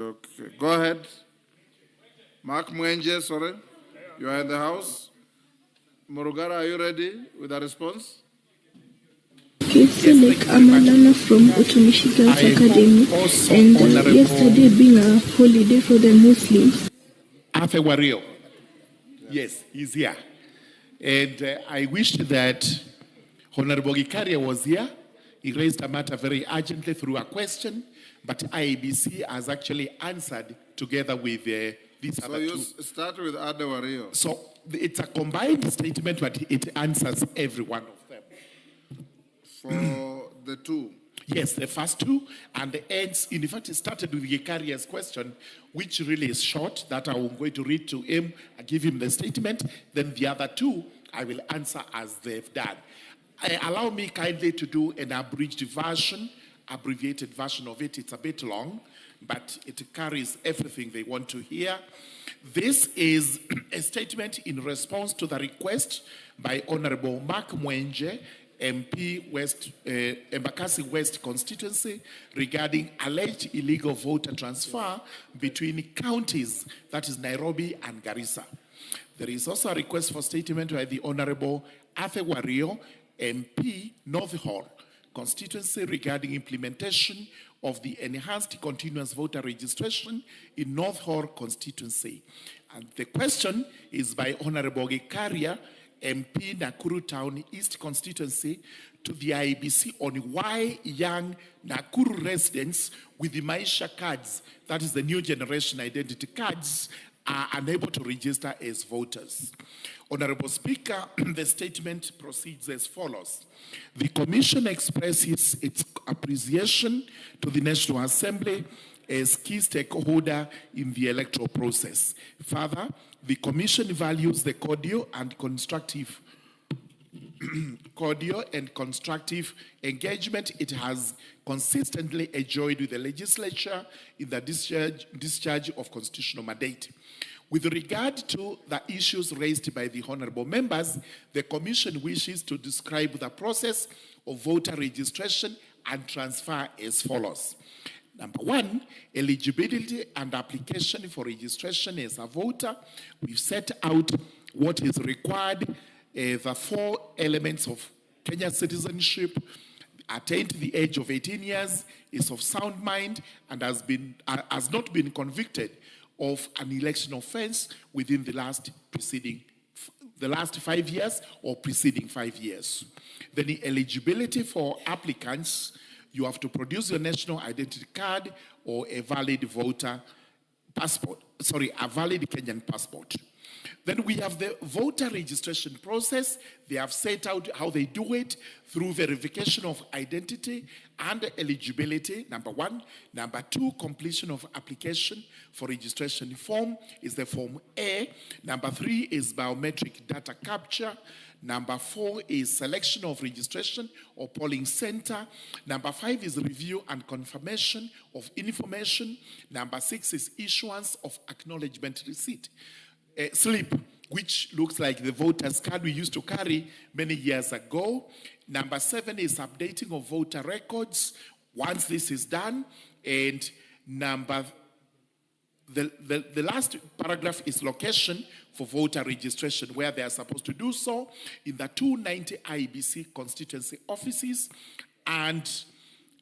Okay, go ahead. Mark Mwenje, sorry. You are in the house. Murugara, are you ready with a response? Yes, I'm Alana from Utumishi Girls Academy, and yesterday being a holiday for the Muslims. Afe Wario. Yes, he's here. And I wish that Honorable Gikaria was here. He raised a matter very urgently through a question, but IEBC has actually answered together with these other two. So you start with Ade Wario. So it's a combined statement, but it answers every one of them. For the two? Yes, the first two, and the ends. In fact, it started with Gikaria's question, which really is short, that I'm going to read to him, I give him the statement, then the other two, I will answer as they've done. Allow me kindly to do an abridged version, abbreviated version of it. It's a bit long, but it carries everything they want to hear. This is a statement in response to the request by Honorable Mark Mwenje, MP West, Embakasi West constituency, regarding alleged illegal voter transfer between counties, that is Nairobi and Garissa. There is also a request for statement by the Honorable Afe Wario, MP North Hall constituency, regarding implementation of the enhanced continuous voter registration in North Hall constituency. And the question is by Honorable Gikaria, MP Nakuru Town East constituency, to the IEBC on why young Nakuru residents with the Maisha cards, that is the new generation identity cards, are unable to register as voters. Honorable Speaker, the statement proceeds as follows. The Commission expresses its appreciation to the National Assembly as key stakeholder in the electoral process. Further, the Commission values the cordial and constructive engagement it has consistently enjoyed with the legislature in the discharge of constitutional mandate. With regard to the issues raised by the honorable members, the Commission wishes to describe the process of voter registration and transfer as follows. Number one, eligibility and application for registration as a voter. We've set out what is required, the 4 elements of Kenya citizenship: attained the age of 18 years, is of sound mind, and has not been convicted of an election offense within the last 5 years or preceding 5 years. Then the eligibility for applicants: you have to produce your national identity card or a valid voter passport, a valid Kenyan passport. Then we have the voter registration process. They have set out how they do it through verification of identity and eligibility, number 1. Number 2, completion of application for registration form is the Form A. Number 3 is biometric data capture. Number 4 is selection of registration or polling center. Number 5 is review and confirmation of information. Number 6 is issuance of acknowledgement receipt. Slip, which looks like the voter's card we used to carry many years ago. Number 7 is updating of voter records once this is done. And the last paragraph is location for voter registration, where they are supposed to do so in the 290 IEBC constituency offices and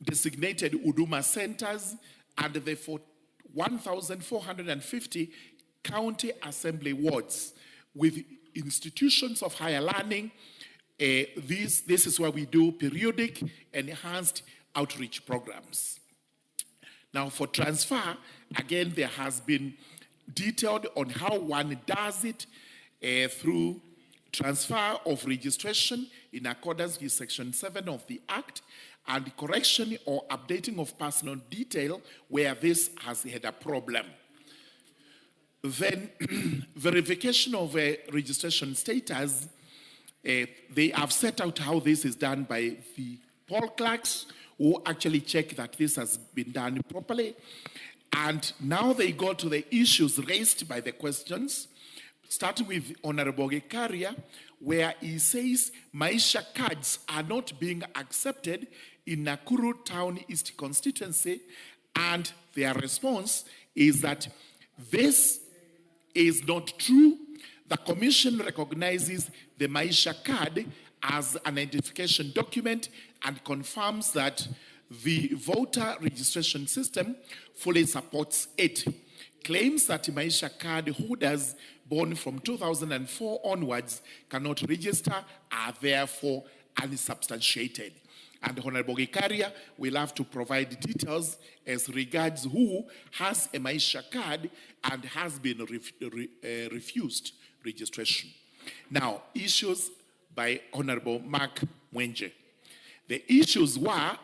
designated Huduma centers and the 1,450 county assembly wards with institutions of higher learning. This is where we do periodic enhanced outreach programs. Now for transfer, again, there has been detailed on how one does it through transfer of registration in accordance with Section 7 of the Act, and correction or updating of personal detail where this has had a problem. Then verification of registration status, they have set out how this is done by the poll clerks who actually check that this has been done properly. And now they go to the issues raised by the questions, starting with Honorable Gikaria, where he says Maisha cards are not being accepted in Nakuru Town East constituency, and their response is that this is not true. The Commission recognizes the Maisha card as an identification document and confirms that the voter registration system fully supports it. Claims that Maisha card holders born from 2004 onwards cannot register are therefore unsubstantiated. And Honorable Gikaria will have to provide details as regards who has a Maisha card and has been refused registration. Now, issues by Honorable Mark Mwenje. The issues were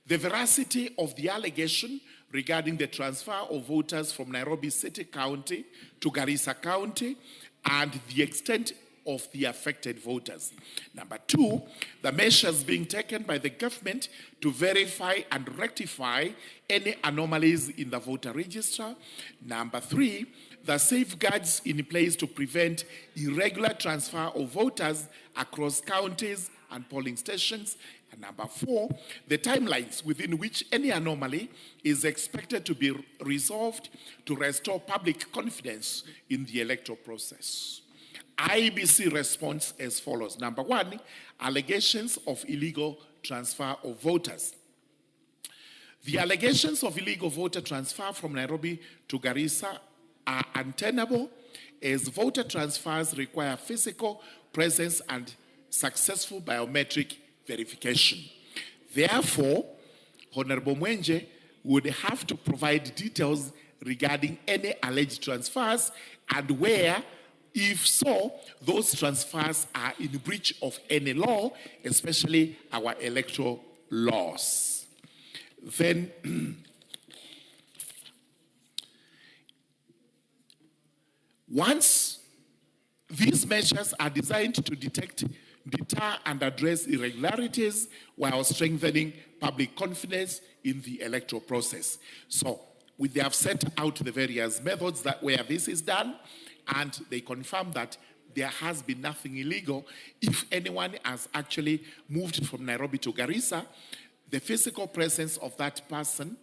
the veracity of the allegation regarding the transfer of voters from Nairobi City County to Garissa County and the extent of the affected voters. Number two, the measures being taken by the government to verify and rectify any anomalies in the voter register. Number three, the safeguards in place to prevent irregular transfer of voters across counties and polling stations. And number four, the timelines within which any anomaly is expected to be resolved to restore public confidence in the electoral process. IBC response as follows. Number one, allegations of illegal transfer of voters. The allegations of illegal voter transfer from Nairobi to Garissa are untenable, as voter transfers require physical presence and successful biometric verification. Therefore, Honorable Mwenje would have to provide details regarding any alleged transfers and where, if so, those transfers are in breach of any law, especially our electoral laws. Then, once these measures are designed to detect, deter, and address irregularities while strengthening public confidence in the electoral process. So, they have set out the various methods that where this is done, and they confirm that there has been nothing illegal. If anyone has actually moved from Nairobi to Garissa, the physical presence of that person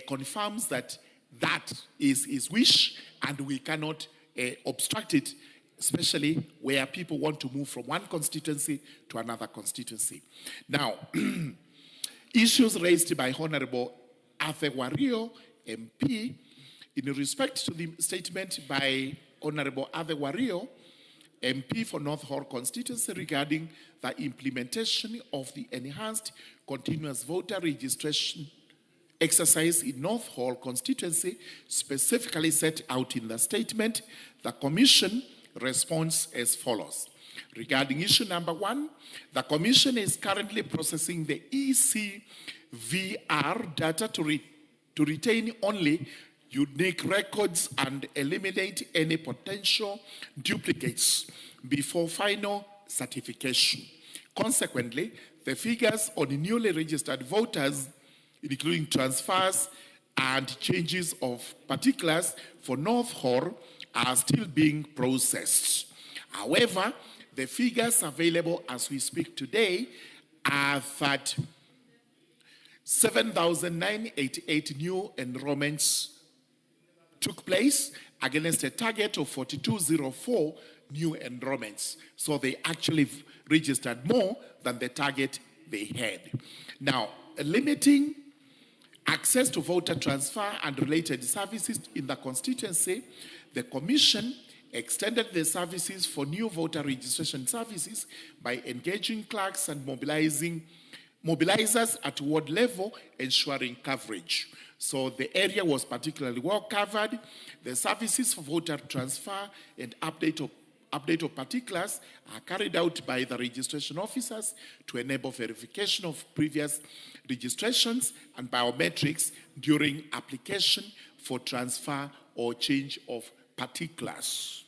confirms that that is his wish, and we cannot obstruct it, especially where people want to move from one constituency to another constituency. Now, issues raised by Honorable Arthur Wario, MP, in respect to the statement by Honorable Arthur Wario, MP for North Hall constituency, regarding the implementation of the enhanced continuous voter registration exercise in North Hall constituency, specifically set out in the statement, the Commission responds as follows. Regarding issue number one, the Commission is currently processing the ECVR data to retain only unique records and eliminate any potential duplicates before final certification. Consequently, the figures on newly registered voters, including transfers and changes of particulars for North Hall, are still being processed. However, the figures available as we speak today are that 7,988 new enrollments took place against a target of 4,204 new enrollments. So they actually registered more than the target they had. Now, limiting access to voter transfer and related services in the constituency, the Commission extended the services for new voter registration services by engaging clerks and mobilizers at ward level, ensuring coverage. So the area was particularly well covered. The services for voter transfer and update of particulars are carried out by the registration officers to enable verification of previous registrations and biometrics during application for transfer or change of particulars.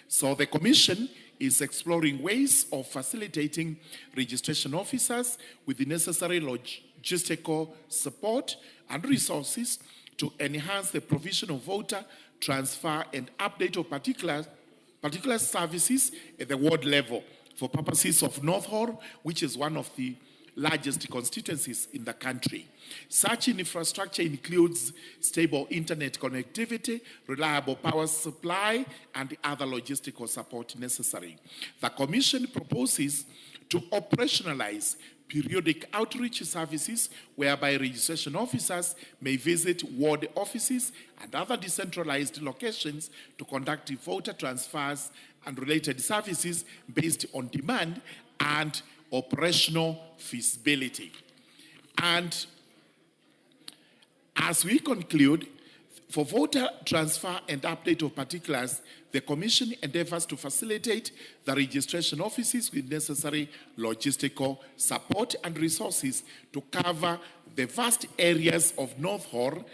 So the Commission is exploring ways of facilitating registration officers with the necessary logistical support and resources to enhance the provision of voter transfer and update of particular services at the ward level for purposes of North Hall, which is one of the largest constituencies in the country. Such infrastructure includes stable internet connectivity, reliable power supply, and other logistical support necessary. The Commission proposes to operationalize periodic outreach services whereby registration officers may visit ward offices and other decentralized locations to conduct voter transfers and related services based on demand and operational feasibility. And as we conclude, for voter transfer and update of particulars, the Commission endeavors to facilitate the registration offices with necessary logistical support and resources to cover the vast areas of North Horr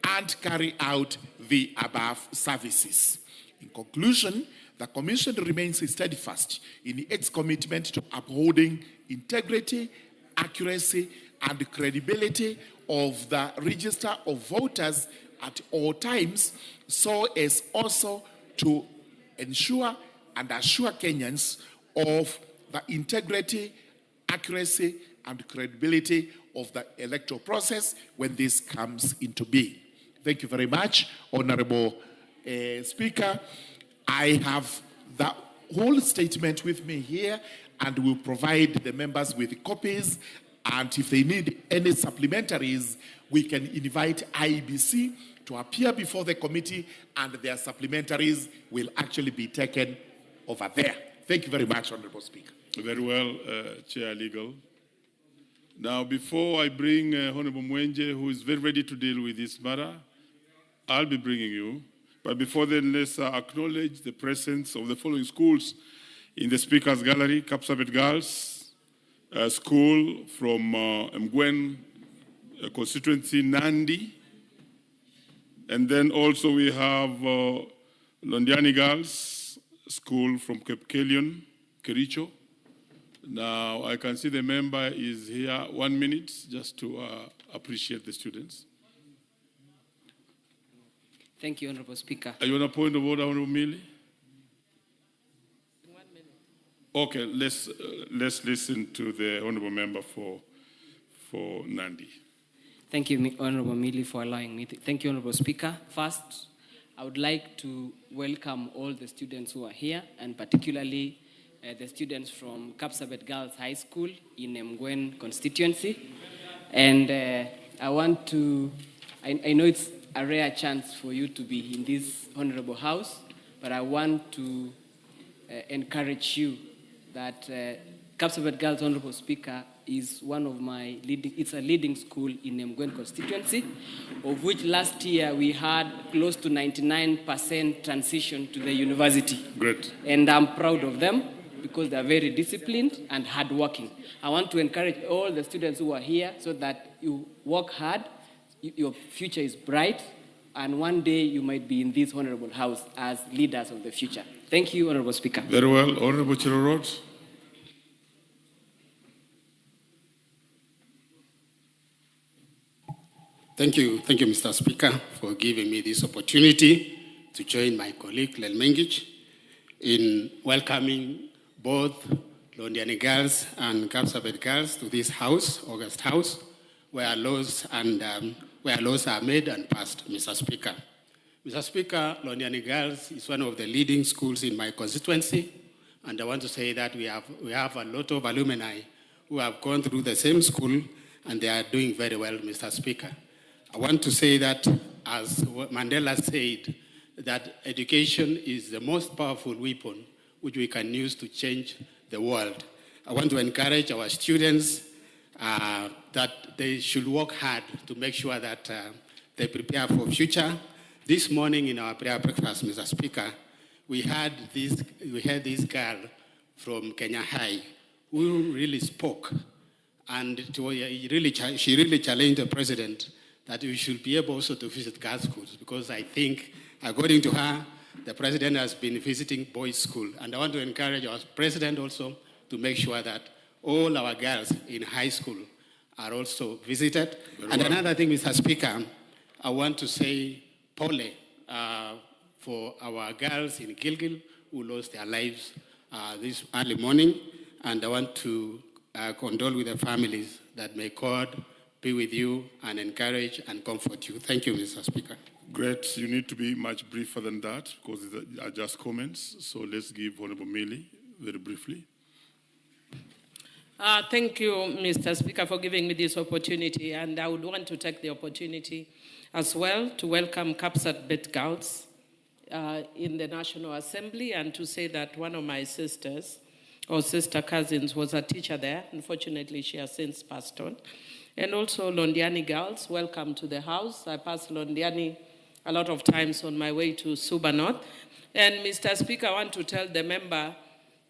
and carry out the above services. In conclusion, the Commission remains steadfast in its commitment to upholding integrity, accuracy, and credibility of the register of voters at all times, so as also to ensure and assure Kenyans of the integrity, accuracy, and credibility of the electoral process when this comes into being. Thank you very much, Honorable Speaker. I have the whole statement with me here and will provide the members with copies, and if they need any supplementaries, we can invite IEBC to appear before the committee, and their supplementaries will actually be taken over there. Thank you very much, Honorable Speaker. Very well, Chair Legal. Now, before I bring Honorable Mwenje, who is very ready to deal with this matter, I'll be bringing you. But before then, let's acknowledge the presence of the following schools in the Speaker's Gallery: Kapsabet Girls School from Mgwen constituency, Nandi. And then also we have Londiani Girls School from Cape Kelion, Kericho. Now, I can see the member is here. 1 minute, just to appreciate the students. Thank you, Honorable Speaker. Are you on a point of order, Honorable Millie? 1 minute. Okay, let's listen to the Honorable member for Nandi. Thank you, Honorable Millie, for allowing me. Thank you, Honorable Speaker. First, I would like to welcome all the students who are here, and particularly the students from Kapsabet Girls High School in Mgwen constituency. And I want to, I know it's a rare chance for you to be in this honorable house, but I want to encourage you that Kapsabet Girls, Honorable Speaker, is one of my it's a leading school in Mgwen constituency, of which last year we had close to 99% transition to the university. Great. And I'm proud of them because they're very disciplined and hardworking. I want to encourage all the students who are here so that you work hard, your future is bright, and one day you might be in this honorable house as leaders of the future. Thank you, Honorable Speaker. Very well. Honorable Chirorot. Thank you, Mr. Speaker, for giving me this opportunity to join my colleague, Len Mengich, in welcoming both Londiani Girls and Kapsabet Girls to this house, August House, where laws are made and passed, Mr. Speaker. Mr. Speaker, Londiani Girls is one of the leading schools in my constituency, and I want to say that we have a lot of alumni who have gone through the same school, and they are doing very well, Mr. Speaker. I want to say that, as Mandela said, that education is the most powerful weapon which we can use to change the world. I want to encourage our students that they should work hard to make sure that they prepare for future. This morning in our prayer breakfast, Mr. Speaker, we had this girl from Kenya High who really spoke, and she really challenged the president that we should be able also to visit girls' schools, because I think, according to her, the president has been visiting boys' school. And I want to encourage our president also to make sure that all our girls in high school are also visited. Another thing, Mr. Speaker, I want to say pole for our girls in Gilgil who lost their lives this early morning. And I want to condole with the families. That may God be with you and encourage and comfort you. Thank you, Mr. Speaker. Great. You need to be much briefer than that because these are just comments. So let's give Honorable Millie very briefly. Thank you, Mr. Speaker, for giving me this opportunity. And I would want to take the opportunity as well to welcome Kapsabet girls in the National Assembly and to say that one of my sisters or sister cousins was a teacher there. Unfortunately, she has since passed on. And also Londiani girls, welcome to the house. I pass Londiani a lot of times on my way to Suba North. And Mr. Speaker, I want to tell the member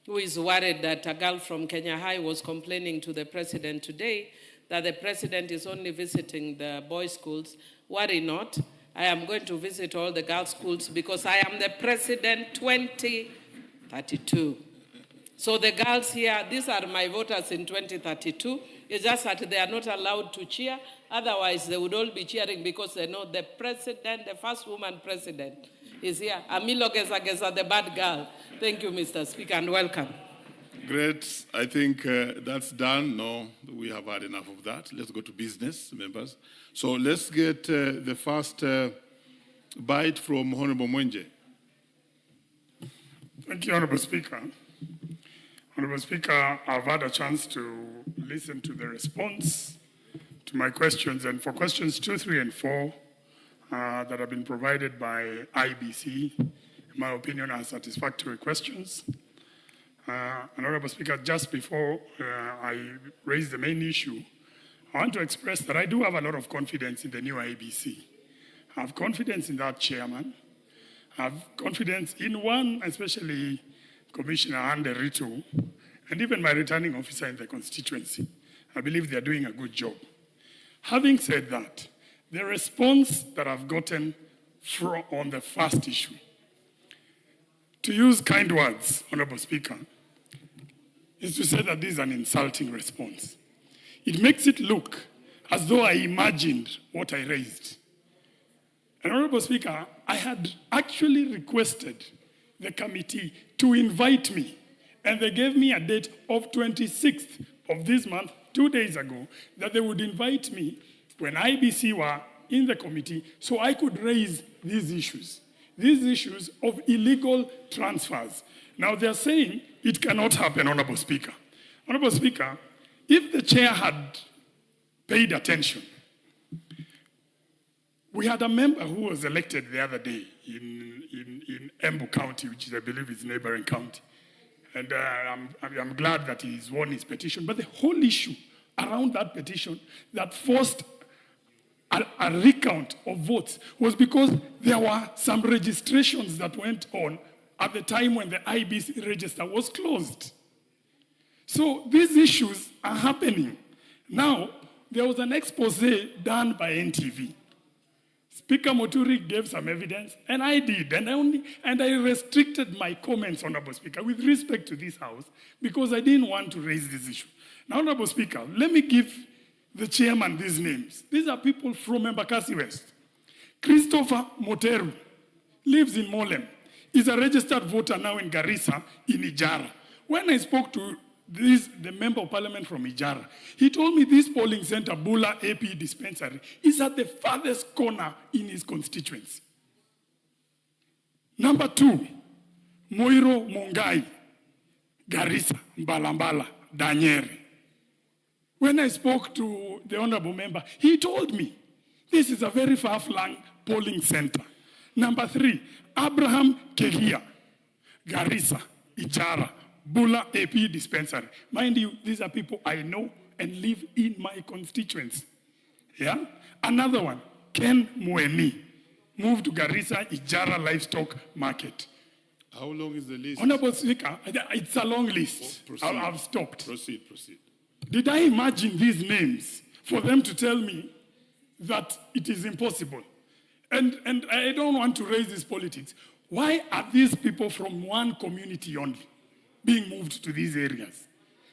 who is worried that a girl from Kenya High was complaining to the president today that the president is only visiting the boys' schools. Worry not. I am going to visit all the girls' schools because I am the president 2032. So the girls here, these are my voters in 2032. It's just that they are not allowed to cheer. Otherwise, they would all be cheering because they know the president, the first woman president, is here. Amilo Geza, the bad girl. Thank you, Mr. Speaker, and welcome. Great. I think that's done. No, we have had enough of that. Let's go to business, members. So let's get the first bite from Honorable Mwenje. Thank you, Honorable Speaker. Honorable Speaker, I've had a chance to listen to the response to my questions, and for questions 2, 3, and 4 that have been provided by IBC, in my opinion, are satisfactory questions. Honorable Speaker, just before I raise the main issue, I want to express that I do have a lot of confidence in the new IBC. I have confidence in that chairman. I have confidence in one, especially Commissioner Ande Ritu, and even my returning officer in the constituency. I believe they're doing a good job. Having said that, the response that I've gotten on the first issue, to use kind words, Honorable Speaker, is to say that this is an insulting response. It makes it look as though I imagined what I raised. And Honorable Speaker, I had actually requested the committee to invite me, and they gave me a date of 26th of this month, 2 days ago, that they would invite me when IBC were in the committee so I could raise these issues of illegal transfers. Now they're saying it cannot happen, Honorable Speaker. Honorable Speaker, if the chair had paid attention, we had a member who was elected the other day in Embu County, which is, I believe, is neighboring county. And I'm glad that he's won his petition. But the whole issue around that petition that forced a recount of votes was because there were some registrations that went on at the time when the IBC register was closed. So these issues are happening. Now, there was an expose done by NTV. Speaker Moturi gave some evidence, and I did, and I restricted my comments, Honorable Speaker, with respect to this House, because I didn't want to raise this issue. Now, Honorable Speaker, let me give the chairman these names. These are people from Embakasi West. Christopher Moteru lives in Molem. He's a registered voter now in Garissa, in Ijara. When I spoke to the member of parliament from Ijara, he told me this polling center, Bula AP dispensary, is at the farthest corner in his constituency. Number 2, Moiro Mongai, Garissa, Mbalambala, Danyeri. When I spoke to the honorable member, he told me this is a very far-flung polling center. Number 3, Abraham Kegia, Garissa, Ijara, Bula AP dispensary. Mind you, these are people I know and live in my constituency. Yeah? Another one, Ken Mueni, moved to Garissa, Ijara Livestock Market. How long is the list? Honorable Speaker, it's a long list. I've stopped. Proceed. Did I imagine these names for them to tell me that it is impossible? And I don't want to raise this politics. Why are these people from one community only being moved to these areas?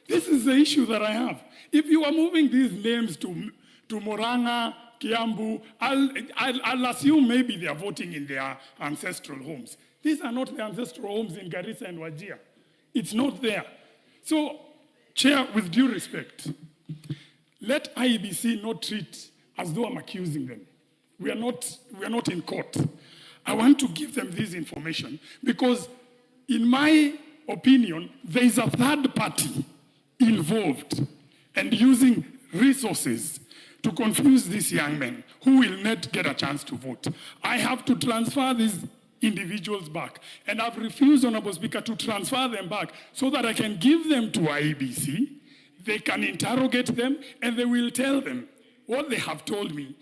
This is the issue that I have. If you are moving these names to Moranga, Kiambu, I'll assume maybe they are voting in their ancestral homes. These are not the ancestral homes in Garissa and Wajir. It's not there. So Chair, with due respect, let IEBC not treat as though I'm accusing them. We are not in court. I want to give them this information because, in my opinion, there is a third party involved and using resources to confuse these young men who will not get a chance to vote. I have to transfer these individuals back, and I've refused, Honorable Speaker, to transfer them back so that I can give them to IEBC. They can interrogate them, and they will tell them what they have told me.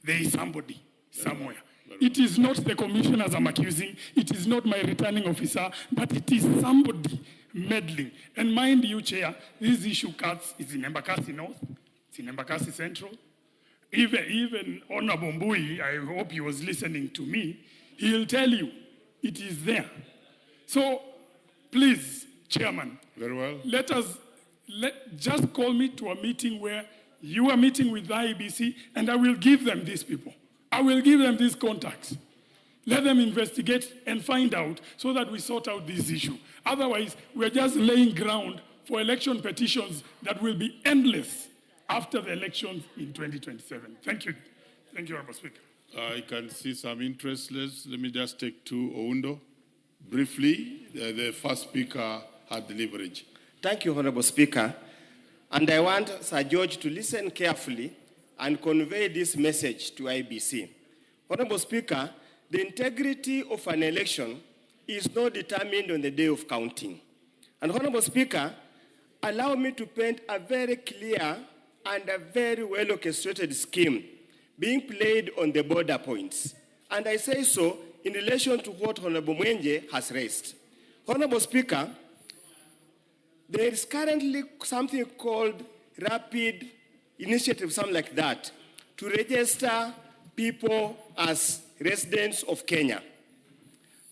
There is somebody somewhere. It is not the commissioners I'm accusing. It is not my returning officer, but it is somebody meddling. And mind you, Chair, this issue cuts is in Embakasi North, it's in Embakasi Central. Even Honorable Mbui, I hope he was listening to me, he'll tell you it is there. So, please, Chairman, very well. Just call me to a meeting where you are meeting with the IEBC, and I will give them these people. I will give them these contacts. Let them investigate and find out so that we sort out this issue. Otherwise, we're just laying ground for election petitions that will be endless after the elections in 2027. Thank you. Thank you, Honorable Speaker. I can see some interest. Let me just take two. Oundo, briefly, the first speaker had the leverage. Thank you, Honorable Speaker. And I want Sir George to listen carefully and convey this message to IBC. Honorable Speaker, the integrity of an election is not determined on the day of counting. And Honorable Speaker, allow me to paint a very clear and a very well-orchestrated scheme being played on the border points. And I say so in relation to what Honorable Mwenge has raised. Honorable Speaker, there is currently something called rapid initiative, something like that, to register people as residents of Kenya,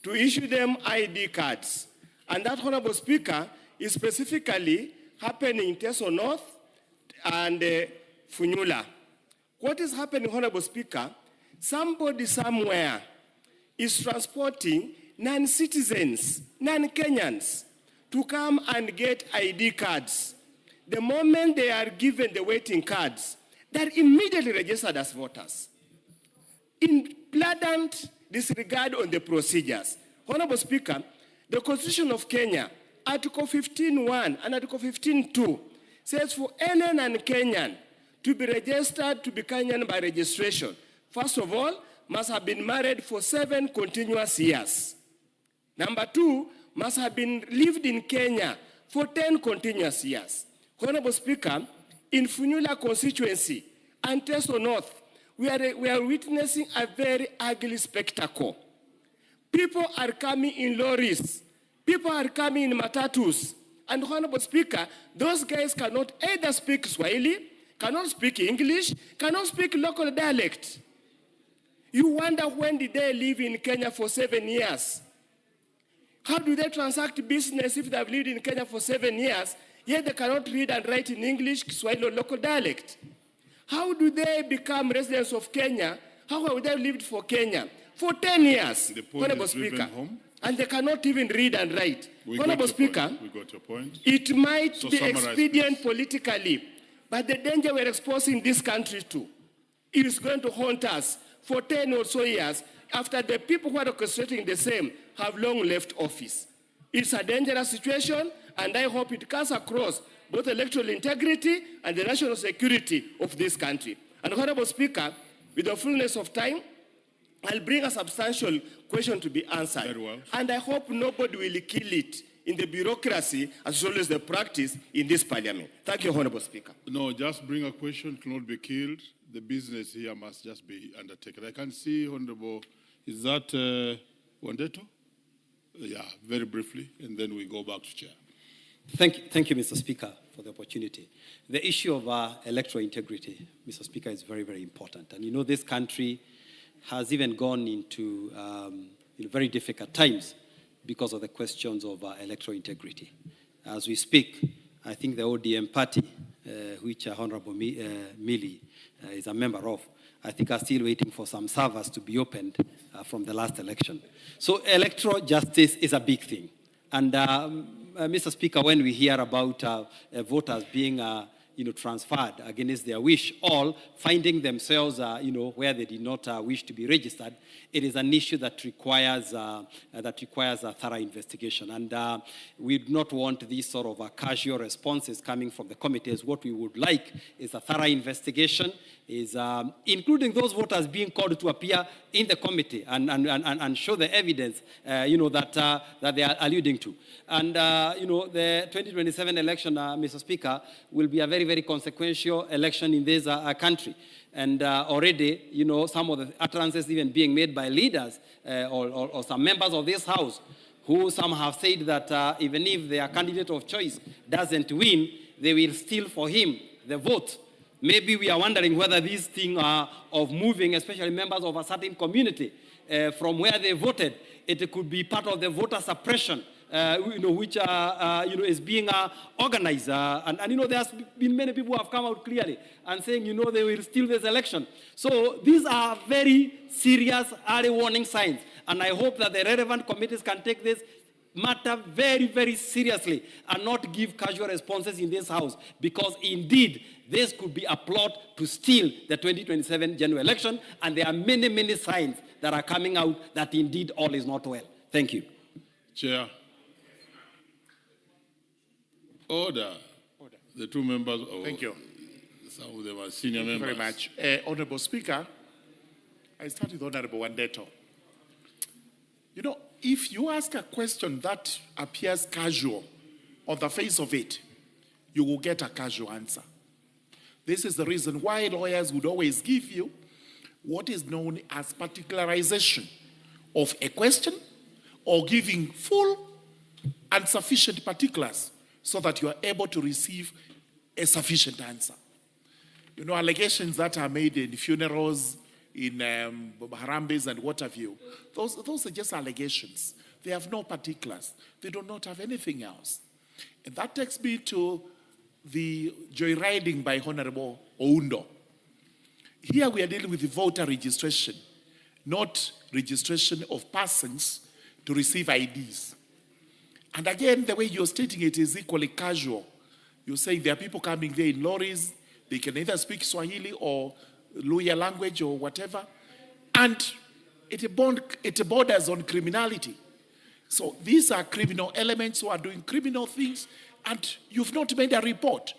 to issue them ID cards. And that, Honorable Speaker, is specifically happening in Teso North and Funyula. What is happening, Honorable Speaker? Somebody somewhere is transporting non-citizens, non-Kenyans, to come and get ID cards. The moment they are given the waiting cards, they're immediately registered as voters. In blatant disregard on the procedures. Honorable Speaker, the Constitution of Kenya, Article 15.1 and Article 15.2 says for any non-Kenyan to be registered to be Kenyan by registration, first of all, must have been married for 7 continuous years. Number 2, must have been lived in Kenya for 10 continuous years. Honorable Speaker, in Funyula constituency and Teso North, we are witnessing a very ugly spectacle. People are coming in lorries. People are coming in matatus. And Honorable Speaker, those guys cannot either speak Swahili, cannot speak English, cannot speak local dialect. You wonder when did they live in Kenya for 7 years? How do they transact business if they have lived in Kenya for 7 years, yet they cannot read and write in English, Swahili, or local dialect? How do they become residents of Kenya? How have they lived for Kenya? For 10 years, Honorable Speaker. And they cannot even read and write. Honorable Speaker, we got your point. It might be expedient please. Politically, but the danger we're exposing this country to is going to haunt us for 10 or so years after the people who are orchestrating the same have long left office. It's a dangerous situation, and I hope it cuts across both electoral integrity and the national security of this country. And Honorable Speaker, with the fullness of time, I'll bring a substantial question to be answered. Very well. And I hope nobody will kill it in the bureaucracy as well as the practice in this parliament. Thank you, Honorable Speaker. No, just bring a question, it cannot be killed. The business here must just be undertaken. I can see, Honorable, is that Wandeto? Yeah, very briefly, and then we go back to Chair. Thank you, Mr. Speaker, for the opportunity. The issue of electoral integrity, Mr. Speaker, is very, very important. And you know, this country has even gone into very difficult times because of the questions of electoral integrity. As we speak, I think the ODM party, which Honorable Millie is a member of, I think are still waiting for some servers to be opened from the last election. So electoral justice is a big thing. And Mr. Speaker, when we hear about voters being transferred against their wish, all finding themselves, where they did not wish to be registered, it is an issue that requires a thorough investigation. And we do not want these sort of casual responses coming from the committees. What we would like is a thorough investigation, is including those voters being called to appear in the committee and show the evidence, that they are alluding to. And, the 2027 election, Mr. Speaker, will be a very, very consequential election in this country. And already, some of the utterances even being made by leaders or some members of this House, who some have said that even if their candidate of choice doesn't win, they will steal for him the vote. Maybe we are wondering whether this thing of moving, especially members of a certain community, from where they voted, it could be part of the voter suppression, which is being organized. And there has been many people who have come out clearly and saying, they will steal this election. So these are very serious early warning signs. And I hope that the relevant committees can take this matter very, very seriously and not give casual responses in this House, because indeed this could be a plot to steal the 2027 general election, and there are many, many signs that are coming out that indeed all is not well. Thank you. Chair. Order. The two members. Thank you. Some of them are senior members. Thank you very much. Honorable Speaker, I start with Honorable Wandeto. If you ask a question that appears casual on the face of it, you will get a casual answer. This is the reason why lawyers would always give you what is known as particularization of a question, or giving full and sufficient particulars so that you are able to receive a sufficient answer. Allegations that are made in funerals, in Harambes and what have you, those are just allegations. They have no particulars. They do not have anything else. And that takes me to the joyriding by Honorable Oundo. Here we are dealing with the voter registration, not registration of persons to receive IDs. And again, the way you're stating it is equally casual. You're saying there are people coming there in lorries, they can either speak Swahili or Luya language or whatever, and it borders on criminality. So these are criminal elements who are doing criminal things, and you've not made a report.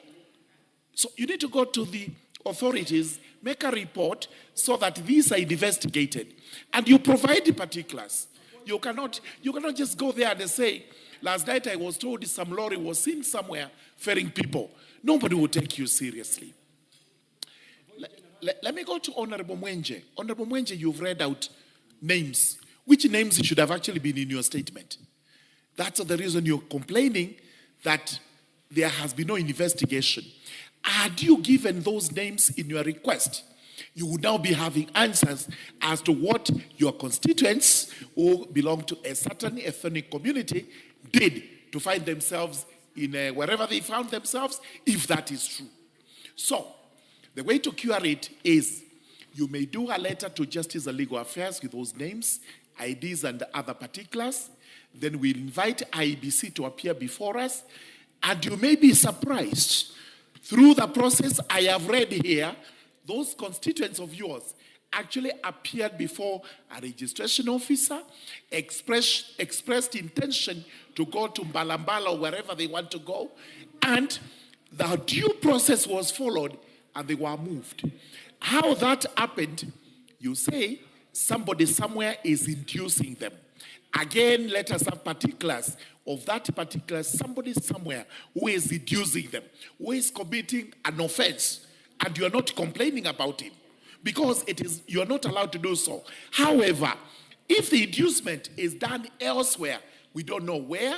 So you need to go to the authorities, make a report so that these are investigated, and you provide the particulars. You cannot just go there and say, last night I was told some lorry was seen somewhere ferrying people. Nobody will take you seriously. Let me go to Honorable Mwenje. Honorable Mwenje, you've read out names. Which names should have actually been in your statement? That's the reason you're complaining that there has been no investigation. Had you given those names in your request, you would now be having answers as to what your constituents who belong to a certain ethnic community did to find themselves in wherever they found themselves, if that is true. So, the way to cure it is you may do a letter to Justice and Legal Affairs with those names, IDs, and other particulars. Then we'll invite IEBC to appear before us. And you may be surprised. Through the process I have read here, those constituents of yours actually appeared before a registration officer, expressed intention to go to Mbalambala or wherever they want to go, and the due process was followed, and they were moved. How that happened, you say somebody somewhere is inducing them. Again, let us have particulars of that particular somebody somewhere who is inducing them, who is committing an offense, and you are not complaining about him because you are not allowed to do so. However, if the inducement is done elsewhere, we don't know where,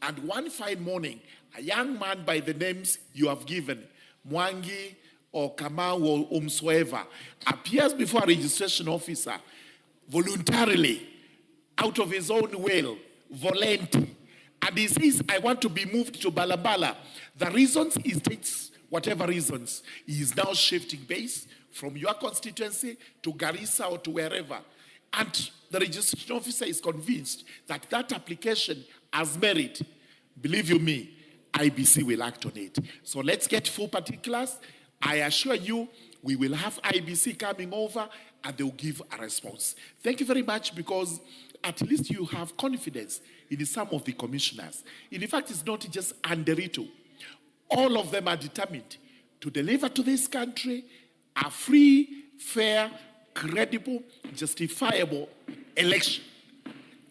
and one fine morning, a young man by the names you have given, Mwangi or Kamau or whomsoever, appears before a registration officer voluntarily, out of his own will, volenti, and he says, I want to be moved to Balabala. The reasons, he states whatever reasons. He is now shifting base from your constituency to Garissa or to wherever. And the registration officer is convinced that that application has merit. believe you me, IBC will act on it. So let's get full particulars. I assure you, we will have IBC coming over and they will give a response. Thank you very much, because at least you have confidence in some of the commissioners. In fact, it's not just Anderito. All of them are determined to deliver to this country a free, fair, credible, justifiable election.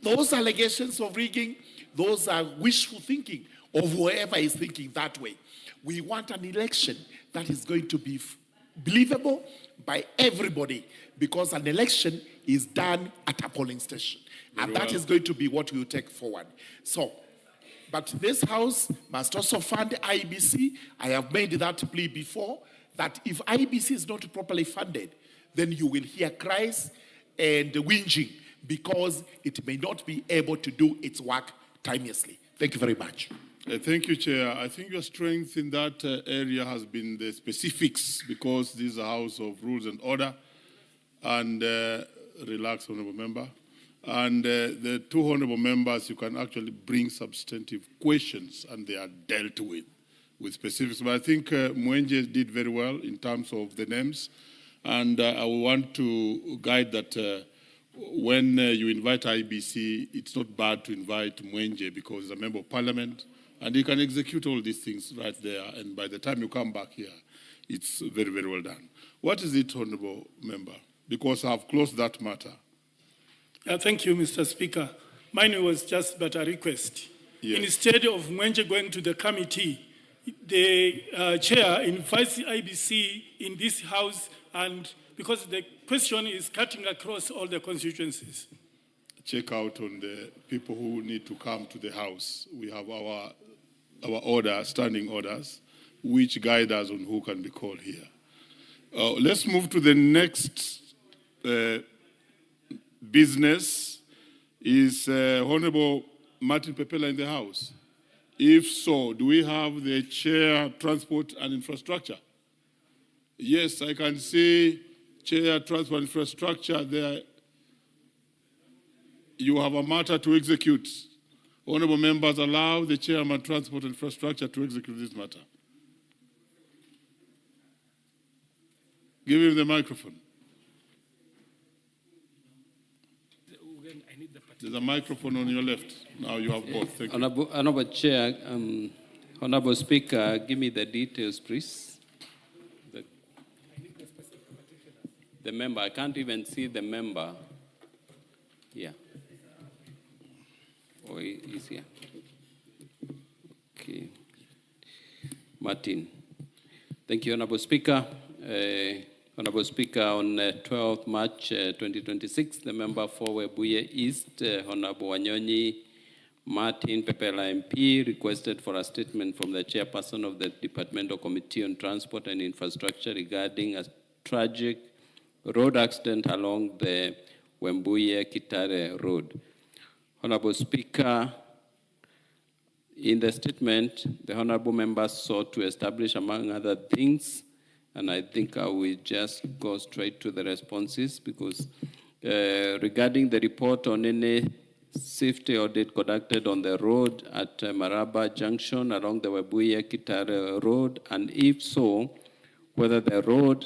Those allegations of rigging, those are wishful thinking of whoever is thinking that way. We want an election that is going to be believable by everybody, because an election is done at a polling station. And that is going to be what we will take forward. So, but this House must also fund IBC. I have made that plea before, that if IBC is not properly funded, then you will hear cries and whinging, because it may not be able to do its work timelessly. Thank you very much. Thank you, Chair. I think your strength in that area has been the specifics, because this is a house of rules and order. And relax, Honourable Member. And the two Honourable Members, you can actually bring substantive questions and they are dealt with specifics. But I think Mwenje did very well in terms of the names. And I want to guide that when you invite IBC, it's not bad to invite Mwenje, because he's a member of Parliament and he can execute all these things right there. And by the time you come back here, it's very, very well done. What is it, Honourable Member? Because I've closed that matter. Thank you, Mr. Speaker. Mine was just but a request. Yes. Instead of Mwenje going to the committee, the chair invites IBC in this house, and because the question is cutting across all the constituencies. Check out on the people who need to come to the house. We have our order, standing orders, which guide us on who can be called here. Let's move to the next business. Is Honourable Martin Pepela in the house? If so, do we have the Chair, Transport and Infrastructure? Yes, I can see Chair, Transport and Infrastructure there. You have a matter to execute. Honourable members, allow the Chairman, Transport and Infrastructure to execute this matter. Give him the microphone. There's a microphone on your left. Now you have both. Thank you. Honourable Chair, Honourable Speaker, give me the details, please. The member, I can't even see the member. Yeah. Oh, he's here. Okay. Martin. Thank you, Honourable Speaker. Honourable Speaker, on 12th March 2026, the member for Webuye East, Honourable Wanyonyi Martin Pepela MP, requested for a statement from the chairperson of the Departmental Committee on Transport and Infrastructure regarding a tragic road accident along the Wembuye-Kitare Road. Honourable Speaker, in the statement, the honourable members sought to establish, among other things, and I think I will just go straight to the responses, because regarding the report on any safety audit conducted on the road at Maraba Junction along the Webuye-Kitare Road, and if so, whether the road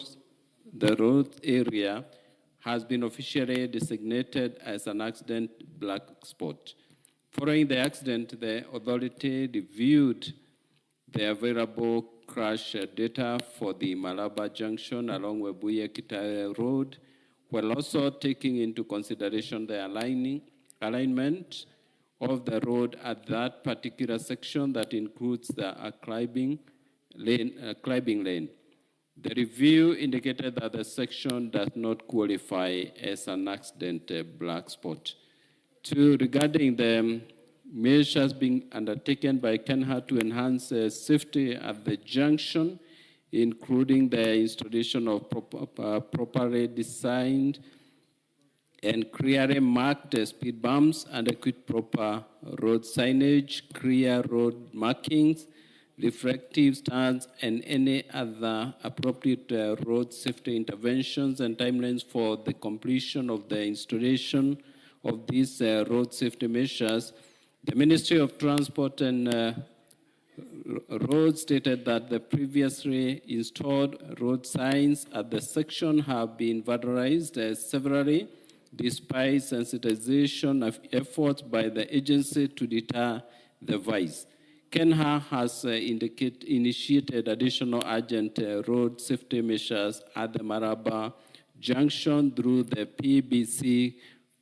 area has been officially designated as an accident black spot. Following the accident, the authority reviewed the available crash data for the Maraba Junction along Webuye-Kitare Road, while also taking into consideration the alignment of the road at that particular section that includes the climbing lane. The review indicated that the section does not qualify as an accident black spot. Regarding the measures being undertaken by KENHA to enhance safety at the junction, including the installation of properly designed and clearly marked speed bumps and equip proper road signage, clear road markings, reflective stands, and any other appropriate road safety interventions and timelines for the completion of the installation of these road safety measures. The Ministry of Transport and Roads stated that the previously installed road signs at the section have been vandalized severely, despite sensitization of efforts by the agency to deter the vice. Kenya has initiated additional urgent road safety measures at the Maraba Junction through the PBC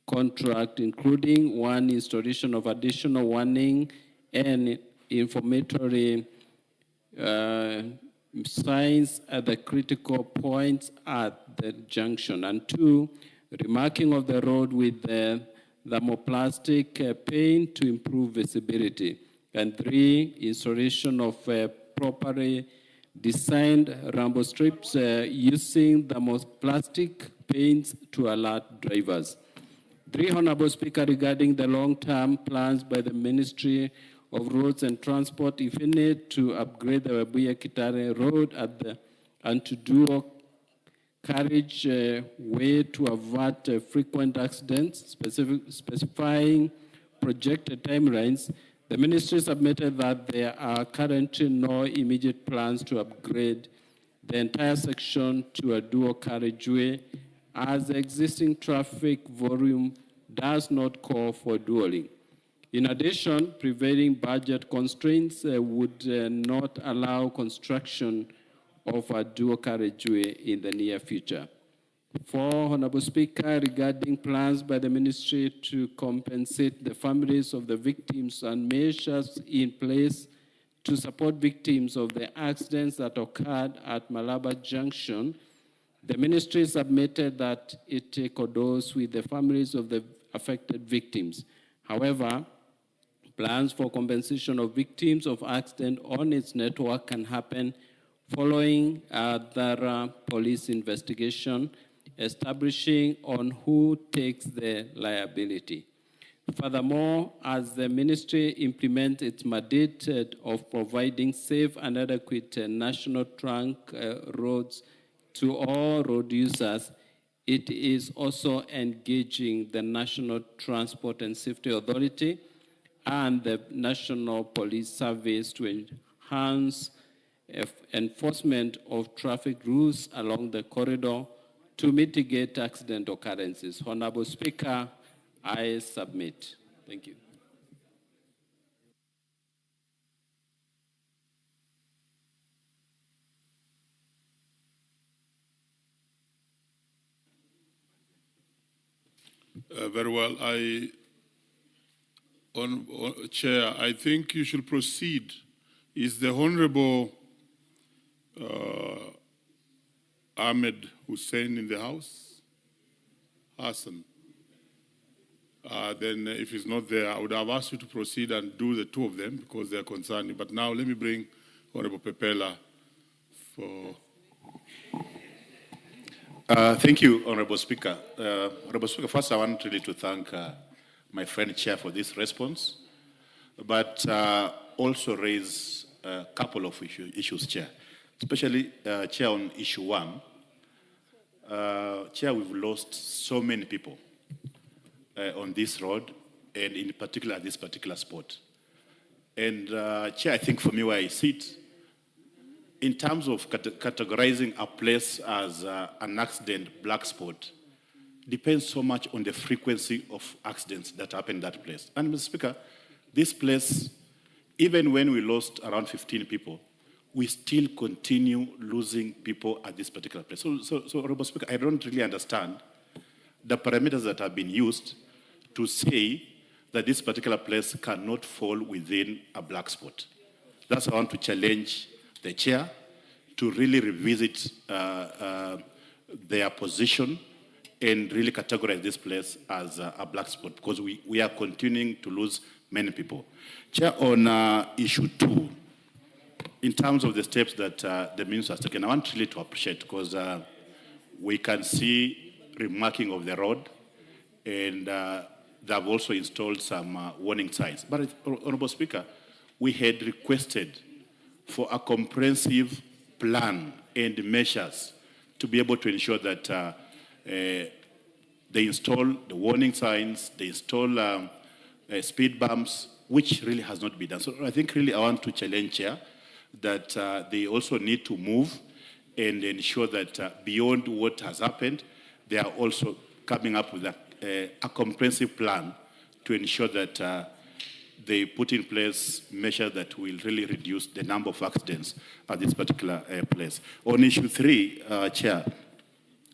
contract, including one installation of additional warning and informatory signs at the critical points at the junction, and two, remarking of the road with the thermoplastic paint to improve visibility, and three, installation of properly designed rambo strips using thermoplastic paints to alert drivers. Three, Honorable Speaker, regarding the long-term plans by the Ministry of Roads and Transport, if any, to upgrade the Webuye-Kitale Road and to dual carriage way to avert frequent accidents, specifying projected timelines. The ministry submitted that there are currently no immediate plans to upgrade the entire section to a dual carriageway, as the existing traffic volume does not call for dualing. In addition, prevailing budget constraints would not allow construction of a dual carriageway in the near future. Four, Honorable Speaker, regarding plans by the ministry to compensate the families of the victims and measures in place to support victims of the accidents that occurred at Malaba Junction, the ministry submitted that it condoles with the families of the affected victims. However, plans for compensation of victims of accident on its network can happen following a thorough police investigation, establishing on who takes the liability. Furthermore, as the ministry implements its mandate of providing safe and adequate national trunk roads to all road users, it is also engaging the National Transport and Safety Authority and the National Police Service to enhance enforcement of traffic rules along the corridor to mitigate accident occurrences. Honorable Speaker, I submit. Thank you. Very well. Chair, I think you should proceed. Is the Honorable Ahmed Hussein in the House? Hassan. Then if he's not there, I would have asked you to proceed and do the two of them because they're concerning. But now let me bring Honorable Pepela for... Thank you, Honorable Speaker. Honorable Speaker, first I want really to thank my friend Chair for this response, but also raise a couple of issues, Chair, especially Chair on issue one. Chair, we've lost so many people on this road, and in particular this particular spot. And Chair, I think for me where I sit, in terms of categorizing a place as an accident black spot, depends so much on the frequency of accidents that happen in that place. And Mr. Speaker, this place, even when we lost around 15 people, we still continue losing people at this particular place. So Honorable Speaker, I don't really understand the parameters that have been used to say that this particular place cannot fall within a black spot. That's why I want to challenge the Chair to really revisit their position and really categorize this place as a black spot because we are continuing to lose many people. Chair, on issue two, in terms of the steps that the minister has taken, I want really to appreciate because we can see remarking of the road and they have also installed some warning signs. But Honorable Speaker, we had requested for a comprehensive plan and measures to be able to ensure that they install the warning signs, they install speed bumps, which really has not been done. So I think really I want to challenge Chair that they also need to move and ensure that beyond what has happened, they are also coming up with a comprehensive plan to ensure that they put in place measures that will really reduce the number of accidents at this particular place. On issue 3, Chair,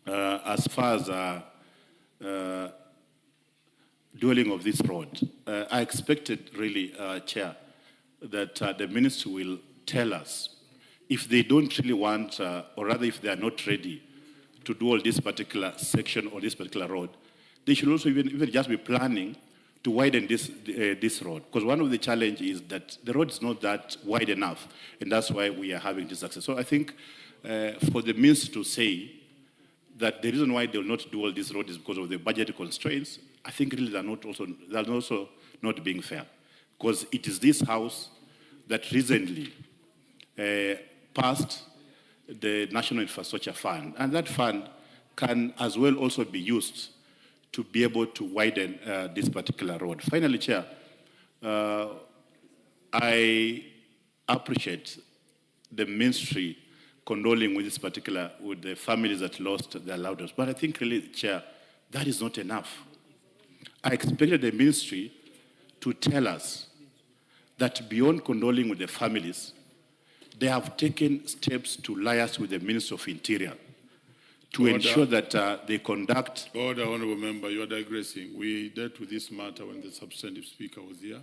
as far as dwelling of this road, I expected really, Chair, that the ministry will tell us if they don't really want, or rather if they are not ready to do all this particular section or this particular road, they should also even just be planning to widen this road. Because one of the challenges is that the road is not that wide enough, and that's why we are having this access. So I think for the ministry to say that the reason why they will not do all this road is because of the budget constraints, I think really they're also not being fair. Because it is this house that recently passed the National Infrastructure Fund, and that fund can as well also be used to be able to widen this particular road. Finally, Chair, I appreciate the ministry condoling with with the families that lost their loved ones. But I think really, Chair, that is not enough. I expected the ministry to tell us that beyond condoling with the families, they have taken steps to liaise with the Ministry of Interior to ensure that they conduct... Order, Honourable Member, you are digressing. We dealt with this matter when the substantive speaker was here.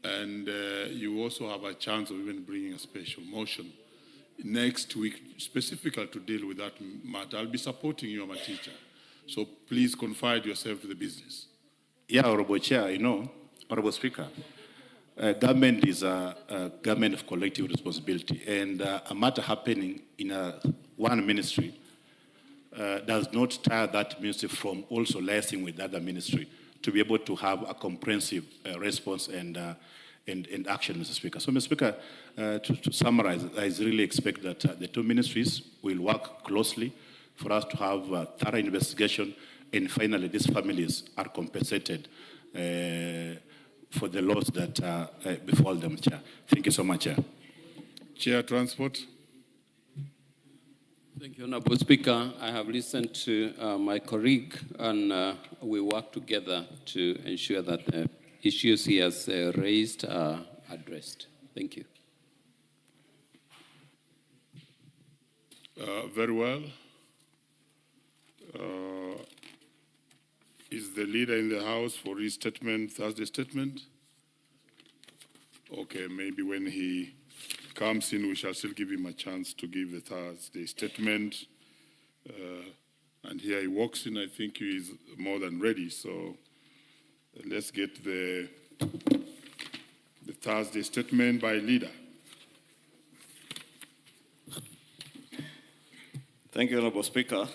And you also have a chance of even bringing a special motion next week, specifically to deal with that matter. I'll be supporting you, I'm a teacher. So please confide yourself to the business. Yeah, Honourable Chair, Honourable Speaker, government is a government of collective responsibility, and a matter happening in one ministry does not tire that ministry from also liaising with the other ministry to be able to have a comprehensive response and action, Mr. Speaker. So, Mr. Speaker, to summarize, I really expect that the two ministries will work closely for us to have a thorough investigation, and finally these families are compensated for the loss that befall them, Chair. Thank you so much, Chair. Chair, Transport. Thank you, Honourable Speaker. I have listened to my colleague, and we work together to ensure that the issues he has raised are addressed. Thank you. Very well. Is the leader in the House for his statement, Thursday statement? Okay, maybe when he comes in, we shall still give him a chance to give the Thursday statement. And here he walks in, I think he is more than ready. So let's get the Thursday statement by leader. Thank you, Honourable Speaker.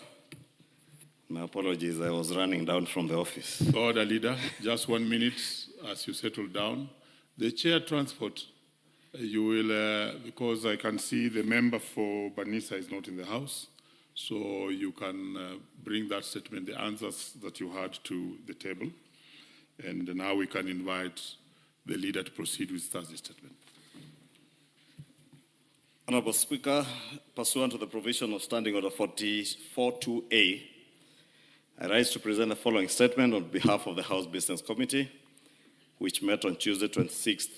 My apologies, I was running down from the office. Order, leader. Just 1 minute as you settle down. The chair transport, you will, because I can see the member for Banisa is not in the house, so you can bring that statement, the answers that you had to the table. And now we can invite the leader to proceed with Thursday statement. Honourable Speaker, pursuant to the provision of Standing Order 44.2a, I rise to present the following statement on behalf of the House Business Committee, which met on Tuesday, 26th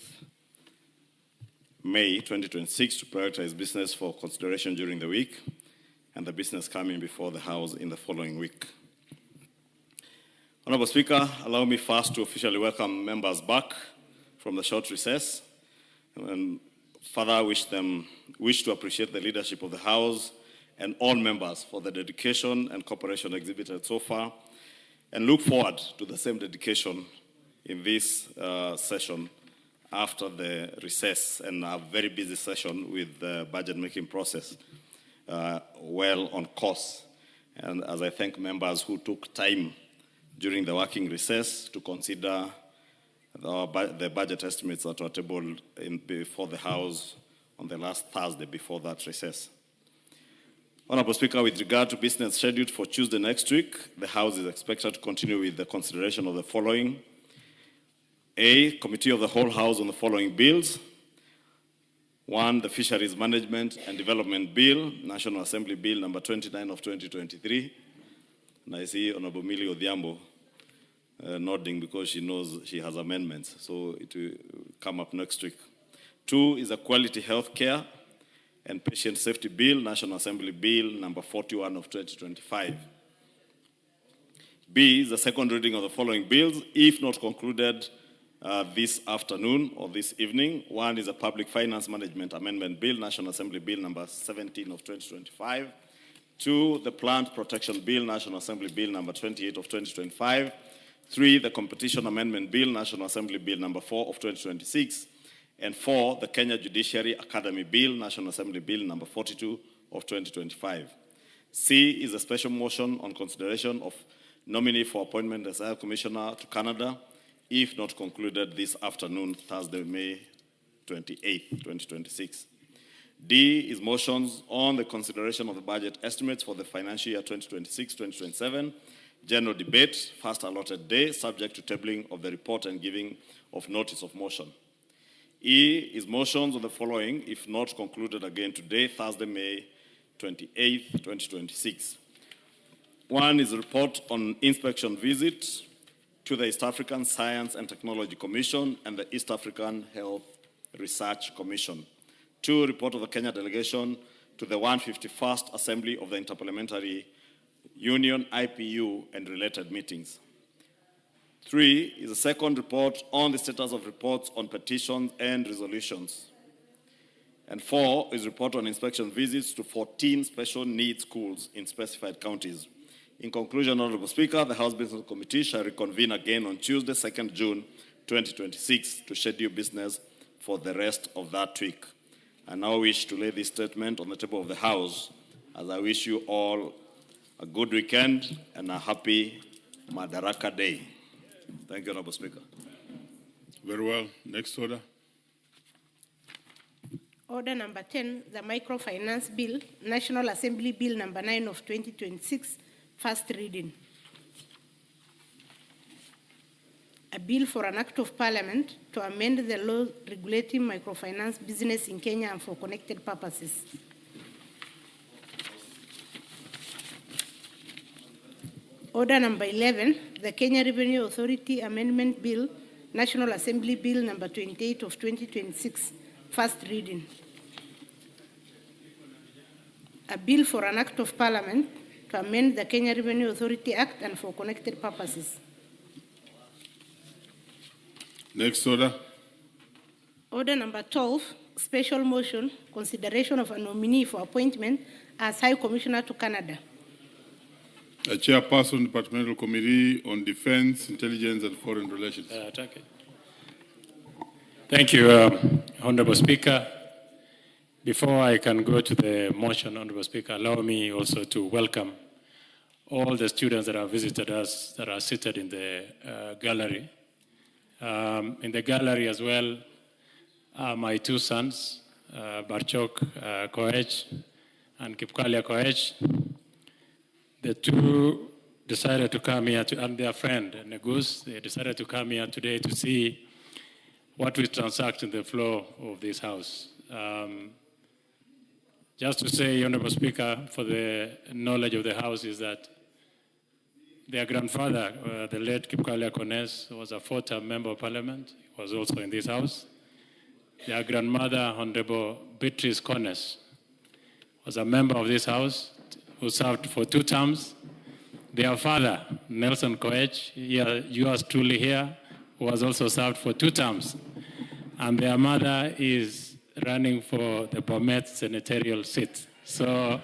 May 2026 to prioritize business for consideration during the week and the business coming before the House in the following week. Honourable Speaker, allow me first to officially welcome members back from the short recess, and further wish to appreciate the leadership of the House and all members for the dedication and cooperation exhibited so far, and look forward to the same dedication in this session after the recess and a very busy session with the budget-making process well on course. And as I thank members who took time during the working recess to consider the budget estimates that were tabled before the House on the last Thursday before that recess. Honourable Speaker, with regard to business scheduled for Tuesday next week, the House is expected to continue with the consideration of the following. A, Committee of the Whole House on the following bills. 1, the Fisheries Management and Development Bill, National Assembly Bill number 29 of 2023. And I see Honorable Millie Odhiambo nodding because she knows she has amendments, so it will come up next week. 2 is a Quality Health Care and Patient Safety Bill, National Assembly Bill number 41 of 2025. B is the second reading of the following bills, if not concluded this afternoon or this evening. 1 is a Public Finance Management Amendment Bill, National Assembly Bill number 17 of 2025. 2, the Plant Protection Bill, National Assembly Bill number 28 of 2025. 3, the Competition Amendment Bill, National Assembly Bill number 4 of 2026. And 4, the Kenya Judiciary Academy Bill, National Assembly Bill number 42 of 2025. C is a special motion on consideration of nominee for appointment as High Commissioner to Canada, if not concluded this afternoon, Thursday, May 28, 2026. D is motions on the consideration of the budget estimates for the financial year 2026-2027, general debate, first allotted day, subject to tabling of the report and giving of notice of motion. E is motions on the following, if not concluded again today, Thursday, May 28, 2026. 1 is a report on inspection visit to the East African Science and Technology Commission and the East African Health Research Commission. 2, report of the Kenya delegation to the 151st Assembly of the Interparliamentary Union, IPU, and related meetings. 3 is a second report on the status of reports on petitions and resolutions. And 4 is a report on inspection visits to 14 special needs schools in specified counties. In conclusion, Honorable Speaker, the House Business Committee shall reconvene again on Tuesday, 2nd June 2026 to schedule business for the rest of that week. I now wish to lay this statement on the table of the House as I wish you all a good weekend and a happy Madaraka Day. Thank you, Honorable Speaker. Very well. Next order. Order number 10, the Microfinance Bill, National Assembly Bill number 9 of 2026, first reading. A bill for an act of parliament to amend the law regulating microfinance business in Kenya and for connected purposes. Order number 11, the Kenya Revenue Authority Amendment Bill, National Assembly Bill number 28 of 2026, first reading. A bill for an act of parliament to amend the Kenya Revenue Authority Act and for connected purposes. Next order. Order number 12, special motion, consideration of a nominee for appointment as High Commissioner to Canada. A chairperson, Departmental Committee on Defense, Intelligence and Foreign Relations. Thank you, Honorable Speaker. Before I can go to the motion, Honorable Speaker, allow me also to welcome all the students that have visited us that are seated in the gallery. In the gallery as well are my two sons, Barchok Koech and Kipkalia Koech. The two decided to come here, and their friend, Negus, they decided to come here today to see what we transact in the floor of this house. Just to say, Honorable Speaker, for the knowledge of the House, is that their grandfather, the late Kipkalia Kones, was a 4-term member of Parliament. He was also in this House. Their grandmother, Honorable Beatrice Kones, was a member of this House who served for 2 terms. Their father, Nelson Koech, yours truly here, who has also served for 2 terms. And their mother is running for the Bomet senatorial seat. So,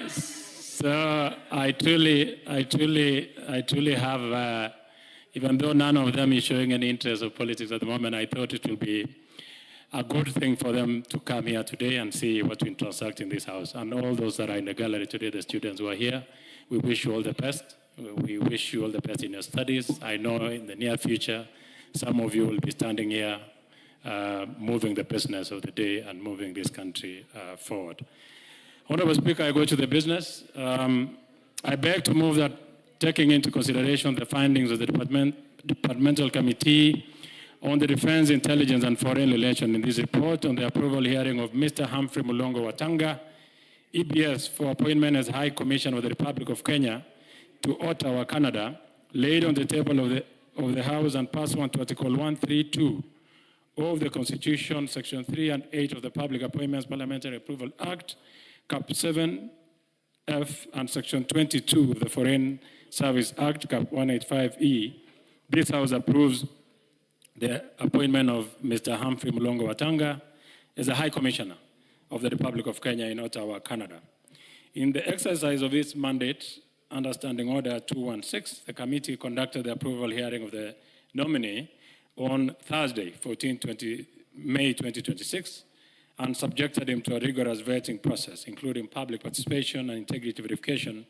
so I truly have, even though none of them is showing any interest of politics at the moment, I thought it will be a good thing for them to come here today and see what we transact in this house. And all those that are in the gallery today, the students who are here, we wish you all the best. We wish you all the best in your studies. I know in the near future, some of you will be standing here moving the business of the day and moving this country forward. Honorable Speaker, I go to the business. I beg to move that taking into consideration the findings of the departmental committee on the Defense, Intelligence and Foreign Relations in this report on the approval hearing of Mr. Humphrey Mulongo Watanga, EBS, for appointment as High Commissioner of the Republic of Kenya to Ottawa, Canada, laid on the table of the House and pursuant to Article 132 of the Constitution, Section 3 and 8 of the Public Appointments Parliamentary Approval Act, Cap 7F, and Section 22 of the Foreign Service Act, Cap 185E. This House approves the appointment of Mr. Humphrey Mulongo Watanga as a High Commissioner of the Republic of Kenya in Ottawa, Canada. In the exercise of its mandate, under Standing Order 216, the committee conducted the approval hearing of the nominee on Thursday, May 2026, and subjected him to a rigorous vetting process, including public participation and integrity verification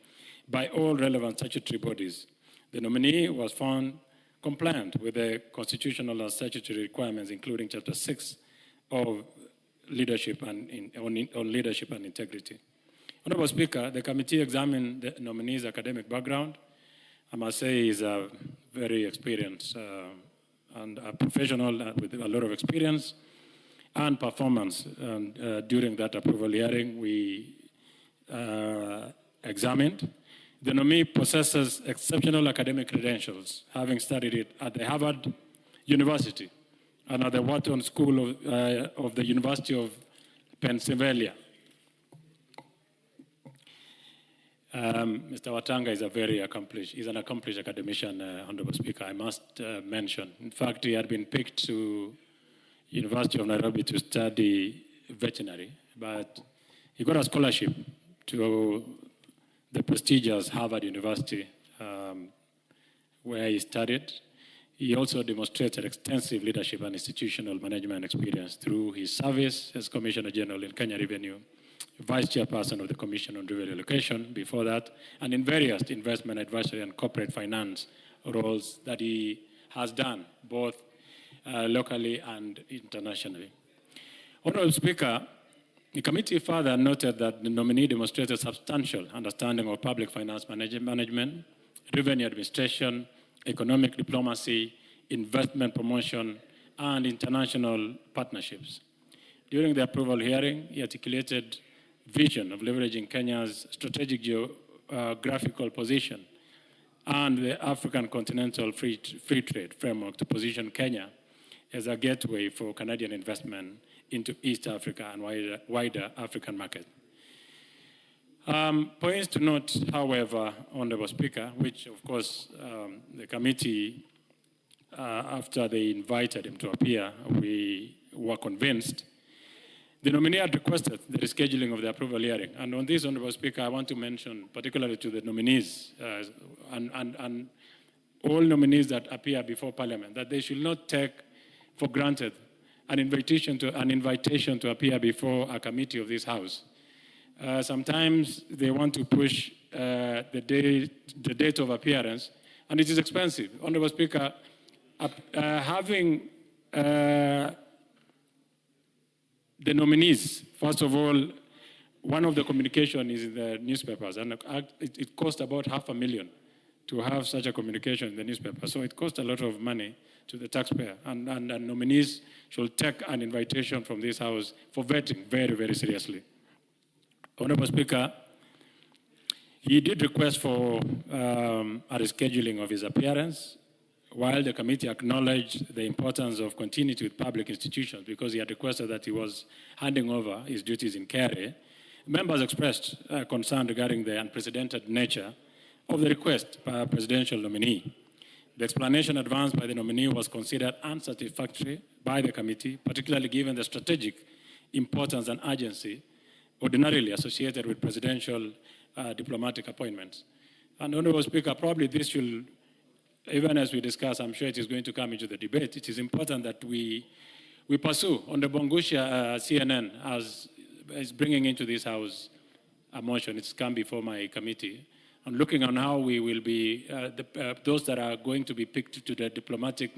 by all relevant statutory bodies. The nominee was found compliant with the constitutional and statutory requirements, including Chapter 6 of leadership and on leadership and integrity. Honorable Speaker, the committee examined the nominee's academic background. I must say he's a very experienced and a professional with a lot of experience and performance. And during that approval hearing, we examined. The nominee possesses exceptional academic credentials, having studied it at the Harvard University and at the Wharton School of the University of Pennsylvania. Mr. Watanga is he's an accomplished academician, Honorable Speaker, I must mention. In fact, he had been picked to University of Nairobi to study veterinary, but he got a scholarship to the prestigious Harvard University, where he studied. He also demonstrated extensive leadership and institutional management experience through his service as Commissioner General in Kenya Revenue, Vice Chairperson of the Commission on Revenue Allocation before that, and in various investment advisory and corporate finance roles that he has done, both locally and internationally. Honorable Speaker, the committee further noted that the nominee demonstrated substantial understanding of public finance management, revenue administration, economic diplomacy, investment promotion, and international partnerships. During the approval hearing, he articulated vision of leveraging Kenya's strategic geographical position and the African continental free trade framework to position Kenya as a gateway for Canadian investment into East Africa and wider African market. Points to note, however, Honorable Speaker, which of course the committee, after they invited him to appear, we were convinced. The nominee had requested the rescheduling of the approval hearing. And on this, Honorable Speaker, I want to mention, particularly to the nominees and all nominees that appear before Parliament, that they should not take for granted an invitation to appear before a committee of this House. Sometimes they want to push the date of appearance, and it is expensive. Honorable Speaker, having the nominees, first of all, one of the communication is in the newspapers, and it costs about $500,000 to have such a communication in the newspaper. So it costs a lot of money to the taxpayer, and nominees should take an invitation from this House for vetting very, very seriously. Honorable Speaker, he did request for a rescheduling of his appearance, while the committee acknowledged the importance of continuity with public institutions because he had requested that he was handing over his duties in Kere. Members expressed concern regarding the unprecedented nature of the request by a presidential nominee. The explanation advanced by the nominee was considered unsatisfactory by the committee, particularly given the strategic importance and urgency ordinarily associated with presidential diplomatic appointments. And Honorable Speaker, probably this should, even as we discuss, I'm sure it is going to come into the debate, it is important that we pursue. On the Bongusha, CNN is bringing into this House a motion. It's come before my committee. And looking on how we will be, those that are going to be picked to the diplomatic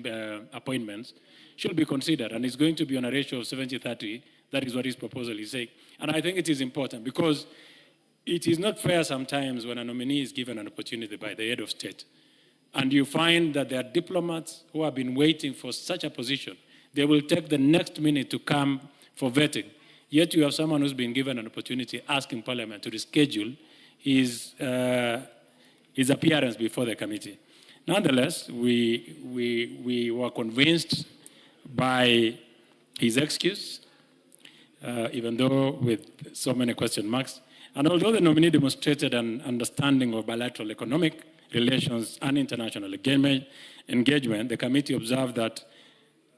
appointments should be considered. And it's going to be on a ratio of 70-30. That is what his proposal is saying. And I think it is important because it is not fair sometimes when a nominee is given an opportunity by the head of state, and you find that there are diplomats who have been waiting for such a position. They will take the next minute to come for vetting. Yet you have someone who's been given an opportunity asking Parliament to reschedule his appearance before the committee. Nonetheless, we were convinced by his excuse, even though with so many question marks. And although the nominee demonstrated an understanding of bilateral economic relations and international engagement, the committee observed that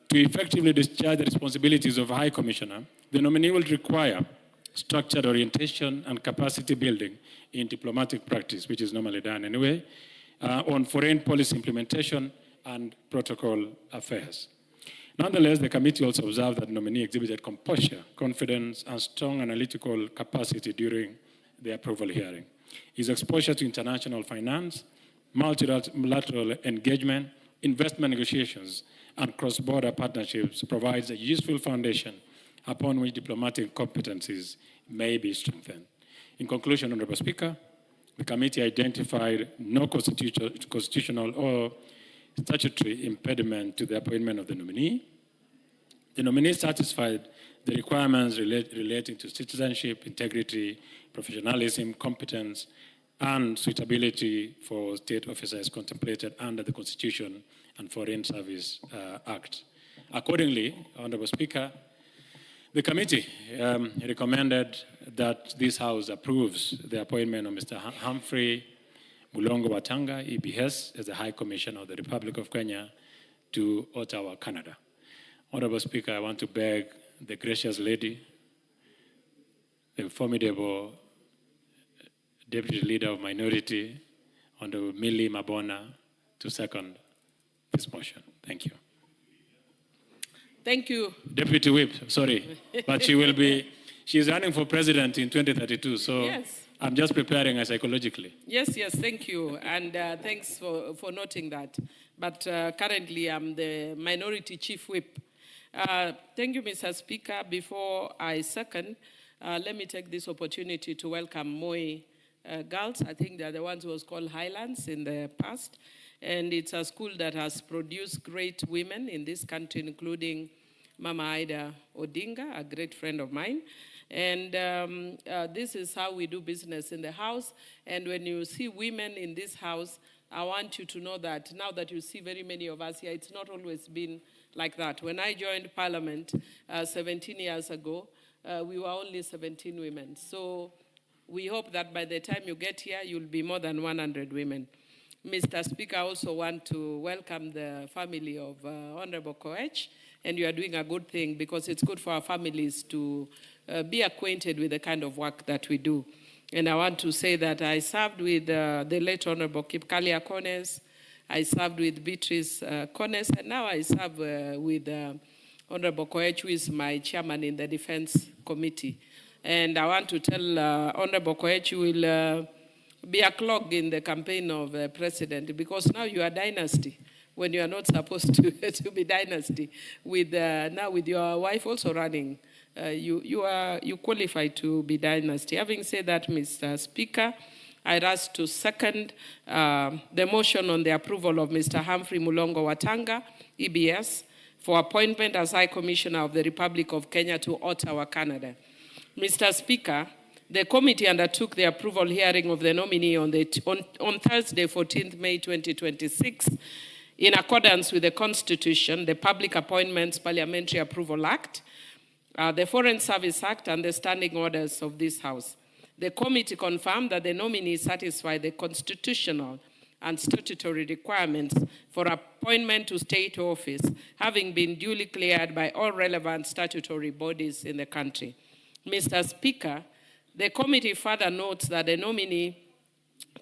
to effectively discharge the responsibilities of a High Commissioner, the nominee will require structured orientation and capacity building in diplomatic practice, which is normally done anyway, on foreign policy implementation and protocol affairs. Nonetheless, the committee also observed that the nominee exhibited composure, confidence, and strong analytical capacity during the approval hearing. His exposure to international finance, multilateral engagement, investment negotiations, and cross-border partnerships provides a useful foundation upon which diplomatic competencies may be strengthened. In conclusion, Honorable Speaker, the committee identified no constitutional or statutory impediment to the appointment of the nominee. The nominee satisfied the requirements relating to citizenship, integrity, professionalism, competence, and suitability for state officers contemplated under the Constitution and Foreign Service Act. Accordingly, Honorable Speaker, the committee recommended that this House approves the appointment of Mr. Humphrey Mulongo Watanga, EBS, as the High Commissioner of the Republic of Kenya to Ottawa, Canada. Honorable Speaker, I want to beg the gracious lady, the formidable Deputy Leader of Minority, Honorable Millie Mabona, to second this motion. Thank you. Thank you. Deputy Whip, sorry, but she's running for president in 2032, so yes. I'm just preparing her psychologically. Yes, thank you, and thanks for noting that. But currently, I'm the Minority Chief Whip. Thank you, Mr. Speaker. Before I second, let me take this opportunity to welcome Moi Girls. I think they're the ones who was called Highlands in the past. And it's a school that has produced great women in this country, including Mama Ida Odinga, a great friend of mine. And this is how we do business in the house. And when you see women in this house, I want you to know that now that you see very many of us here, it's not always been like that. When I joined Parliament 17 years ago, we were only 17 women. So we hope that by the time you get here, you'll be more than 100 women. Mr. Speaker, I also want to welcome the family of Honorable Koech, and you are doing a good thing because it's good for our families to be acquainted with the kind of work that we do. And I want to say that I served with the late Honorable Kipkalia Kones, I served with Beatrice Kones, and now I serve with Honorable Koech, who is my chairman in the Defense Committee. And I want to tell Honorable Koech, you will be a clog in the campaign of president, because now you are dynasty when you are not supposed to be dynasty. Now with your wife also running, you qualify to be dynasty. Having said that, Mr. Speaker, I ask to second the motion on the approval of Mr. Humphrey Mulongo Watanga, EBS, for appointment as High Commissioner of the Republic of Kenya to Ottawa, Canada. Mr. Speaker, the committee undertook the approval hearing of the nominee on Thursday, 14th May 2026, in accordance with the Constitution, the Public Appointments Parliamentary Approval Act, the Foreign Service Act, and the standing orders of this House. The committee confirmed that the nominee satisfied the constitutional and statutory requirements for appointment to state office, having been duly cleared by all relevant statutory bodies in the country. Mr. Speaker, the committee further notes that the nominee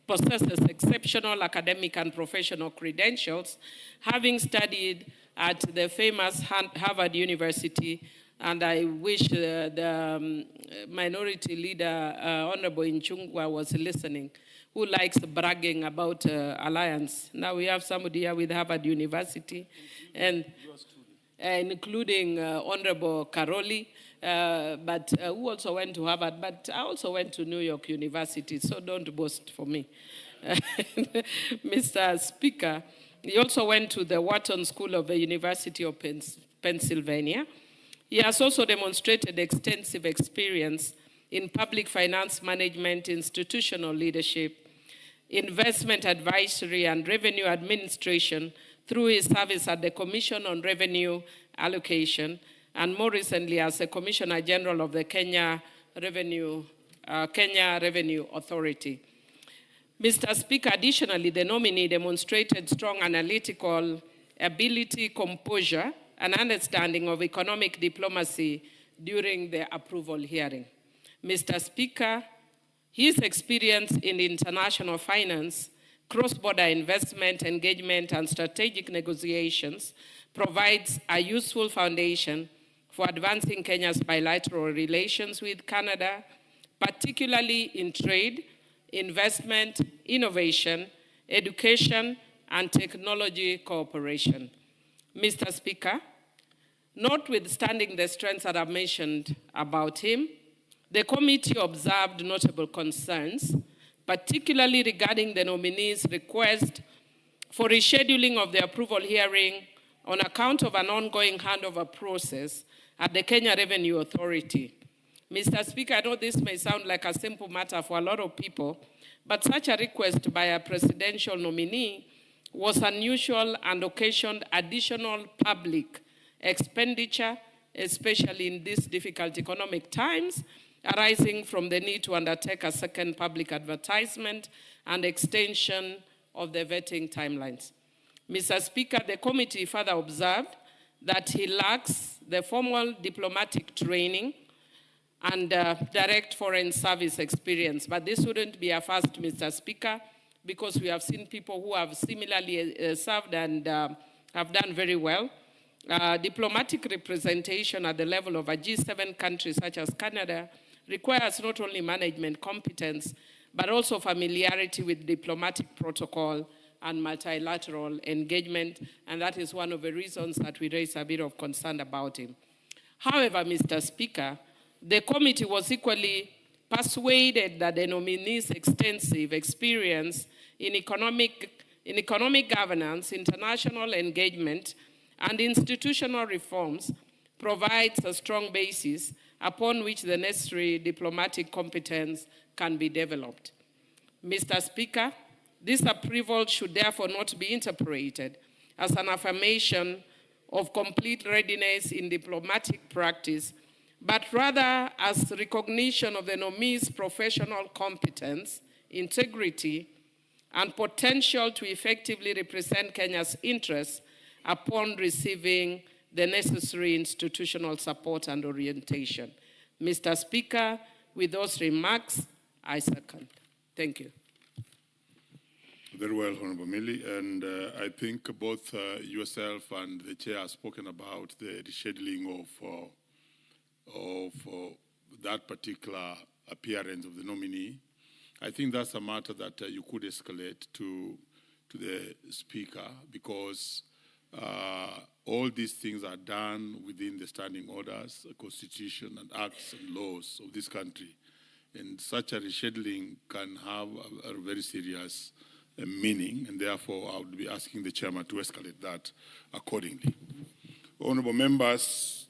possesses exceptional academic and professional credentials, having studied at the famous Harvard University, and I wish the minority leader, Honorable Inchungwa, was listening, who likes bragging about alliance. Now we have somebody here with Harvard University, and including Honorable Karoli, who also went to Harvard, but I also went to New York University, so don't boast for me. Mr. Speaker, he also went to the Wharton School of the University of Pennsylvania. He has also demonstrated extensive experience in public finance management, institutional leadership, investment advisory, and revenue administration through his service at the Commission on Revenue Allocation, and more recently as a Commissioner General of the Kenya Revenue Authority. Mr. Speaker, additionally, the nominee demonstrated strong analytical ability, composure, and understanding of economic diplomacy during the approval hearing. Mr. Speaker, his experience in international finance, cross-border investment engagement, and strategic negotiations provides a useful foundation for advancing Kenya's bilateral relations with Canada, particularly in trade, investment, innovation, education, and technology cooperation. Mr. Speaker, notwithstanding the strengths that I've mentioned about him, the committee observed notable concerns, particularly regarding the nominee's request for rescheduling of the approval hearing on account of an ongoing handover process at the Kenya Revenue Authority. Mr. Speaker, I know this may sound like a simple matter for a lot of people, but such a request by a presidential nominee was unusual and occasioned additional public expenditure, especially in these difficult economic times, arising from the need to undertake a second public advertisement and extension of the vetting timelines. Mr. Speaker, the committee further observed that he lacks the formal diplomatic training and direct foreign service experience. But this wouldn't be a first, Mr. Speaker, because we have seen people who have similarly served and have done very well. Diplomatic representation at the level of a G7 country such as Canada requires not only management competence, but also familiarity with diplomatic protocol and multilateral engagement, and that is one of the reasons that we raise a bit of concern about him. However, Mr. Speaker, the committee was equally persuaded that the nominee's extensive experience in economic governance, international engagement, and institutional reforms provides a strong basis upon which the necessary diplomatic competence can be developed. Mr. Speaker, this approval should therefore not be interpreted as an affirmation of complete readiness in diplomatic practice, but rather as recognition of the nominee's professional competence, integrity, and potential to effectively represent Kenya's interests upon receiving the necessary institutional support and orientation. Mr. Speaker, with those remarks, I second. Thank you. Very well, Honorable Millie, and I think both yourself and the chair have spoken about the rescheduling of that particular appearance of the nominee. I think that's a matter that you could escalate to the speaker, because all these things are done within the standing orders, the constitution, and acts and laws of this country. And such a rescheduling can have a very serious meaning, and therefore I would be asking the chairman to escalate that accordingly. Honorable members,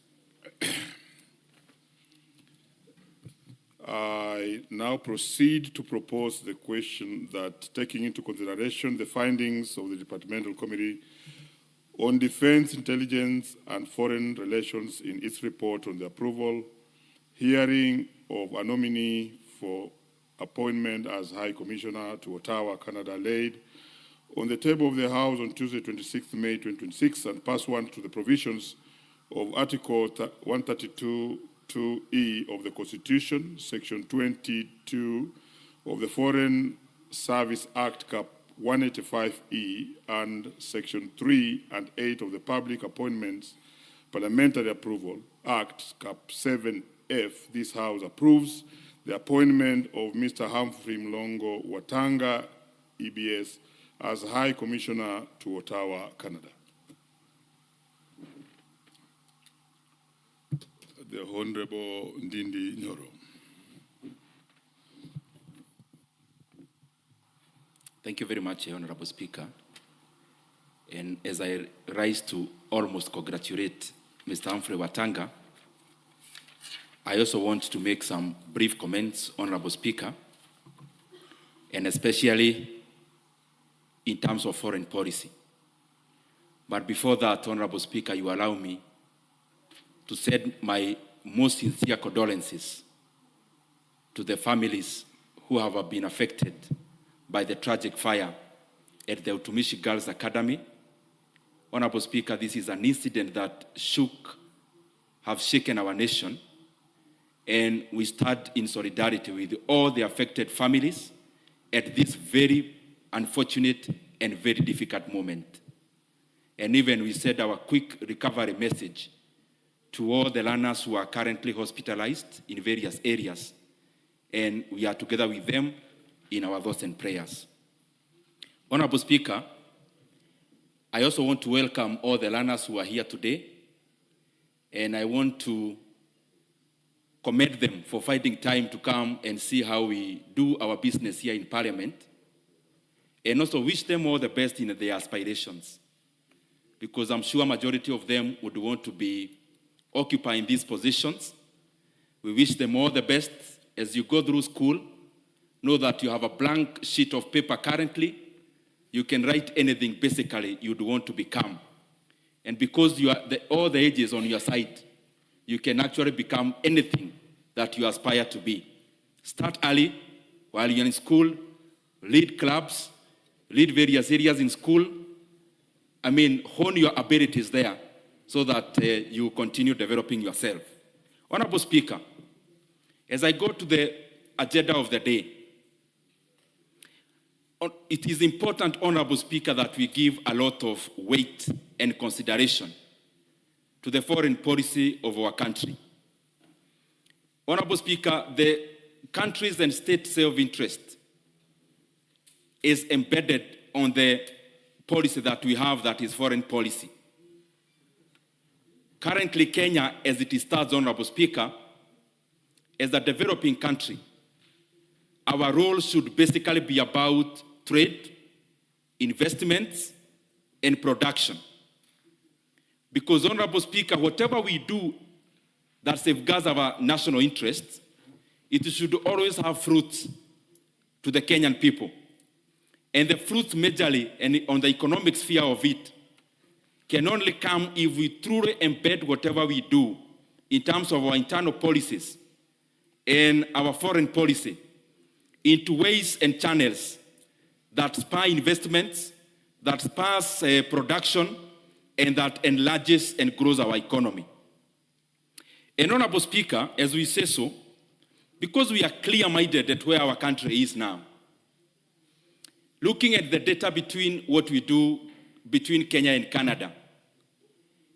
I now proceed to propose the question that, taking into consideration the findings of the Departmental Committee on Defense, Intelligence, and Foreign Relations in its report on the approval, hearing of a nominee for appointment as High Commissioner to Ottawa, Canada, laid on the table of the House on Tuesday, 26 May 2026, and pursuant to the provisions of Article 132(2)(e) of the Constitution, Section 22 of the Foreign Service Act, Cap 185(e), and Section 3 and 8 of the Public Appointments Parliamentary Approval Act, Cap 7F, this House approves the appointment of Mr. Humphrey Mlongo Watanga, EBS, as High Commissioner to Ottawa, Canada. the Honorable Ndindi Nyoro. Thank you very much, Honorable Speaker. And as I rise to almost congratulate Mr. Humphrey Watanga, I also want to make some brief comments, Honorable Speaker, and especially in terms of foreign policy. But before that, Honorable Speaker, you allow me to send my most sincere condolences to the families who have been affected by the tragic fire at the Utumishi Girls Academy. Honorable Speaker, this is an incident that have shaken our nation, and we stand in solidarity with all the affected families at this very unfortunate and very difficult moment. And even we said our quick recovery message to all the learners who are currently hospitalized in various areas, and we are together with them in our thoughts and prayers. Honorable Speaker, I also want to welcome all the learners who are here today, and I want to commend them for finding time to come and see how we do our business here in Parliament, and also wish them all the best in their aspirations, because I'm sure a majority of them would want to be occupying these positions. We wish them all the best as you go through school. Know that you have a blank sheet of paper currently. You can write anything basically you'd want to become. And because you are all the ages on your side, you can actually become anything that you aspire to be. Start early while you're in school, lead clubs, lead various areas in school. Hone your abilities there so that you continue developing yourself. Honorable Speaker, as I go to the agenda of the day, it is important, Honorable Speaker, that we give a lot of weight and consideration to the foreign policy of our country. Honorable Speaker, the country's and state self-interest is embedded on the policy that we have, that is foreign policy. Currently, Kenya, as it stands, Honorable Speaker, as a developing country, our role should basically be about trade, investments, and production. Because, Honorable Speaker, whatever we do that safeguards our national interests, it should always have fruits to the Kenyan people. And the fruits majorly, and on the economic sphere of it, can only come if we truly embed whatever we do in terms of our internal policies and our foreign policy into ways and channels that spur investments, that spurs production, and that enlarges and grows our economy. And Honorable Speaker, as we say so, because we are clear-minded at where our country is now, looking at the data between what we do between Kenya and Canada,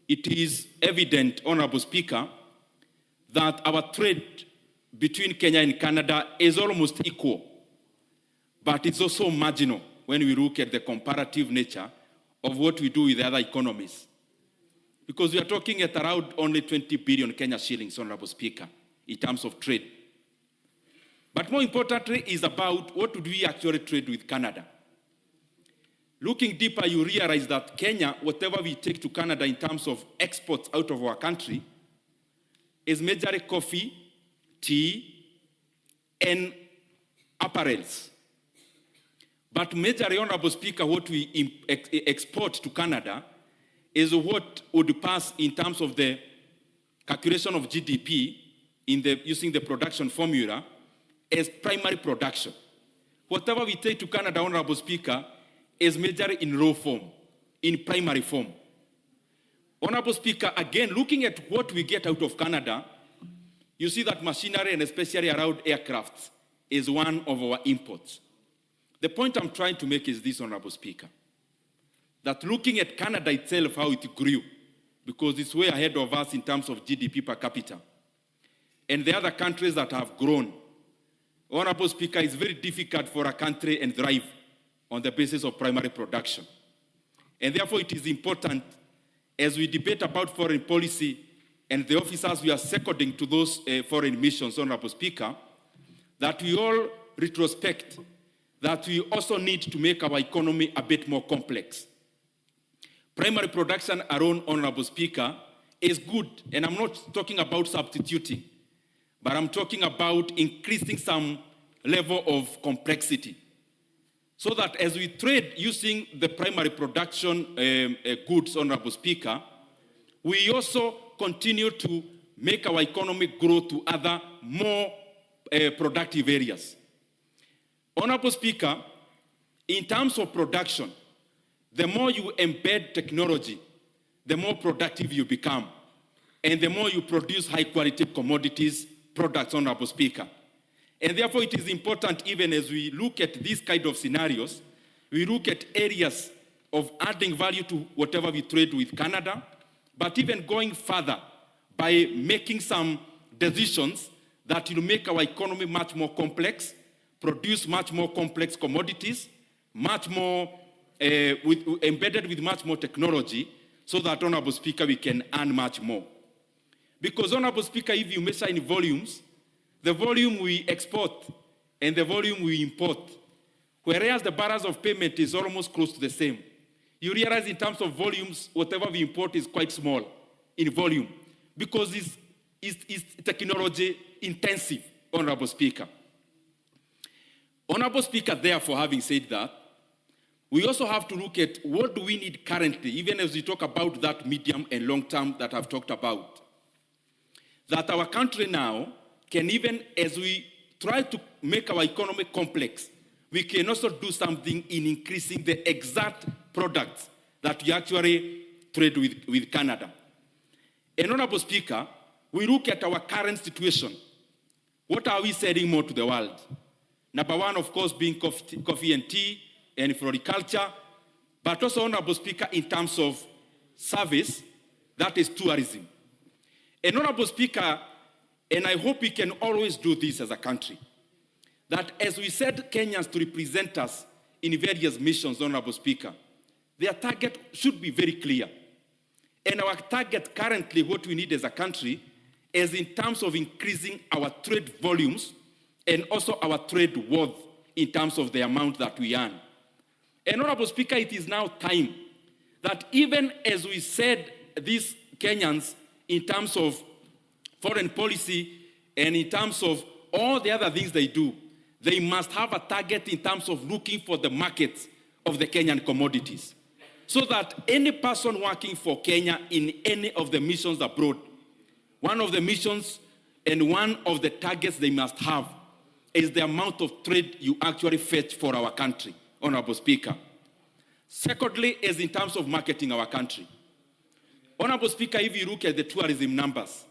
it is evident, Honorable Speaker, that our trade between Kenya and Canada is almost equal, but it's also marginal when we look at the comparative nature of what we do with the other economies. Because we are talking at around only 20 billion Kenya shillings, Honorable Speaker, in terms of trade. But more importantly is about what would we actually trade with Canada. Looking deeper, you realize that Kenya, whatever we take to Canada in terms of exports out of our country, is majorly coffee, tea, and apparels. But majorly, Honorable Speaker, what we export to Canada is what would pass in terms of the calculation of GDP using the production formula as primary production. Whatever we take to Canada, Honorable Speaker, is majorly in raw form, in primary form. Honorable Speaker, again, looking at what we get out of Canada, you see that machinery and especially around aircraft is one of our imports. The point I'm trying to make is this, Honorable Speaker, that looking at Canada itself, how it grew, because it's way ahead of us in terms of GDP per capita, and the other countries that have grown, Honorable Speaker, it's very difficult for a country to thrive on the basis of primary production. And therefore, it is important, as we debate about foreign policy, and the officers we are seconding to those foreign missions, Honorable Speaker, that we all retrospect that we also need to make our economy a bit more complex. Primary production alone, Honorable Speaker, is good, and I'm not talking about substituting, but I'm talking about increasing some level of complexity, so that as we trade using the primary production goods, Honorable Speaker, we also continue to make our economy grow to other more productive areas. Honorable Speaker, in terms of production, the more you embed technology, the more productive you become, and the more you produce high-quality commodities, products, Honorable Speaker. And therefore, it is important, even as we look at these kind of scenarios, we look at areas of adding value to whatever we trade with Canada, but even going further by making some decisions that will make our economy much more complex, produce much more complex commodities, much more embedded with much more technology, so that, Honorable Speaker, we can earn much more. Because, Honorable Speaker, if you measure in volumes, the volume we export and the volume we import, whereas the barriers of payment is almost close to the same, you realize in terms of volumes, whatever we import is quite small in volume, because it's technology intensive, Honorable Speaker. Honorable Speaker, therefore, having said that, we also have to look at what do we need currently, even as we talk about that medium and long term that I've talked about. That our country now can, even as we try to make our economy complex, we can also do something in increasing the exact products that we actually trade with Canada. And Honorable Speaker, we look at our current situation. What are we selling more to the world? Number one, of course, being coffee and tea and floriculture, but also, Honorable Speaker, in terms of service, that is tourism. And Honorable Speaker, and I hope we can always do this as a country, that as we said Kenyans to represent us in various missions, Honorable Speaker, their target should be very clear. And our target currently, what we need as a country, is in terms of increasing our trade volumes and also our trade worth in terms of the amount that we earn. And Honorable Speaker, it is now time that even as we said these Kenyans in terms of foreign policy and in terms of all the other things they do, they must have a target in terms of looking for the markets of the Kenyan commodities. So that any person working for Kenya in any of the missions abroad, one of the missions and one of the targets they must have is the amount of trade you actually fetch for our country, Honorable Speaker. Secondly, is in terms of marketing our country. Honorable Speaker, if you look at the tourism numbers,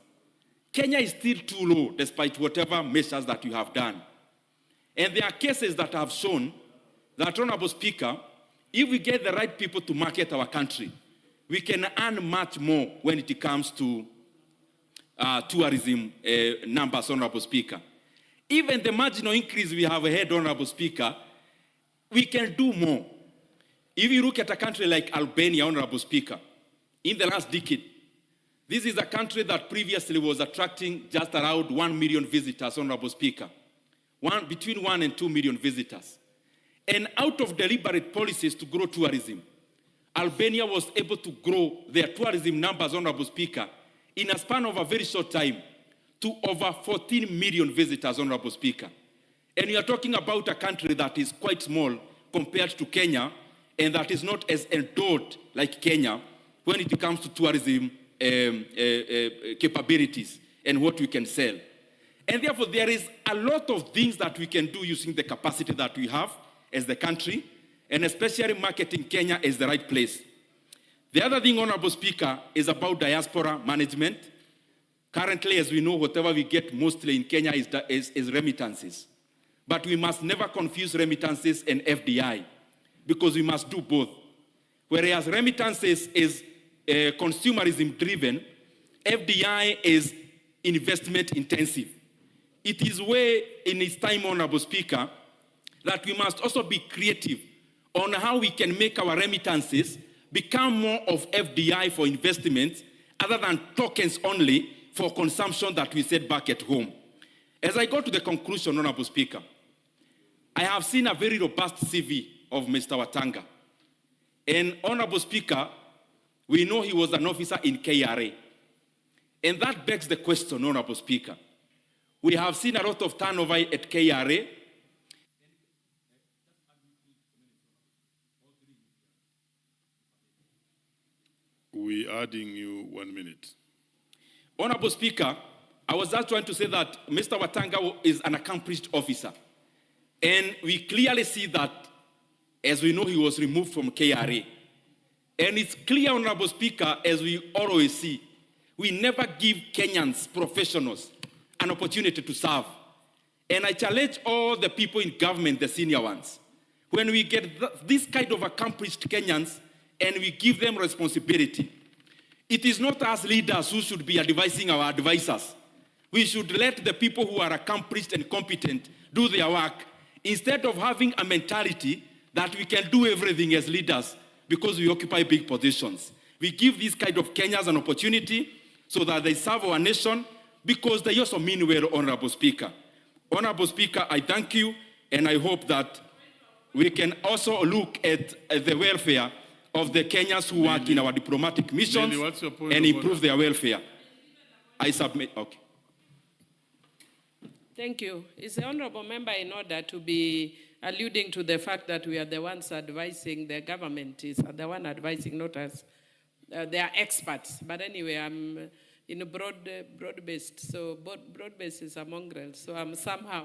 Kenya is still too low despite whatever measures that you have done. And there are cases that have shown that, Honorable Speaker, if we get the right people to market our country, we can earn much more when it comes to tourism numbers, Honorable Speaker. Even the marginal increase we have had, Honorable Speaker, we can do more. If you look at a country like Albania, Honorable Speaker, in the last decade, this is a country that previously was attracting just around 1 million visitors, Honorable Speaker. Between 1 and 2 million visitors. And out of deliberate policies to grow tourism, Albania was able to grow their tourism numbers, Honorable Speaker, in a span of a very short time to over 14 million visitors, Honorable Speaker. And we are talking about a country that is quite small compared to Kenya and that is not as endowed like Kenya when it comes to tourism capabilities and what we can sell. And therefore, there is a lot of things that we can do using the capacity that we have as the country, and especially marketing Kenya as the right place. The other thing, Honorable Speaker, is about diaspora management. Currently, as we know, whatever we get mostly in Kenya is remittances. But we must never confuse remittances and FDI, because we must do both. Whereas remittances is consumerism-driven, FDI is investment-intensive. It is way in its time, Honorable Speaker, that we must also be creative on how we can make our remittances become more of FDI for investments other than tokens only for consumption that we set back at home. As I go to the conclusion, Honorable Speaker, I have seen a very robust CV of Mr. Watanga. And Honorable Speaker, we know he was an officer in KRA. And that begs the question, Honorable Speaker. We have seen a lot of turnover at KRA. We are adding you 1 minute. Honorable Speaker, I was just trying to say that Mr. Watanga is an accomplished officer. And we clearly see that, as we know, he was removed from KRA. And it's clear, Honorable Speaker, as we always see, we never give Kenyans, professionals, an opportunity to serve. And I challenge all the people in government, the senior ones, when we get this kind of accomplished Kenyans and we give them responsibility, it is not us leaders who should be advising our advisors. We should let the people who are accomplished and competent do their work, instead of having a mentality that we can do everything as leaders because we occupy big positions. We give these kind of Kenyans an opportunity so that they serve our nation, because they also mean well, Honorable Speaker. Honorable Speaker, I thank you, and I hope that we can also look at the welfare of the Kenyans who work in our diplomatic missions and improve their welfare. I submit. Okay. Thank you. Is the honorable member in order to be alluding to the fact that we are the ones advising, the government is the one advising, not us? They are experts. But anyway, I'm in a broad-based. So broad-based is a mongrel. So I'm somehow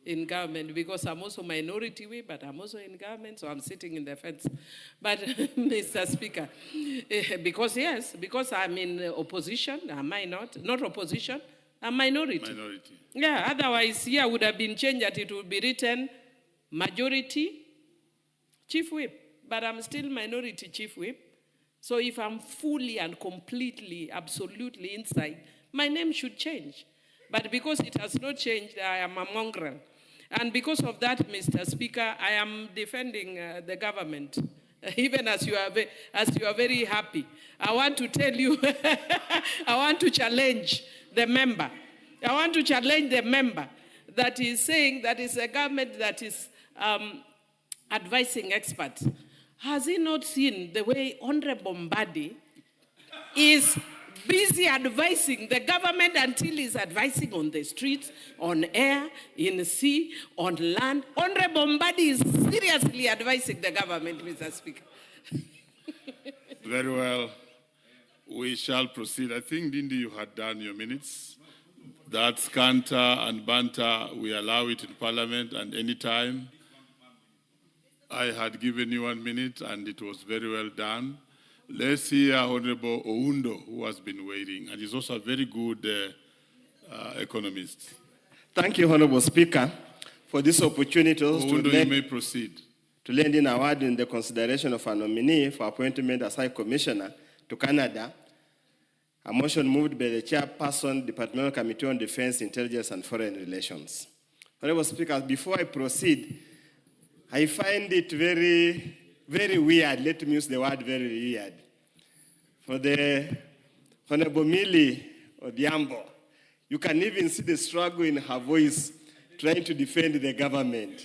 in government, because I'm also minority whip, but I'm also in government, so I'm sitting in the fence. But Mr. Speaker, because I'm in opposition, am I not? Not opposition, I'm minority. Minority. Yeah, otherwise here would have been changed that it would be written majority chief whip, but I'm still minority chief whip. So if I'm fully and completely, absolutely inside, my name should change. But because it has not changed, I am a mongrel. And because of that, Mr. Speaker, I am defending the government, even as you are very happy. I want to tell you, I want to challenge the member. I want to challenge the member that is saying that is a government that is advising experts. Has he not seen the way Honorable Mbadi is busy advising the government until he's advising on the streets, on air, in the sea, on land? Honorable Mbadi is seriously advising the government, Mr. Speaker. Very well. We shall proceed. I think, Dindi, you had done your minutes. That's canter and banter. We allow it in Parliament and any time. I had given you 1 minute, and it was very well done. Let's hear Honorable Oundo, who has been waiting, and is also a very good economist. Thank you, Honorable Speaker, for this opportunity Oundo, you may proceed. To lend in a word in the consideration of a nominee for appointment as High Commissioner to Canada, a motion moved by the Chairperson, Departmental Committee on Defense, Intelligence and Foreign Relations. Honorable Speaker, before I proceed, I find it very, very weird. Let me use the word very weird. For the Honorable Millie Odhiambo, you can even see the struggle in her voice trying to defend the government.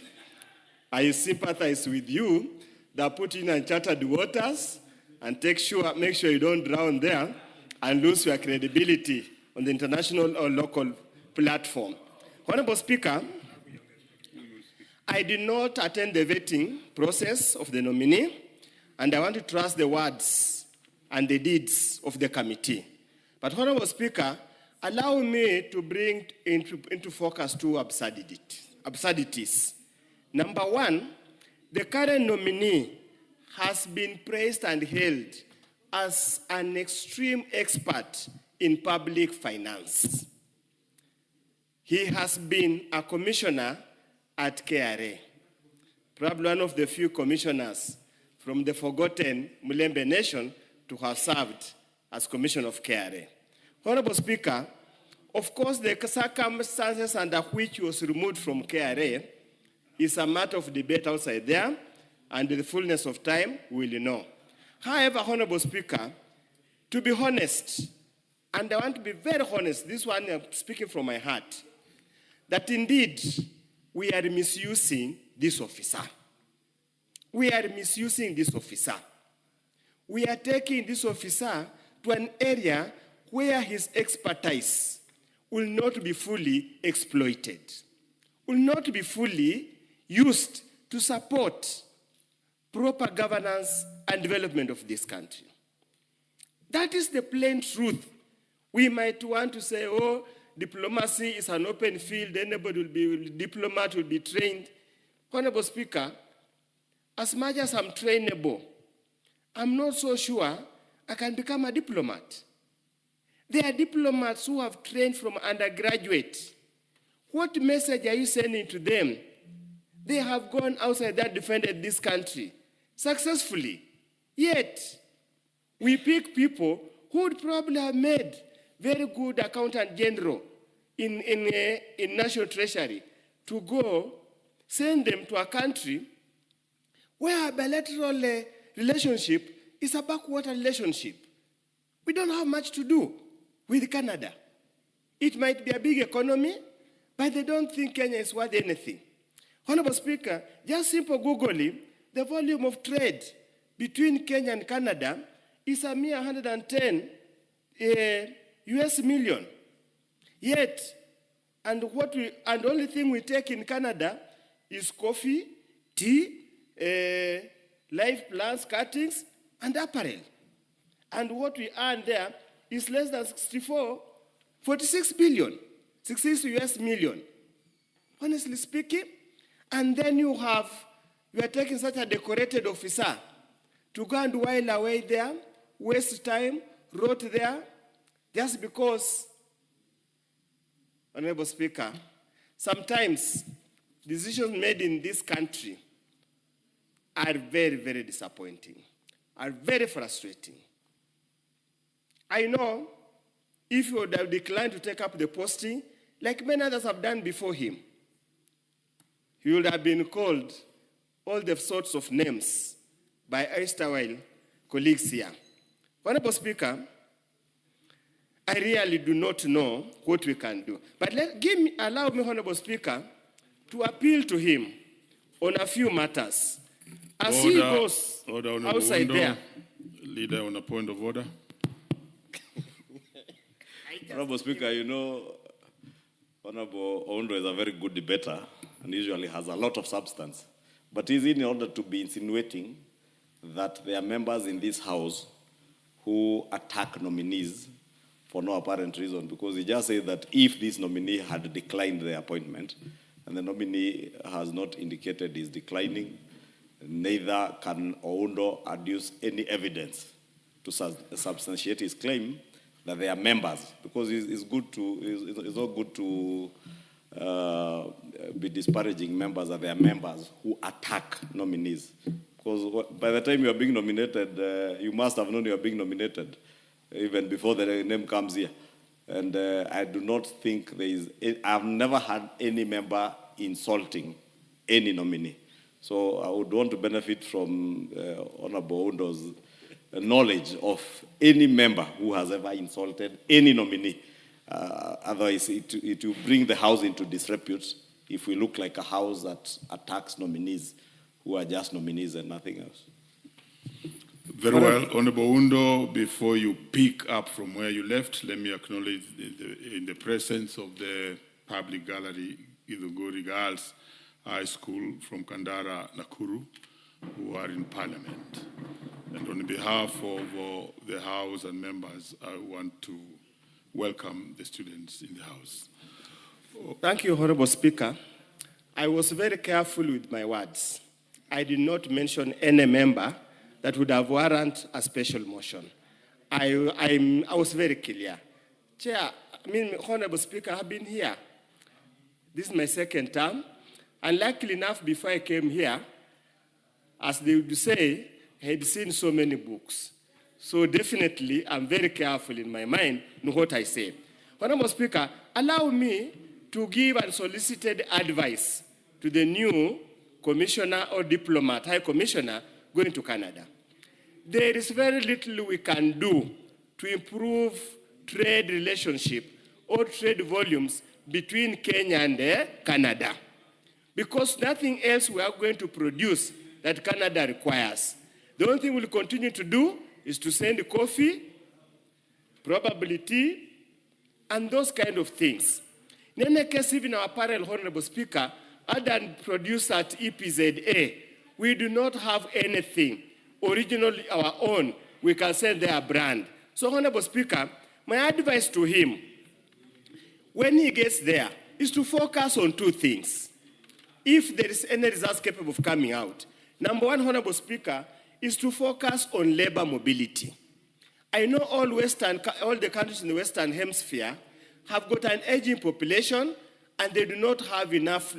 I sympathize with you that put in uncharted waters and make sure you don't drown there and lose your credibility on the international or local platform. Honorable Speaker, I did not attend the vetting process of the nominee, and I want to trust the words and the deeds of the committee. But, Honorable Speaker, allow me to bring into focus two absurdities. Number one, the current nominee has been praised and hailed as an extreme expert in public finance. He has been a commissioner at KRA, probably one of the few commissioners from the forgotten Mulembe nation to have served as commissioner of KRA. Honorable Speaker, of course, the circumstances under which he was removed from KRA is a matter of debate outside there, and in the fullness of time, we will know. However, Honorable Speaker, to be honest, And I want to be very honest, this one I'm speaking from my heart, that indeed we are misusing this officer. We are misusing this officer. We are taking this officer to an area where his expertise will not be fully exploited, will not be fully used to support proper governance and development of this country. That is the plain truth. We might want to say, oh, diplomacy is an open field, anybody will be, diplomat will be trained. Honorable Speaker, as much as I'm trainable, I'm not so sure I can become a diplomat. There are diplomats who have trained from undergraduate. What message are you sending to them? They have gone outside that defended this country successfully. Yet, we pick people who would probably have made very good accountant general in national treasury to go send them to a country where a bilateral relationship is a backwater relationship. We don't have much to do with Canada. It might be a big economy, but they don't think Kenya is worth anything. Honorable Speaker, just simple Googling, the volume of trade between Kenya and Canada is a mere 110 US million. Yet, and the only thing we take in Canada is coffee, tea, live plants, cuttings, and apparel. And what we earn there is less than 46 billion, 66 US million. Honestly speaking, and then you are taking such a decorated officer to go and while away there, waste time, rot there, just because, Honorable Speaker, sometimes decisions made in this country are very, very disappointing, are very frustrating. I know if he would have declined to take up the posting, like many others have done before him, he would have been called all the sorts of names by erstwhile colleagues here. Honorable Speaker, I really do not know what we can do. But allow me, Honorable Speaker, to appeal to him on a few matters. As he goes outside there. Leader, on a point of order. Honorable Speaker, you know, Honorable Oundo is a very good debater and usually has a lot of substance. But is in order to be insinuating that there are members in this House who attack nominees for no apparent reason, because he just said that if this nominee had declined the appointment, and the nominee has not indicated he's declining, neither can Oundo adduce any evidence to substantiate his claim that they are members, because it's not good to be disparaging members that they are members who attack nominees. Because by the time you are being nominated, you must have known you are being nominated, even before the name comes here. And I do not think I've never had any member insulting any nominee. So I would want to benefit from Honorable Oundo's knowledge of any member who has ever insulted any nominee. Otherwise, it will bring the House into disrepute if we look like a House that attacks nominees who are just nominees and nothing else. Very well. Honorable Oundo, before you pick up from where you left, let me acknowledge in the presence of the public gallery, Utumishi Girls High School from Kandara, Nakuru, who are in Parliament. And on behalf of the House and members, I want to welcome the students in the House. Thank you, Honorable Speaker. I was very careful with my words. I did not mention any member that would have warranted a special motion. I was very clear. Chair, Honorable Speaker, I've been here. This is my second term. And luckily enough, before I came here, as they would say, I had seen so many books. So definitely, I'm very careful in my mind in what I say. Honorable Speaker, allow me to give unsolicited advice to the new commissioner or diplomat, high commissioner, going to Canada. There is very little we can do to improve trade relationship or trade volumes between Kenya and Canada. Because nothing else we are going to produce that Canada requires. The only thing we'll continue to do is to send coffee, probably tea, and those kind of things. In any case, even our panel, Honorable Speaker, other than produce at EPZA, we do not have anything originally our own. We can sell their brand. So, Honorable Speaker, my advice to him, when he gets there, is to focus on two things. If there is any results capable of coming out. Number one, Honorable Speaker, is to focus on labor mobility. I know all the countries in the Western Hemisphere have got an aging population and they do not have enough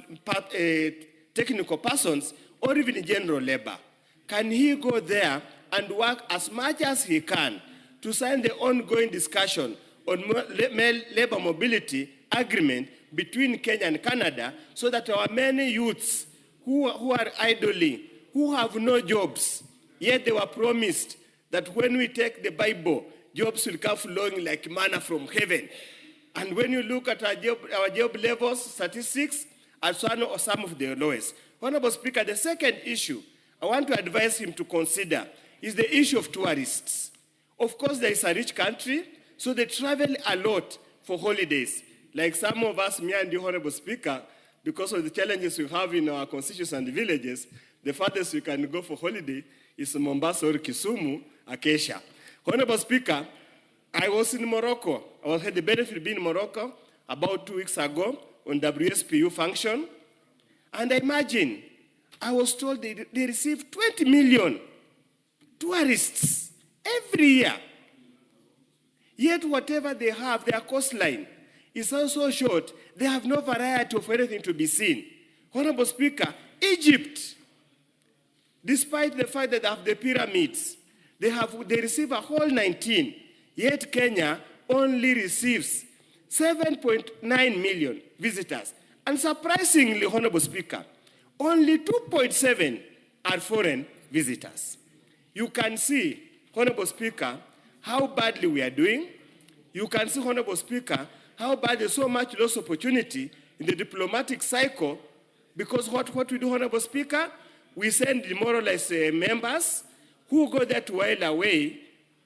technical persons or even general labor. Can he go there and work as much as he can to sign the ongoing discussion on labor mobility agreement between Kenya and Canada so that our many youths who are idling, who have no jobs, yet they were promised that when we take the Bible, jobs will come flowing like manna from heaven. And when you look at our job levels, statistics, are some of the lowest. Honorable Speaker, the second issue I want to advise him to consider is the issue of tourists. Of course, there is a rich country, so they travel a lot for holidays. Like some of us, me and the Honorable Speaker, because of the challenges we have in our constituencies and villages, the farthest we can go for holiday is Mombasa or Kisumu, Acacia. Honorable Speaker, I was in Morocco. I had the benefit of being in Morocco about 2 weeks ago on WSPU function. And I imagine, I was told they receive 20 million tourists every year. Yet whatever they have, their coastline is also short. They have no variety of anything to be seen. Honorable Speaker, Egypt, despite the fact that they have the pyramids, they receive a whole 19, yet Kenya only receives 7.9 million visitors. And surprisingly, Honorable Speaker, only 2.7 are foreign visitors. You can see, Honorable Speaker, how badly we are doing. You can see, Honorable Speaker, how bad there's so much lost opportunity in the diplomatic cycle, because what we do, Honorable Speaker, we send demoralized members who go there to while away,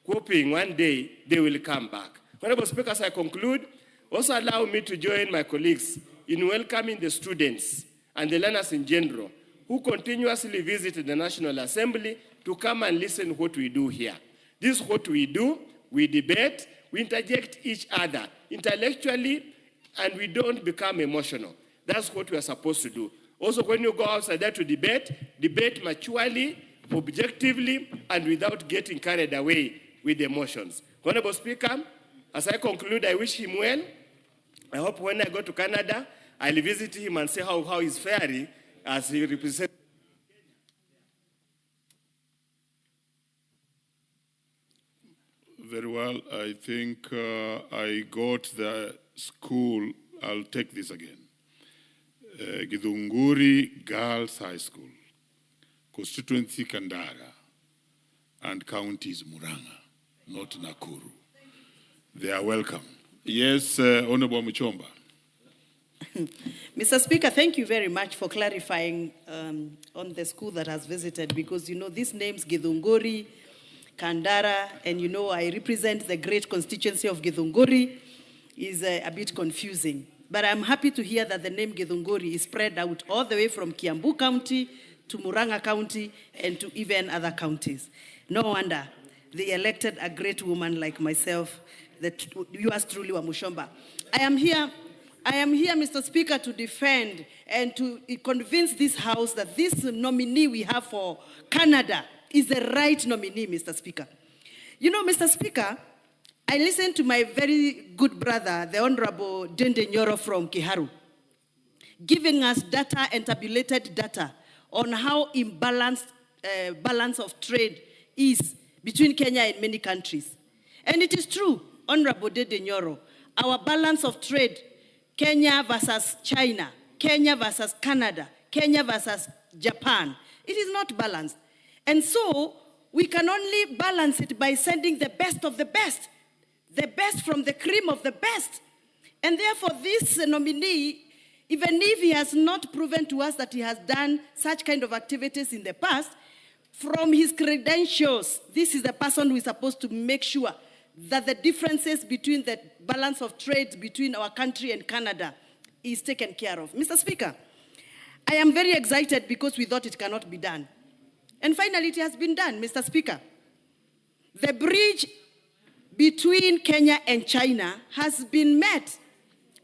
hoping one day they will come back. Honorable Speaker, as I conclude, also allow me to join my colleagues in welcoming the students and the learners in general who continuously visit the National Assembly to come and listen to what we do here. This is what we do. We debate, we interject each other intellectually, and we don't become emotional. That's what we are supposed to do. Also, when you go outside there to debate maturely, objectively, and without getting carried away with emotions. Honorable Speaker, as I conclude, I wish him well. I hope when I go to Canada, I'll visit him and see how he's faring as he represents. Very well. I think I got the school. I'll take this again. Githunguri Girls High School, constituency Kandara, and county is Muranga, not Nakuru. They are welcome. Yes, Honorable Muchomba. Mr. Speaker, thank you very much for clarifying on the school that has visited, because, these names, Githunguri, Kandara, and, I represent the great constituency of Githunguri, is a bit confusing. But I'm happy to hear that the name Githunguri is spread out all the way from Kiambu County to Muranga County and to even other counties. No wonder they elected a great woman like myself, yours truly, Wamushomba. I am here, Mr. Speaker, to defend and to convince this House that this nominee we have for Canada is the right nominee, Mr. Speaker. Mr. Speaker, I listened to my very good brother, the Honorable Dende Nyoro from Kiharu, giving us data and tabulated data on how imbalanced balance of trade is between Kenya and many countries. And it is true, Honorable Dende Nyoro, our balance of trade, Kenya versus China, Kenya versus Canada, Kenya versus Japan, it is not balanced. And so we can only balance it by sending the best of the best. the best from the cream of the best. And therefore, this nominee, even if he has not proven to us that he has done such kind of activities in the past, from his credentials, this is the person who is supposed to make sure that the differences between the balance of trade between our country and Canada is taken care of. Mr. Speaker, I am very excited because we thought it cannot be done. And finally, it has been done, Mr. Speaker. The bridge between Kenya and China has been met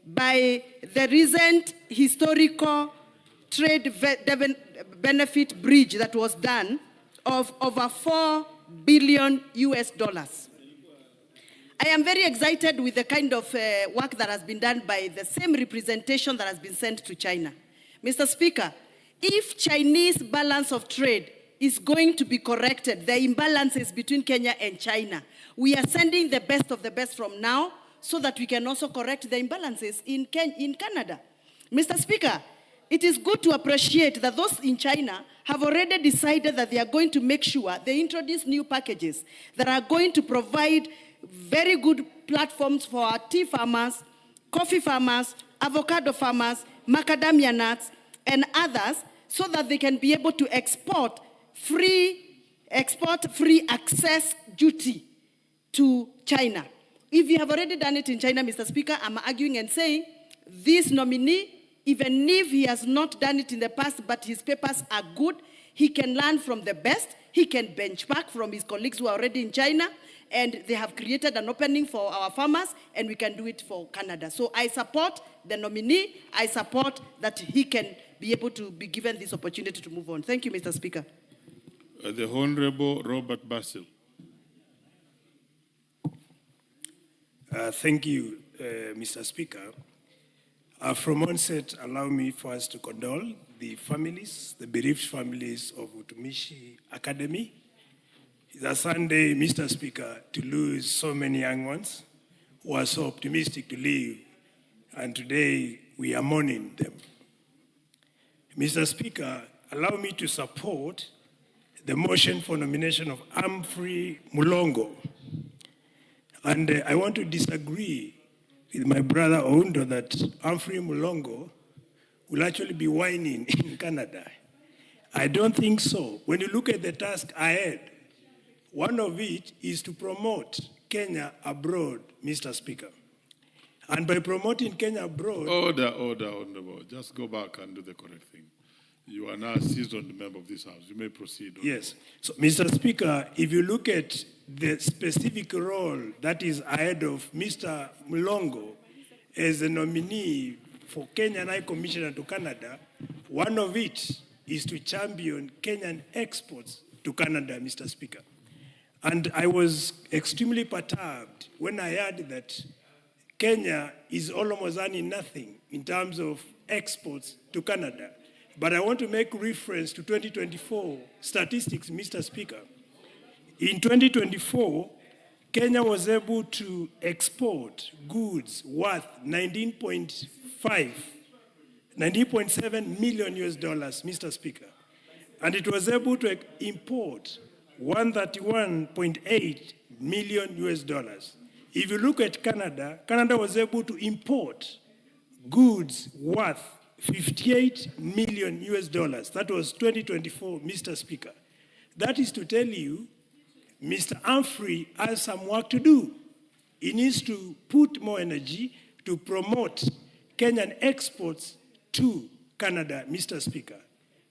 by the recent historical trade benefit bridge that was done of over $4 billion US. I am very excited with the kind of work that has been done by the same representation that has been sent to China. Mr. Speaker, if Chinese balance of trade is going to be corrected, the imbalances between Kenya and China, we are sending the best of the best from now so that we can also correct the imbalances in Canada. Mr. Speaker, it is good to appreciate that those in China have already decided that they are going to make sure they introduce new packages that are going to provide very good platforms for our tea farmers, coffee farmers, avocado farmers, macadamia nuts, and others, so that they can be able to export free access duty to China. If you have already done it in China, Mr. Speaker, I'm arguing and saying this nominee, even if he has not done it in the past, but his papers are good, he can learn from the best, he can benchmark from his colleagues who are already in China, and they have created an opening for our farmers, and we can do it for Canada. So I support the nominee. I support that he can be able to be given this opportunity to move on. Thank you, Mr. Speaker. The Honorable Robert Basil. Thank you, Mr. Speaker. From onset, allow me first to condole the families, the bereaved families of Utumishi Academy. It's a Sunday, Mr. Speaker, to lose so many young ones who are so optimistic to live, and today we are mourning them. Mr. Speaker, allow me to support the motion for nomination of Humphrey Mulongo. And I want to disagree with my brother Oundo that Humphrey Mulongo will actually be whining in Canada. I don't think so. When you look at the task ahead, one of it is to promote Kenya abroad, Mr. Speaker. And by promoting Kenya abroad... Order. Just go back and do the correct thing. You are now a seasoned member of this House. You may proceed. Yes. So, Mr. Speaker, if you look at the specific role that is ahead of Mr. Mulongo as a nominee for Kenyan High Commissioner to Canada, one of it is to champion Kenyan exports to Canada, Mr. Speaker. And I was extremely perturbed when I heard that Kenya is almost earning nothing in terms of exports to Canada. But I want to make reference to 2024 statistics, Mr. Speaker. In 2024, Kenya was able to export goods worth $19.7 million, Mr. Speaker. And it was able to import $131.8 million. If you look at Canada, Canada was able to import goods worth $58 million. That was 2024, Mr. Speaker. That is to tell you, Mr. Humphrey has some work to do. He needs to put more energy to promote Kenyan exports to Canada, Mr. Speaker.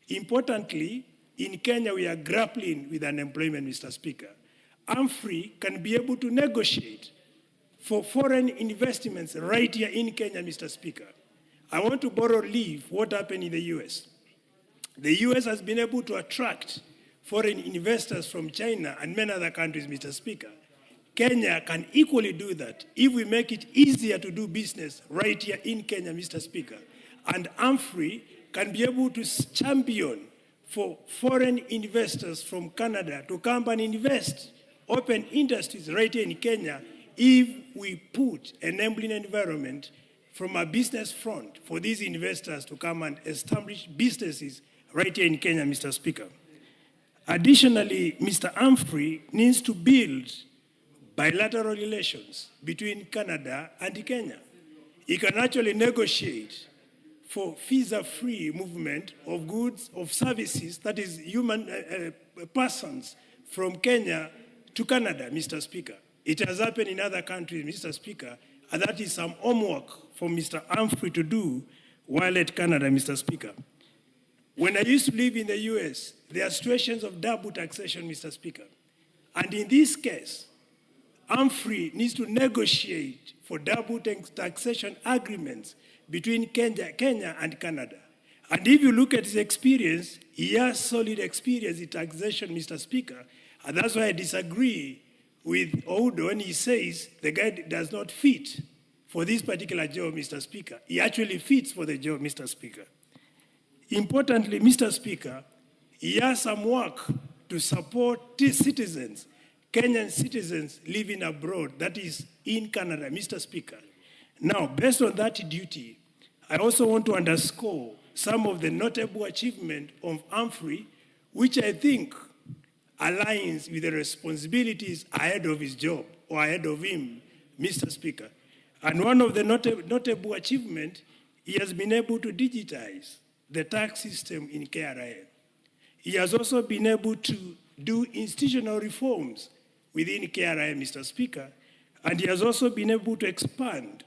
Importantly, in Kenya, we are grappling with unemployment, Mr. Speaker. Humphrey can be able to negotiate for foreign investments right here in Kenya, Mr. Speaker. I want to borrow leave what happened in the US. The US has been able to attract foreign investors from China and many other countries, Mr. Speaker. Kenya can equally do that if we make it easier to do business right here in Kenya, Mr. Speaker. And Humphrey can be able to champion for foreign investors from Canada to come and invest, open industries right here in Kenya if we put an enabling environment from a business front for these investors to come and establish businesses right here in Kenya, Mr. Speaker. Additionally, Mr. Humphrey needs to build bilateral relations between Canada and Kenya. He can actually negotiate for visa-free movement of goods, of services, that is human persons from Kenya to Canada, Mr. Speaker. It has happened in other countries, Mr. Speaker, and that is some homework for Mr. Humphrey to do while at Canada, Mr. Speaker. When I used to live in the US, there are situations of double taxation, Mr. Speaker. And in this case, Humphrey needs to negotiate for double taxation agreements between Kenya and Canada. And if you look at his experience, he has solid experience in taxation, Mr. Speaker. And that's why I disagree with Oudo when he says the guy does not fit for this particular job, Mr. Speaker. He actually fits for the job, Mr. Speaker. Importantly, Mr. Speaker, he has some work to support citizens, Kenyan citizens living abroad, that is in Canada, Mr. Speaker. Now, based on that duty, I also want to underscore some of the notable achievements of Humphrey, which I think aligns with the responsibilities ahead of his job or ahead of him, Mr. Speaker. And one of the notable achievements, he has been able to digitize the tax system in KRA. He has also been able to do institutional reforms within KRA, Mr. Speaker, and he has also been able to expand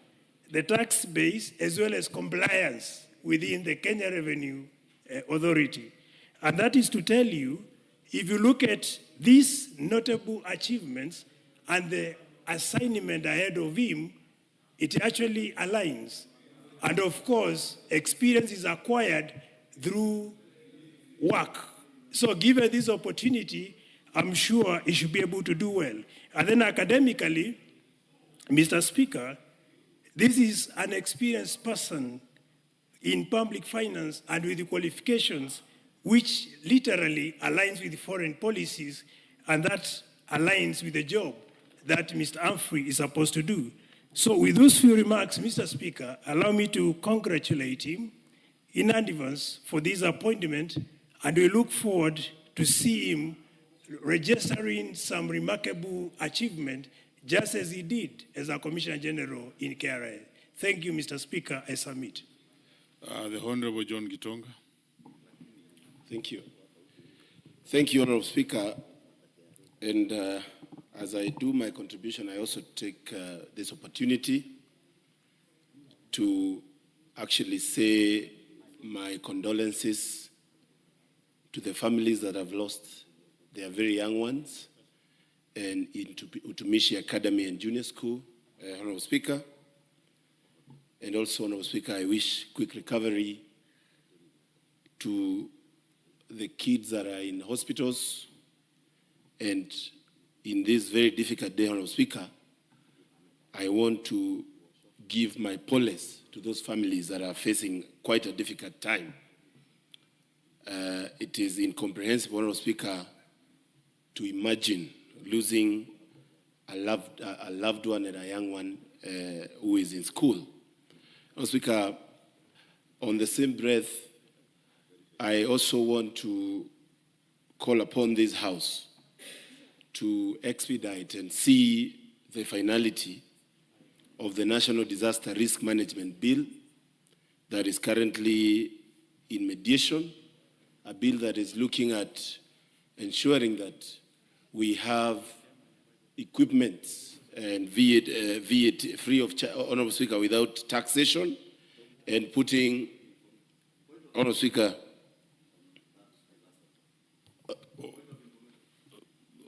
the tax base as well as compliance within the Kenya Revenue Authority. And that is to tell you, if you look at these notable achievements and the assignment ahead of him, it actually aligns. And of course, experience is acquired through work. So given this opportunity, I'm sure he should be able to do well. And then academically, Mr. Speaker, this is an experienced person in public finance and with the qualifications which literally aligns with foreign policies, and that aligns with the job that Mr. Humphrey is supposed to do. So with those few remarks, Mr. Speaker, allow me to congratulate him in advance for this appointment, and we look forward to see him registering some remarkable achievement, just as he did as a Commissioner General in KRA. Thank you, Mr. Speaker. I submit. The Honorable John Gitonga. Thank you. Thank you, Honorable Speaker. And as I do my contribution, I also take this opportunity to actually say my condolences to the families that have lost their very young ones, and in Utumishi Academy and Junior School, Honorable Speaker. And also, Honorable Speaker, I wish quick recovery to the kids that are in hospitals. And in this very difficult day, Honorable Speaker, I want to give my solace to those families that are facing quite a difficult time. It is incomprehensible, Honorable Speaker, to imagine losing a loved one and a young one who is in school. Honorable Speaker, on the same breath, I also want to call upon this House to expedite and see the finality of the National Disaster Risk Management Bill that is currently in mediation, a bill that is looking at ensuring that we have equipment and VAT free of charge, Honorable Speaker, without taxation, and putting, Honorable Speaker,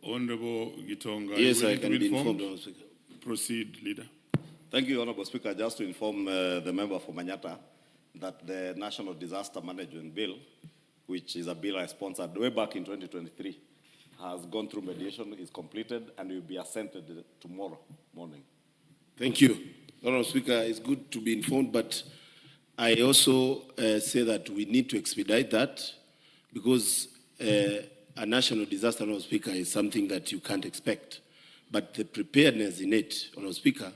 Honorable Gitonga. Yes, I can be informed, Honorable Speaker. Proceed, Leader. Thank you, Honorable Speaker. Just to inform the member for Manyata that the National Disaster Management Bill, which is a bill I sponsored way back in 2023, has gone through mediation, is completed, and will be assented tomorrow morning. Thank you. Honorable Speaker, it's good to be informed, but I also say that we need to expedite that because a national disaster, Honorable Speaker, is something that you can't expect. But the preparedness in it, Honorable Speaker,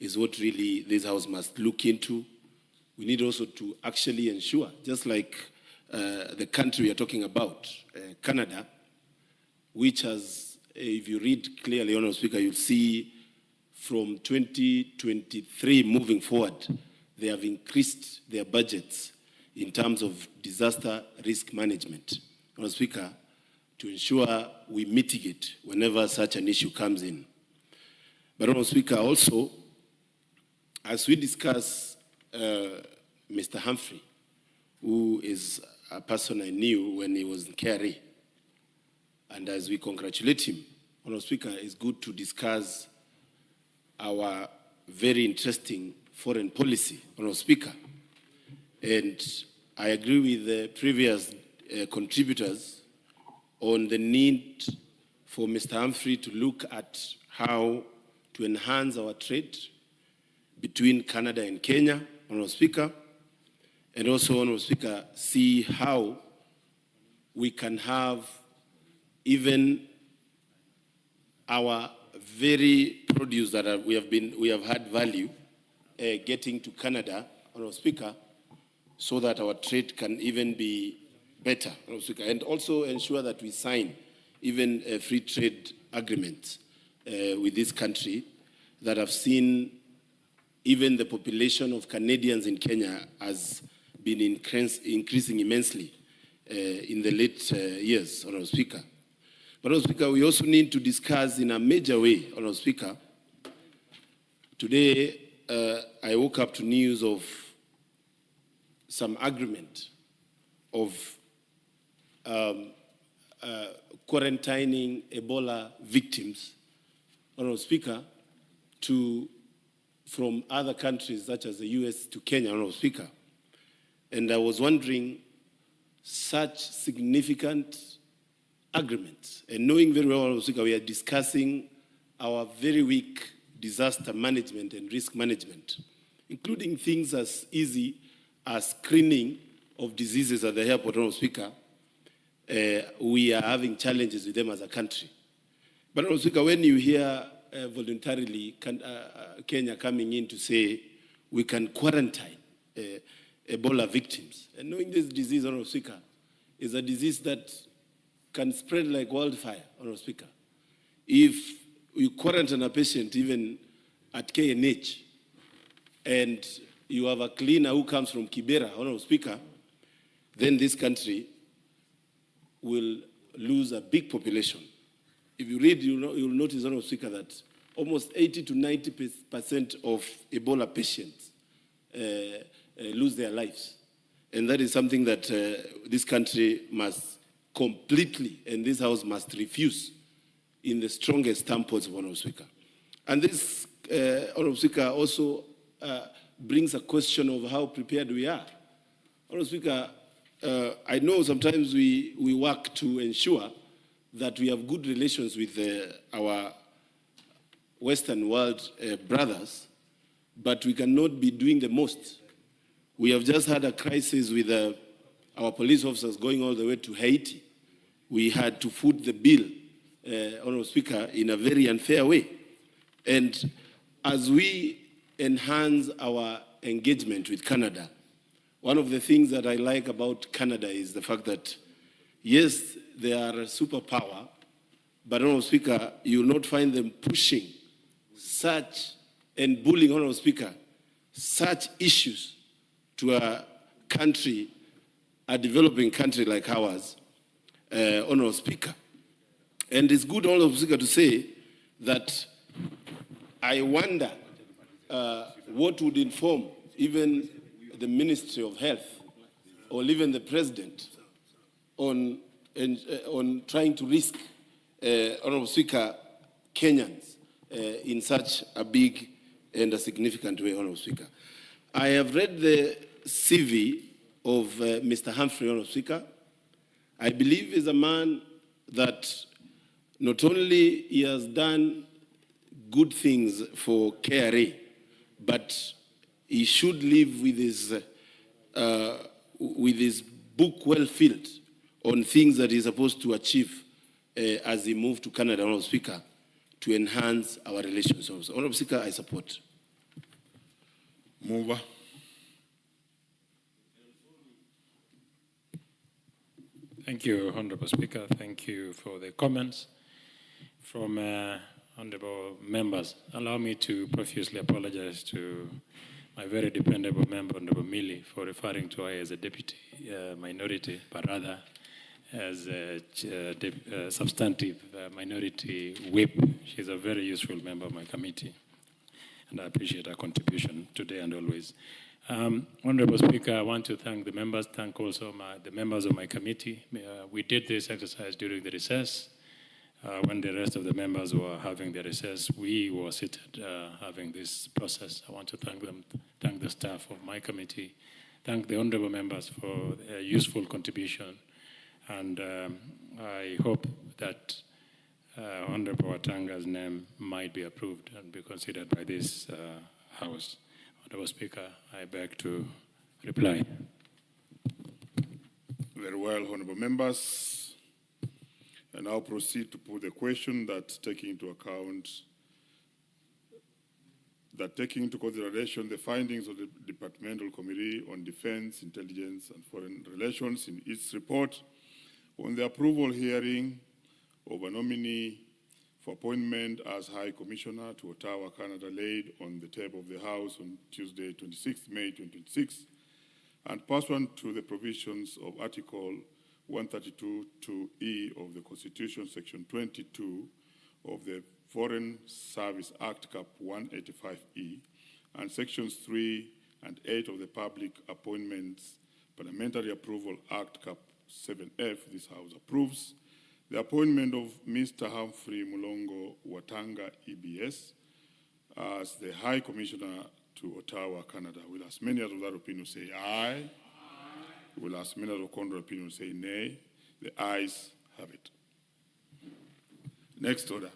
is what really this House must look into. We need also to actually ensure, just like the country we are talking about, Canada, which has if you read clearly, Honorable Speaker, you'll see from 2023 moving forward, they have increased their budgets in terms of disaster risk management, Honorable Speaker, to ensure we mitigate whenever such an issue comes in. But Honorable Speaker, also, as we discuss Mr. Humphrey, who is a person I knew when he was in KRA, and as we congratulate him, Honorable Speaker, it's good to discuss our very interesting foreign policy, Honorable Speaker. And I agree with the previous contributors on the need for Mr. Humphrey to look at how to enhance our trade between Canada and Kenya, Honorable Speaker, and also, Honorable Speaker, see how we can have even our very produce that we have had value getting to Canada, Honorable Speaker, so that our trade can even be better, Honorable Speaker, and also ensure that we sign even a free trade agreement with this country that have seen even the population of Canadians in Kenya has been increasing immensely in the late years, Honorable Speaker. But, Honorable Speaker, we also need to discuss in a major way, Honorable Speaker. Today, I woke up to news of some agreement of quarantining Ebola victims, Honorable Speaker, from other countries such as the US to Kenya, Honorable Speaker. And I was wondering, such significant agreements, and knowing very well, Honorable Speaker, we are discussing our very weak disaster management and risk management, including things as easy as screening of diseases at the airport, Honorable Speaker. We are having challenges with them as a country. But, Honorable Speaker, when you hear voluntarily Kenya coming in to say we can quarantine Ebola victims, and knowing this disease, Honorable Speaker, is a disease that can spread like wildfire, Honorable Speaker. If you quarantine a patient even at KNH, and you have a cleaner who comes from Kibera, Honorable Speaker, then this country will lose a big population. If you read, you'll notice, Honorable Speaker, that almost 80 to 90% of Ebola patients lose their lives. And that is something that this country must completely, and this House must refuse in the strongest terms possible, Honorable Speaker. And this, Honorable Speaker, also brings a question of how prepared we are. Honorable Speaker, I know sometimes we work to ensure that we have good relations with our Western world brothers, but we cannot be doing the most. We have just had a crisis with our police officers going all the way to Haiti. We had to foot the bill, Honorable Speaker, in a very unfair way. And as we enhance our engagement with Canada, one of the things that I like about Canada is the fact that, yes, they are a superpower, but, Honorable Speaker, you will not find them pushing such and bullying, Honorable Speaker, such issues to a country, a developing country like ours, Honorable Speaker. And it's good, Honorable Speaker, to say that I wonder what would inform even the Ministry of Health or even the President on trying to risk, Honorable Speaker, Kenyans in such a big and a significant way, Honorable Speaker. I have read the CV of Mr. Humphrey, Honorable Speaker. I believe he's a man that not only he has done good things for KRA, but he should live with his book well filled on things that he's supposed to achieve as he moved to Canada, Honorable Speaker, to enhance our relations. Honorable Speaker, I support. Mover. Thank you, Honorable Speaker. Thank you for the comments. from honorable members. Allow me to profusely apologize to my very dependable member, Honorable Millie, for referring to her as a deputy minority, but rather as a substantive minority whip. She's a very useful member of my committee, and I appreciate her contribution today and always. Honorable Speaker, I want to thank the members, thank also the members of my committee. We did this exercise during the recess. When the rest of the members were having their recess, we were seated having this process. I want to thank them, thank the staff of my committee, thank the honorable members for their useful contribution, and I hope that Honorable Watanga's name might be approved and be considered by this House. Honorable Speaker, I beg to reply. Very well, honorable members. I now proceed to put the question that taking into consideration the findings of the Departmental Committee on Defense, Intelligence and Foreign Relations in its report on the approval hearing of a nominee for appointment as High Commissioner to Ottawa, Canada, laid on the table of the House on Tuesday, 26 May 2026, and pursuant to the provisions of Article 132(2)(e) of the Constitution, Section 22 of the Foreign Service Act, Cap 185(e), and Sections 3 and 8 of the Public Appointments Parliamentary Approval Act, Cap 7F, this House approves the appointment of Mr. Humphrey Mulongo Watanga, EBS, as the High Commissioner to Ottawa, Canada. Will as many as of that opinion say aye? Will as many as of contrary opinion say nay? The ayes have it. Next order.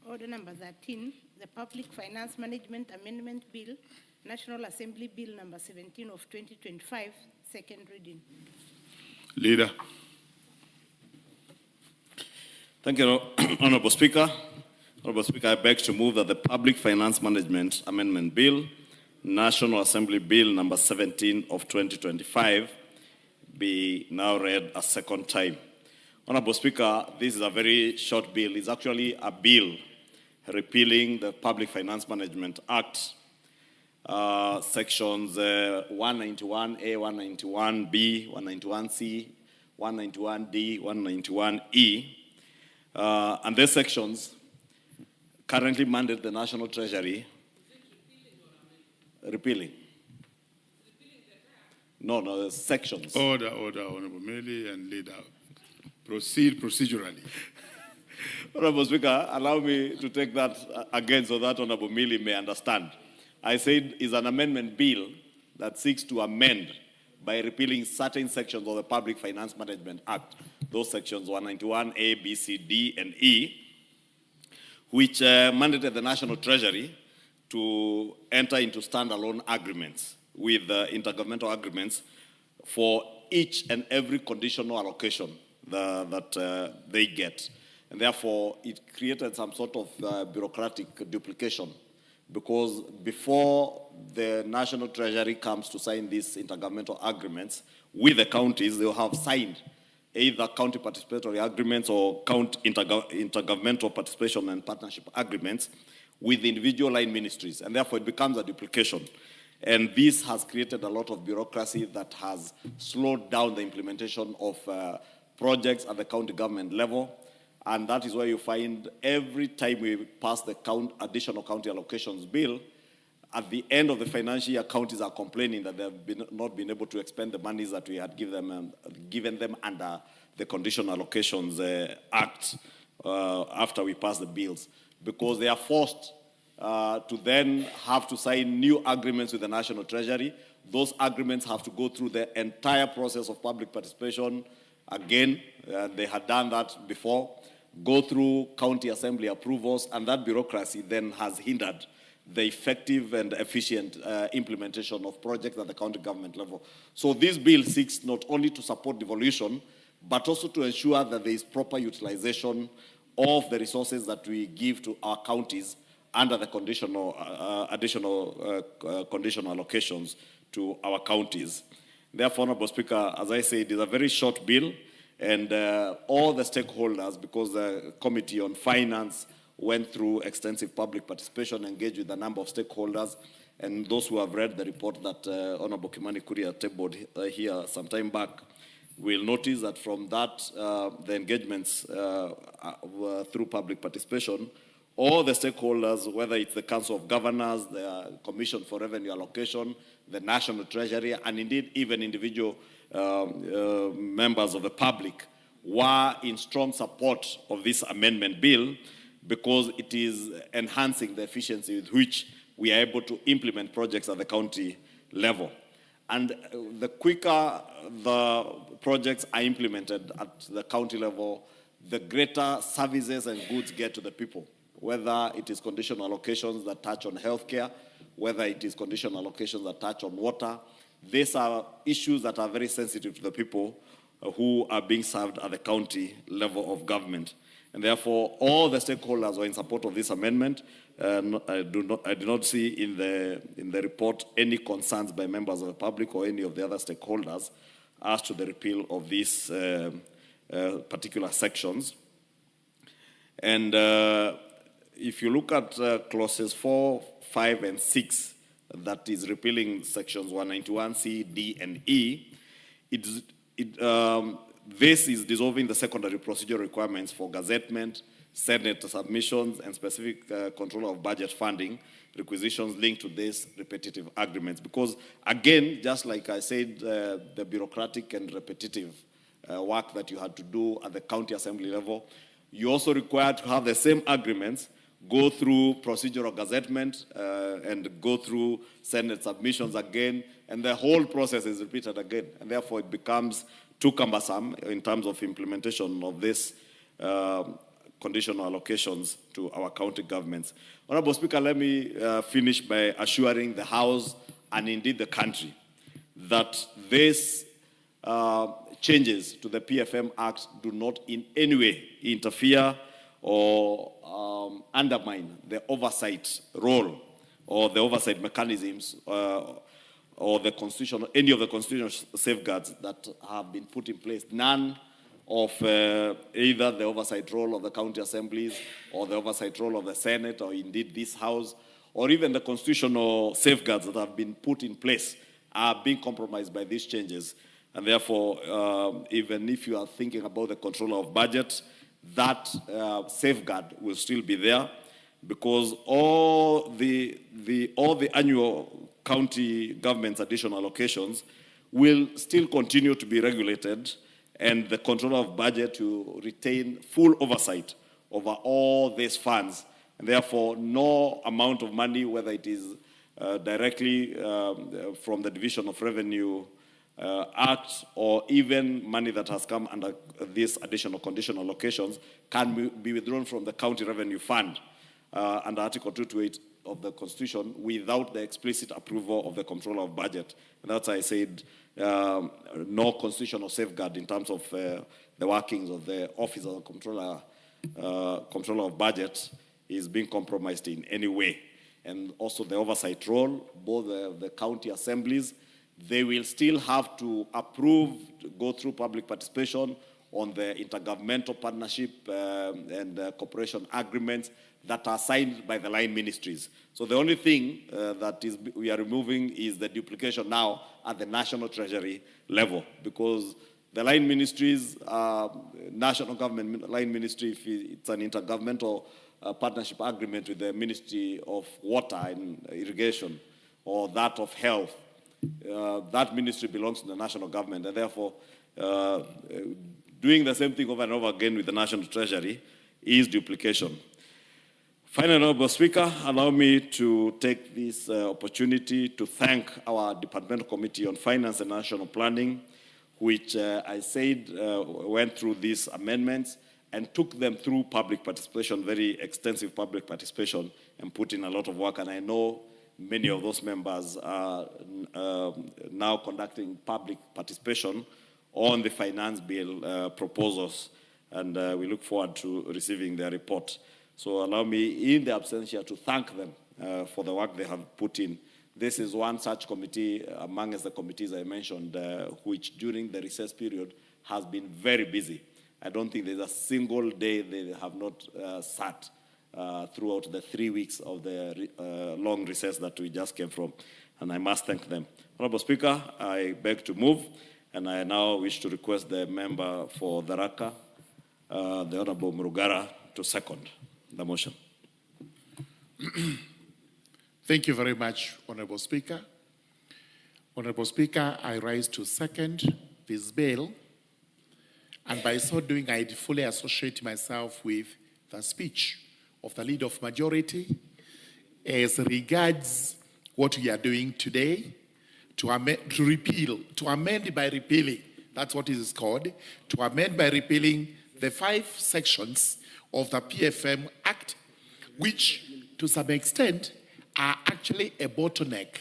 Order number 13, the Public Finance Management Amendment Bill, National Assembly Bill number 17 of 2025, second reading. Leader. Thank you, Honorable Speaker. Honorable Speaker, I beg to move that the Public Finance Management Amendment Bill, National Assembly Bill number 17 of 2025, be now read a second time. Honorable Speaker, this is a very short bill. It's actually a bill repealing the Public Finance Management Act, sections 191A, 191B, 191C, 191D, 191E. And these sections currently mandate the National Treasury repealing. No, the sections. Order, Honorable Millie and Leader. Proceed procedurally. Honorable Speaker, allow me to take that again so that Honorable Millie may understand. I said it's an amendment bill that seeks to amend by repealing certain sections of the Public Finance Management Act. Those sections 191A, B, C, D, and E, which mandated the National Treasury to enter into standalone agreements with intergovernmental agreements for each and every conditional allocation that they get. And therefore, it created some sort of bureaucratic duplication, because before the National Treasury comes to sign these intergovernmental agreements with the counties, they'll have signed either county participatory agreements or intergovernmental participation and partnership agreements with individual line ministries, and therefore it becomes a duplication. And this has created a lot of bureaucracy that has slowed down the implementation of projects at the county government level. And that is why you find every time we pass the additional county allocations bill, at the end of the financial year, counties are complaining that they have not been able to expend the monies that we had given them under the Conditional Allocations Act after we pass the bills, because they are forced to then have to sign new agreements with the National Treasury. Those agreements have to go through the entire process of public participation again. They had done that before, go through county assembly approvals, and that bureaucracy then has hindered the effective and efficient implementation of projects at the county government level. So this bill seeks not only to support devolution, but also to ensure that there is proper utilization of the resources that we give to our counties under the conditional allocations to our counties. Therefore, Honorable Speaker, as I said, it is a very short bill. And all the stakeholders, because the Committee on Finance went through extensive public participation, engaged with a number of stakeholders, and those who have read the report that Honorable Kimani Kuria tabled here some time back will notice that from that, the engagements were through public participation. All the stakeholders, whether it's the Council of Governors, the Commission for Revenue Allocation, the National Treasury, and indeed even individual members of the public, were in strong support of this amendment bill because it is enhancing the efficiency with which we are able to implement projects at the county level. And the quicker the projects are implemented at the county level, the greater services and goods get to the people, whether it is conditional allocations that touch on healthcare, whether it is conditional allocations that touch on water. These are issues that are very sensitive to the people who are being served at the county level of government. And therefore, all the stakeholders were in support of this amendment. I do not see in the report any concerns by members of the public or any of the other stakeholders as to the repeal of these particular sections. And if you look at clauses 4, 5, and 6, that is repealing sections 191C, D, and E, this is dissolving the secondary procedure requirements for gazettement, Senate submissions, and specific control of budget funding requisitions linked to these repetitive agreements. Because, again, just like I said, the bureaucratic and repetitive work that you had to do at the county assembly level, you also required to have the same agreements go through procedural gazettement and go through Senate submissions again, and the whole process is repeated again. And therefore, it becomes too cumbersome in terms of implementation of this conditional allocations to our county governments. Honorable Speaker, let me finish by assuring the House and indeed the country that these changes to the PFM Act do not in any way interfere or undermine the oversight role or the oversight mechanisms or the constitutional, any of the constitutional safeguards that have been put in place. None of either the oversight role of the county assemblies or the oversight role of the Senate or indeed this House or even the constitutional safeguards that have been put in place are being compromised by these changes. And therefore, even if you are thinking about the control of budget, that safeguard will still be there because all the annual county government's additional allocations will still continue to be regulated, and the controller of budget will retain full oversight over all these funds. And therefore, no amount of money, whether it is directly from the Division of Revenue Act or even money that has come under these additional conditional allocations, can be withdrawn from the county revenue fund under Article 228 of the Constitution without the explicit approval of the controller of budget. And that's why I said no constitutional safeguard in terms of the workings of the Office of the Controller of Budget is being compromised in any way. And also the oversight role, both the county assemblies, they will still have to approve, go through public participation on the intergovernmental partnership and cooperation agreements that are signed by the line ministries. So the only thing we are removing is the duplication now at the National Treasury level, because the line ministries, national government line ministry, if it's an intergovernmental partnership agreement with the Ministry of Water and Irrigation or that of Health, that ministry belongs to the national government, and therefore doing the same thing over and over again with the National Treasury is duplication. Finally, Honorable Speaker, allow me to take this opportunity to thank our Departmental Committee on Finance and National Planning, which I said went through these amendments and took them through public participation, very extensive public participation, and put in a lot of work. And I know many of those members are now conducting public participation on the finance bill proposals, and we look forward to receiving their report. So allow me, in the absentia, to thank them for the work they have put in. This is one such committee among the committees I mentioned, which during the recess period has been very busy. I don't think there's a single day they have not sat throughout the 3 weeks of the long recess that we just came from. And I must thank them. Honorable Speaker, I beg to move, and I now wish to request the member for Tharaka, the Honorable Murugara, to second the motion. Thank you very much, Honorable Speaker. Honorable Speaker, I rise to second this bill, and by so doing, I fully associate myself with the speech of the Leader of Majority as regards what we are doing today to amend by repealing, that's what it is called, to amend by repealing the 5 sections of the PFM Act, which to some extent are actually a bottleneck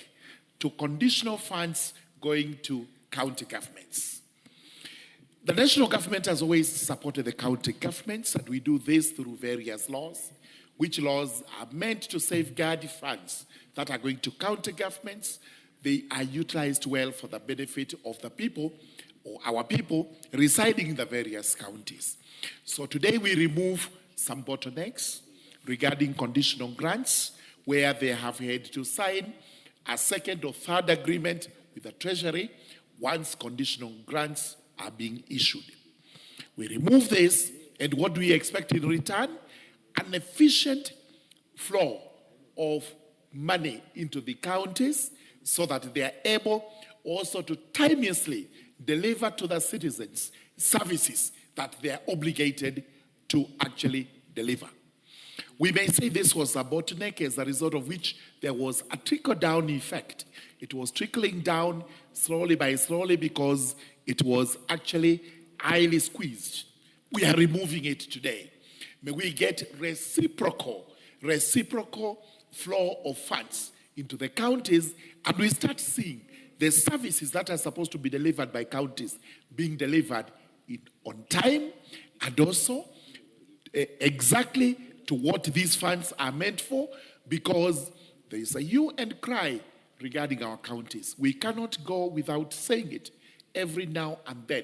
to conditional funds going to county governments. The national government has always supported the county governments, and we do this through various laws, which laws are meant to safeguard funds that are going to county governments. They are utilized well for the benefit of the people, or our people, residing in the various counties. So today we remove some bottlenecks regarding conditional grants, where they have had to sign a second or third agreement with the Treasury once conditional grants are being issued. We remove this, and what do we expect in return? An efficient flow of money into the counties so that they are able also to timelessly deliver to the citizens services that they are obligated to actually deliver. We may say this was a bottleneck, as a result of which there was a trickle-down effect. It was trickling down slowly by slowly because it was actually highly squeezed. We are removing it today. May we get reciprocal flow of funds into the counties, and we start seeing the services that are supposed to be delivered by counties being delivered on time, and also exactly to what these funds are meant for, because there is a hue and cry regarding our counties. We cannot go without saying it every now and then,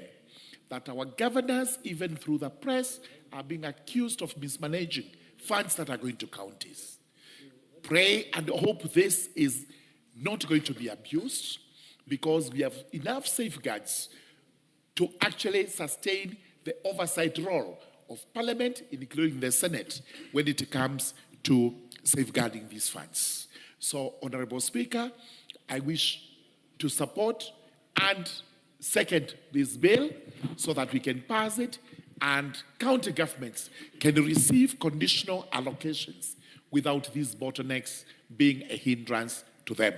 that our governors, even through the press, are being accused of mismanaging funds that are going to counties. Pray and hope this is not going to be abused, because we have enough safeguards to actually sustain the oversight role of Parliament, including the Senate, when it comes to safeguarding these funds. So, Honorable Speaker, I wish to support and second this bill so that we can pass it and county governments can receive conditional allocations without these bottlenecks being a hindrance to them.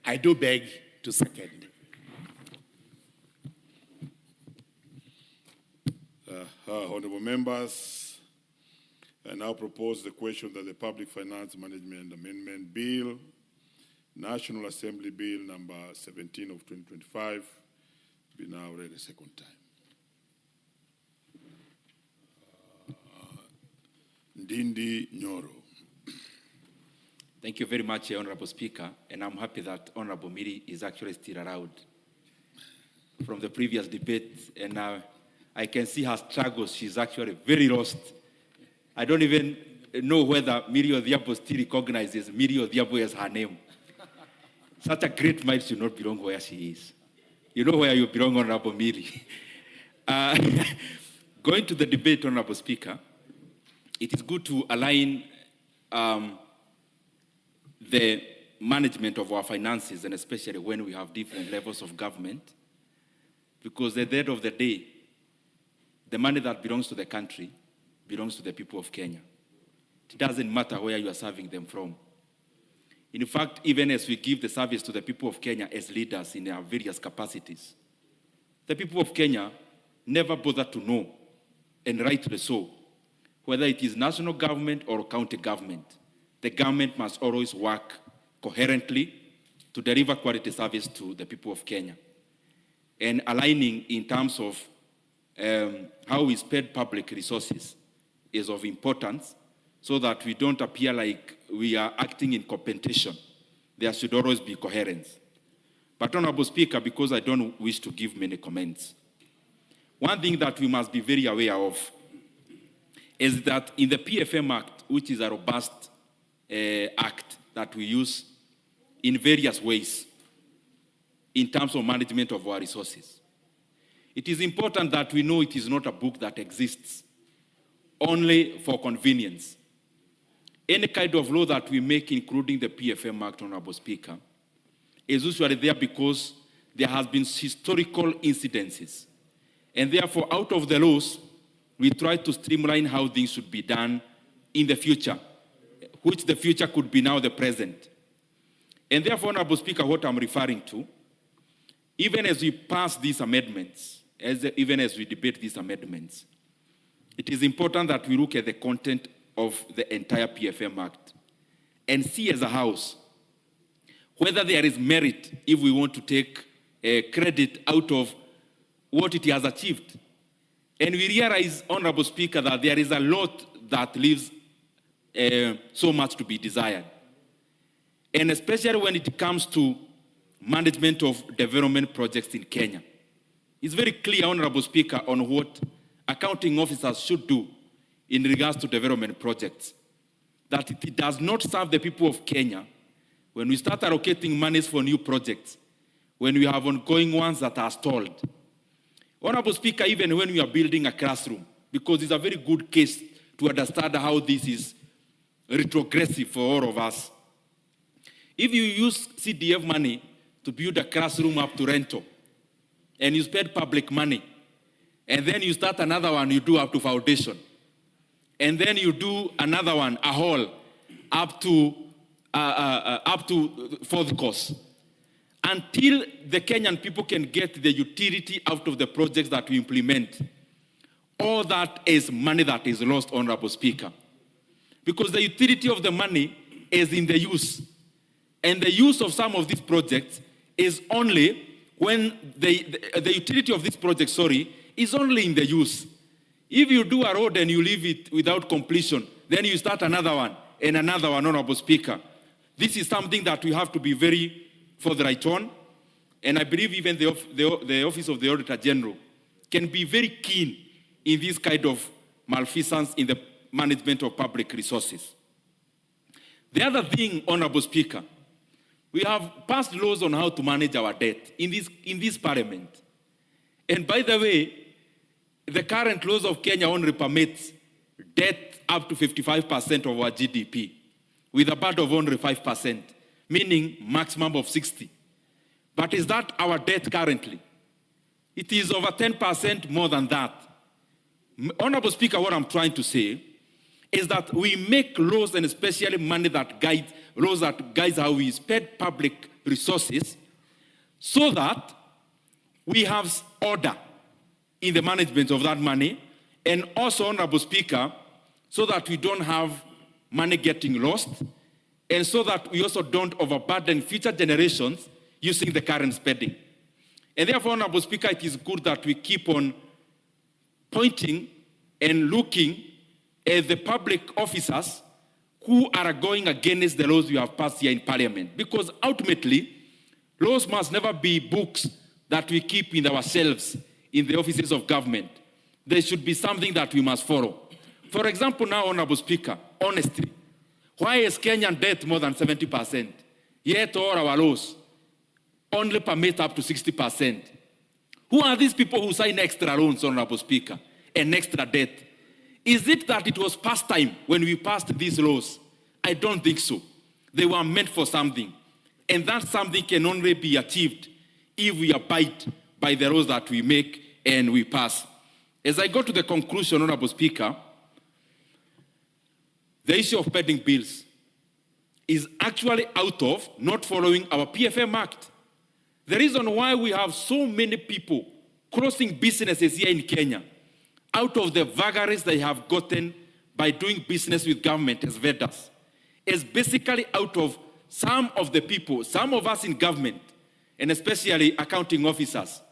I do beg to second. Honorable members, I now propose the question that the Public Finance Management Amendment Bill, National Assembly Bill number 17 of 2025, be now read a second time. Ndindi Nyoro. Thank you very much, Honorable Speaker, and I'm happy that Honorable Miri is actually still around from the previous debate, and I can see her struggles. She's actually very lost. I don't even know whether Miri Odhiambo still recognizes Miri Odhiambo as her name. Such a great mind should not belong where she is. You know where you belong, Honorable Miri. Going to the debate, Honorable Speaker, it is good to align the management of our finances, and especially when we have different levels of government, because at the end of the day, the money that belongs to the country belongs to the people of Kenya. It doesn't matter where you are serving them from. In fact, even as we give the service to the people of Kenya as leaders in our various capacities, the people of Kenya never bother to know, and rightly so, whether it is national government or county government. The government must always work coherently to deliver quality service to the people of Kenya. And aligning in terms of how we spend public resources is of importance, so that we don't appear like we are acting in competition. There should always be coherence. But Honorable Speaker, because I don't wish to give many comments, one thing that we must be very aware of is that in the PFM Act, which is a robust act that we use in various ways in terms of management of our resources, it is important that we know it is not a book that exists only for convenience. Any kind of law that we make, including the PFM Act, Honorable Speaker, is usually there because there has been historical incidences. And therefore, out of the laws, we try to streamline how things should be done in the future, which the future could be now the present. And therefore, Honorable Speaker, what I'm referring to, even as we pass these amendments, even as we debate these amendments, it is important that we look at the content of the entire PFM Act and see as a House whether there is merit if we want to take credit out of what it has achieved. And we realize, Honorable Speaker, that there is a lot that leaves so much to be desired. And especially when it comes to management of development projects in Kenya. It's very clear, Honorable Speaker, on what accounting officers should do in regards to development projects. That it does not serve the people of Kenya when we start allocating monies for new projects, when we have ongoing ones that are stalled. Honorable Speaker, even when we are building a classroom, because it's a very good case to understand how this is retrogressive for all of us. If you use CDF money to build a classroom up to rental, and you spend public money, and then you start another one, you do up to foundation, and then you do another one, a hall, up to fourth course, until the Kenyan people can get the utility out of the projects that we implement. All that is money that is lost, Honorable Speaker. Because the utility of the money is in the use. And the use of some of these projects is only when the utility of this project, is only in the use. If you do a road and you leave it without completion, then you start another one and another one, Honorable Speaker. This is something that we have to be very forthright on. And I believe even the Office of the Auditor General can be very keen in this kind of malfeasance in the management of public resources. The other thing, Honorable Speaker, we have passed laws on how to manage our debt in this parliament. And by the way, the current laws of Kenya only permits debt up to 55% of our GDP, with a part of only 5%, meaning maximum of 60. But is that our debt currently? It is over 10% more than that. Honorable Speaker, what I'm trying to say is that we make laws, and especially money that guides, laws that guides how we spend public resources, so that we have order in the management of that money, and also, Honorable Speaker, so that we don't have money getting lost, and so that we also don't overburden future generations using the current spending. And therefore, Honorable Speaker, it is good that we keep on pointing and looking at the public officers who are going against the laws we have passed here in Parliament. Because ultimately, laws must never be books that we keep in ourselves in the offices of government. There should be something that we must follow. For example, now, Honorable Speaker, honestly, why is Kenyan debt more than 70%? Yet all our laws only permit up to 60%. Who are these people who sign extra loans, Honorable Speaker, and extra debt? Is it that it was past time when we passed these laws? I don't think so. They were meant for something. And that something can only be achieved if we abide by the laws that we make and we pass. As I go to the conclusion, Honorable Speaker, the issue of pending bills is actually out of not following our PFM Act. The reason why we have so many people closing businesses here in Kenya out of the vagaries they have gotten by doing business with government as vendors is basically out of some of the people, some of us in government, and especially accounting officers,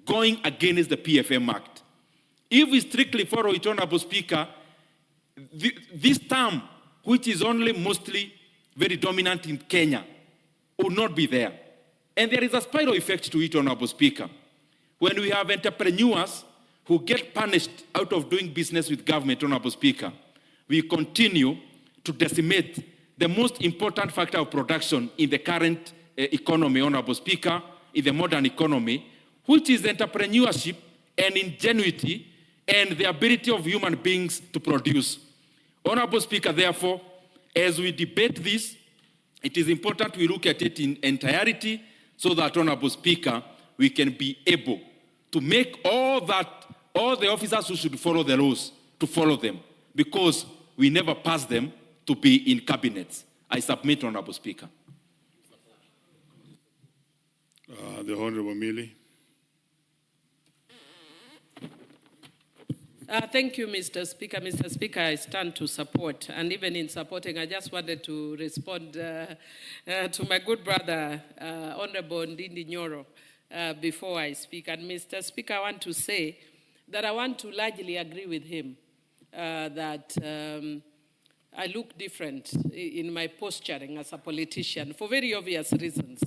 going against the PFM Act. If we strictly follow it, Honorable Speaker, this term, which is only mostly very dominant in Kenya, will not be there. And there is a spiral effect to it, Honorable Speaker. When we have entrepreneurs who get punished out of doing business with government, Honorable Speaker, we continue to decimate the most important factor of production in the current economy, Honorable Speaker, in the modern economy, which is entrepreneurship and ingenuity and the ability of human beings to produce. Honorable Speaker, therefore, as we debate this, it is important we look at it in entirety so that, Honorable Speaker, we can be able to make all the officers who should follow the laws to follow them, because we never pass them to be in cabinets. I submit, Honorable Speaker. The Honorable Millie. Thank you, Mr. Speaker. Mr. Speaker, I stand to support, and even in supporting, I just wanted to respond to my good brother, Honorable Ndindi Nyoro, before I speak. And Mr. Speaker, I want to say that I want to largely agree with him that I look different in my posturing as a politician for very obvious reasons.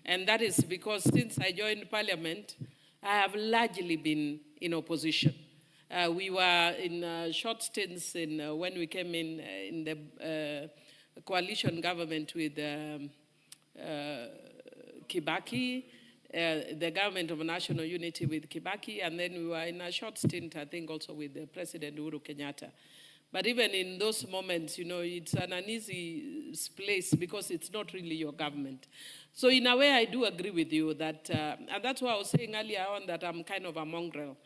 And that is because since I joined Parliament, I have largely been in opposition. We were in short stints when we came in the coalition government with Kibaki, the government of national unity with Kibaki, and then we were in a short stint, I think, also with the President Uhuru Kenyatta. But even in those moments, you know, it's an uneasy place because it's not really your government. So in a way, I do agree with you that, and that's why I was saying earlier on that I'm kind of a mongrel.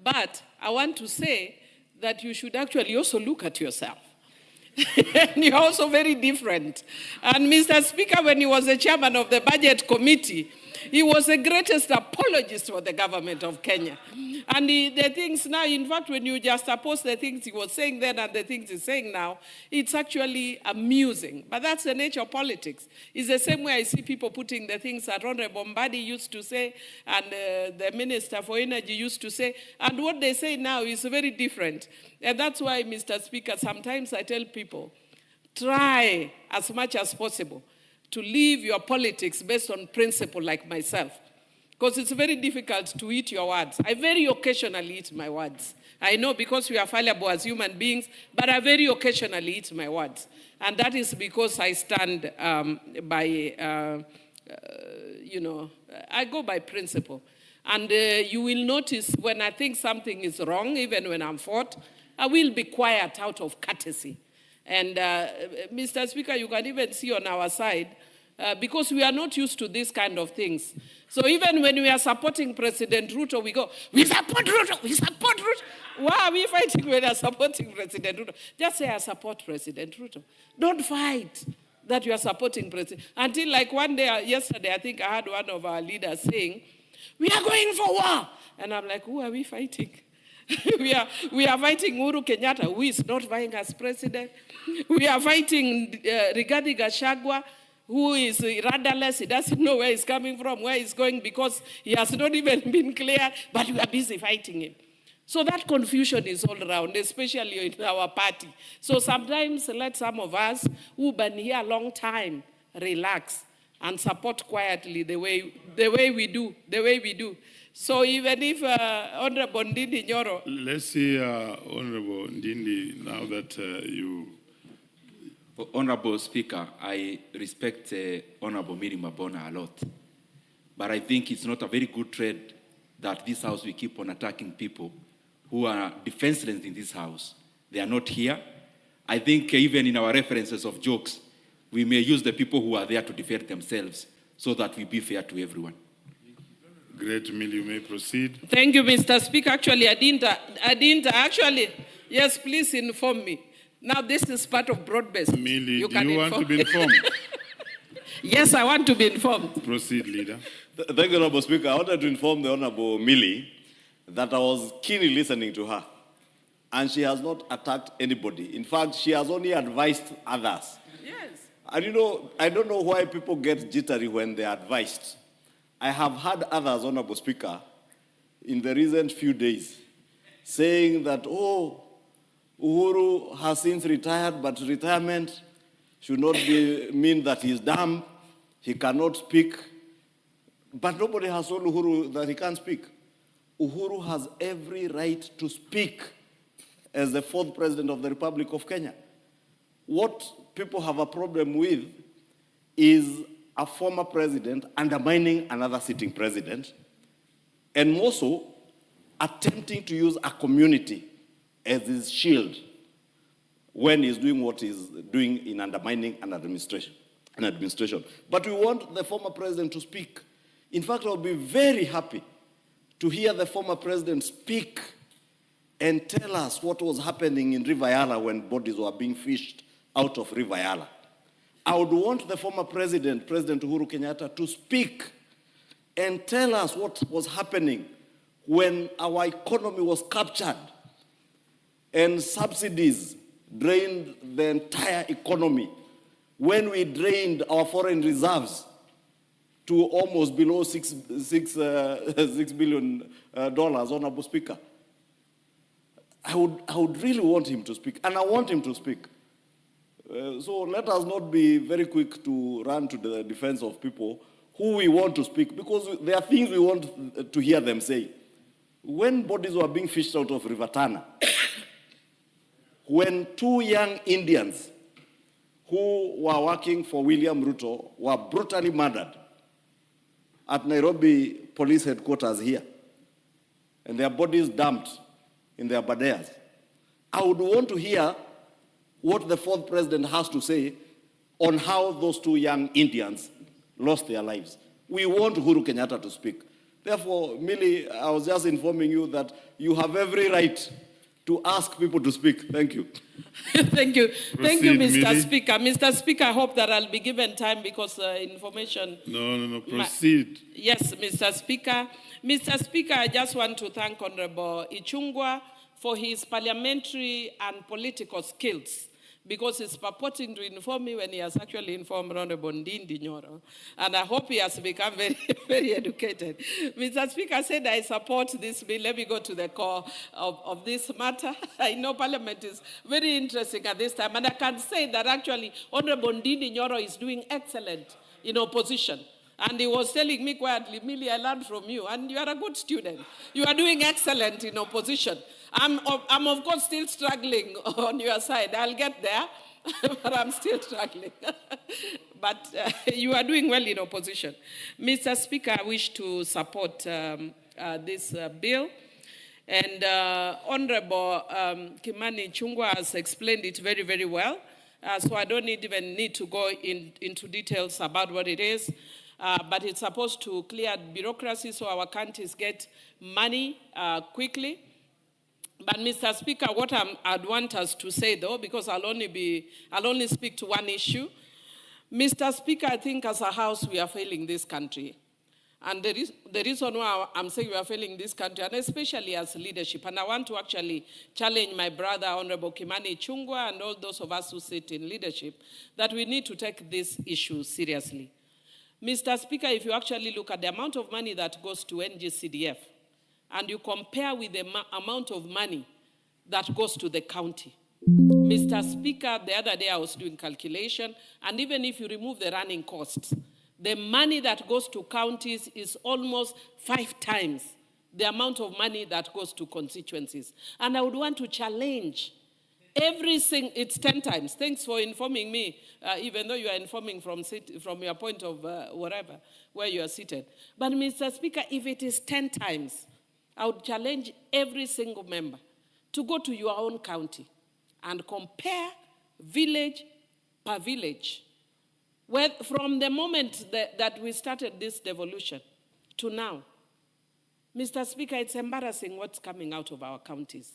But I want to say that you should actually also look at yourself. And you're also very different. And Mr. Speaker, when he was the chairman of the budget committee, he was the greatest apologist for the government of Kenya. And the things now, in fact, when you just oppose the things he was saying then and the things he's saying now, it's actually amusing. But that's the nature of politics. It's the same way I see people putting the things that Honorable Mbadi used to say and the Minister for Energy used to say. And what they say now is very different. And that's why, Mr. Speaker, sometimes I tell people, try as much as possible to live your politics based on principle like myself. Because it's very difficult to eat your words. I very occasionally eat my words. I know because we are fallible as human beings, but I very occasionally eat my words. And that is because I stand by, I go by principle. And you will notice when I think something is wrong, even when I'm fought, I will be quiet out of courtesy. And Mr. Speaker, you can even see on our side, because we are not used to these kind of things. So even when we are supporting President Ruto, we go, we support Ruto, we support Ruto. Why are we fighting when we are supporting President Ruto? Just say I support President Ruto. Don't fight that you are supporting President. Until like one day, yesterday, I think I heard one of our leaders saying, we are going for war. And I'm like, who are we fighting? we are fighting Uhuru Kenyatta, who is not vying as president. We are fighting Rigathi Gachagua, who is rudderless. He doesn't know where he's coming from, where he's going, because he has not even been clear, but we are busy fighting him. So that confusion is all around, especially in our party. So sometimes let some of us who've been here a long time relax and support quietly the way we do. So even if Honorable Ndindi Nyoro... Let's see Honorable Ndindi, now that you... Honorable Speaker, I respect Honorable Miri Mabona a lot. But I think it's not a very good trade that this house will keep on attacking people who are defenseless in this house. They are not here. I think even in our references of jokes, we may use the people who are there to defend themselves so that we be fair to everyone. Great Mill, you may proceed. Thank you, Mr. Speaker. Actually, I didn't actually, yes, please inform me. Now, this is part of broad-based. Millie, do you want to be informed? Yes, I want to be informed. Proceed, Leader. Thank you, Honorable Speaker. I wanted to inform the Honorable Millie that I was keenly listening to her. And she has not attacked anybody. In fact, she has only advised others. Yes. And you know, I don't know why people get jittery when they are advised. I have heard others, Honorable Speaker, in the recent few days, saying that, Uhuru has since retired, but retirement should not mean that he's dumb, he cannot speak. But nobody has told Uhuru that he can't speak. Uhuru has every right to speak as the fourth president of the Republic of Kenya. What people have a problem with is a former president undermining another sitting president, and more so, attempting to use a community as his shield when he's doing what he's doing in undermining an administration. But we want the former president to speak. In fact, I'll be very happy to hear the former president speak and tell us what was happening in River Yala when bodies were being fished out of River Yala. I would want the former president, President Uhuru Kenyatta, to speak and tell us what was happening when our economy was captured and subsidies drained the entire economy, when we drained our foreign reserves to almost below $6 billion, Honorable Speaker. I would really want him to speak, and I want him to speak. So let us not be very quick to run to the defense of people who we want to speak, because there are things we want to hear them say. When bodies were being fished out of River Tana, when two young Indians who were working for William Ruto were brutally murdered at Nairobi police headquarters here, and their bodies dumped in their badayas, I would want to hear what the fourth president has to say on how those two young Indians lost their lives. We want Uhuru Kenyatta to speak. Therefore, Millie, I was just informing you that you have every right to ask people to speak. Thank you. Thank you. Thank you, Mr. Millie. Speaker. Mr. Speaker, I hope that I'll be given time because information... No, proceed. Yes, Mr. Speaker. Mr. Speaker, I just want to thank Honorable Ichung'wah for his parliamentary and political skills, because he's purporting to inform me when he has actually informed Honorable Ndindi Nyoro. And I hope he has become very, very educated. Mr. Speaker said I support this bill. Let me go to the core of this matter. I know Parliament is very interesting at this time. And I can say that actually Honorable Ndindi Nyoro is doing excellent in opposition. And he was telling me quietly, Millie, I learned from you, and you are a good student. You are doing excellent in opposition. I'm of course still struggling on your side. I'll get there, but I'm still struggling. But you are doing well in opposition. Mr. Speaker, I wish to support this bill. And Honorable Kimani Ichung'wah has explained it very, very well. So I don't even need to go into details about what it is. But it's supposed to clear bureaucracy so our countries get money quickly. But Mr. Speaker, what I'd want us to say though, because I'll only speak to one issue. Mr. Speaker, I think as a House we are failing this country. And the reason why I'm saying we are failing this country, and especially as leadership, and I want to actually challenge my brother, Honorable Kimani Ichung'wah, and all those of us who sit in leadership, that we need to take this issue seriously. Mr. Speaker, if you actually look at the amount of money that goes to NGCDF, and you compare with the amount of money that goes to the county. Mr. Speaker, the other day I was doing calculation, and even if you remove the running costs, the money that goes to counties is almost 5 times the amount of money that goes to constituencies. And I would want to challenge it's 10 times. Thanks for informing me, even though you are informing from your point of wherever, where you are seated. But Mr. Speaker, if it is 10 times, I would challenge every single member to go to your own county and compare village per village. From the moment that we started this devolution to now, Mr. Speaker, it's embarrassing what's coming out of our counties.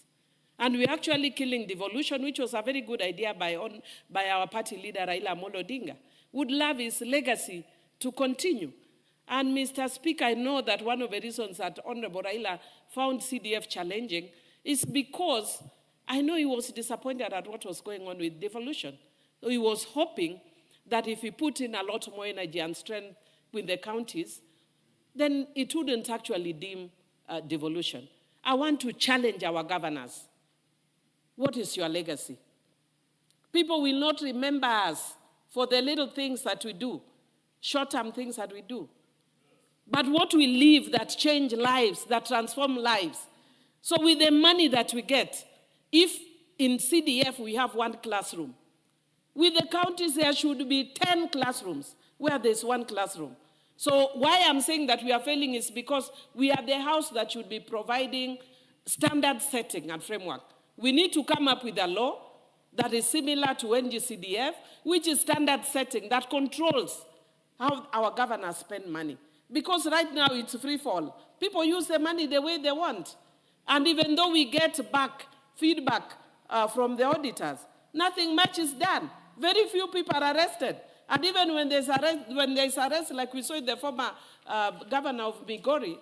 And we're actually killing devolution, which was a very good idea by our party leader, Raila Amolo Odinga. Would love his legacy to continue. And Mr. Speaker, I know that one of the reasons that Honorable Raila found CDF challenging is because I know he was disappointed at what was going on with devolution. So he was hoping that if he put in a lot more energy and strength with the counties, then it wouldn't actually deem devolution. I want to challenge our governors. What is your legacy? People will not remember us for the little things that we do, short-term things that we do. but what we live that change lives, that transform lives. So with the money that we get, if in CDF we have 1 classroom, with the counties there should be 10 classrooms where there's 1 classroom. So why I'm saying that we are failing is because we are the house that should be providing standard setting and framework. We need to come up with a law that is similar to NGCDF, which is standard setting that controls how our governors spend money. Because right now it's free fall. People use the money the way they want. And even though we get back feedback from the auditors, nothing much is done. Very few people are arrested. And even when there's arrest, like we saw in the former governor of Migori,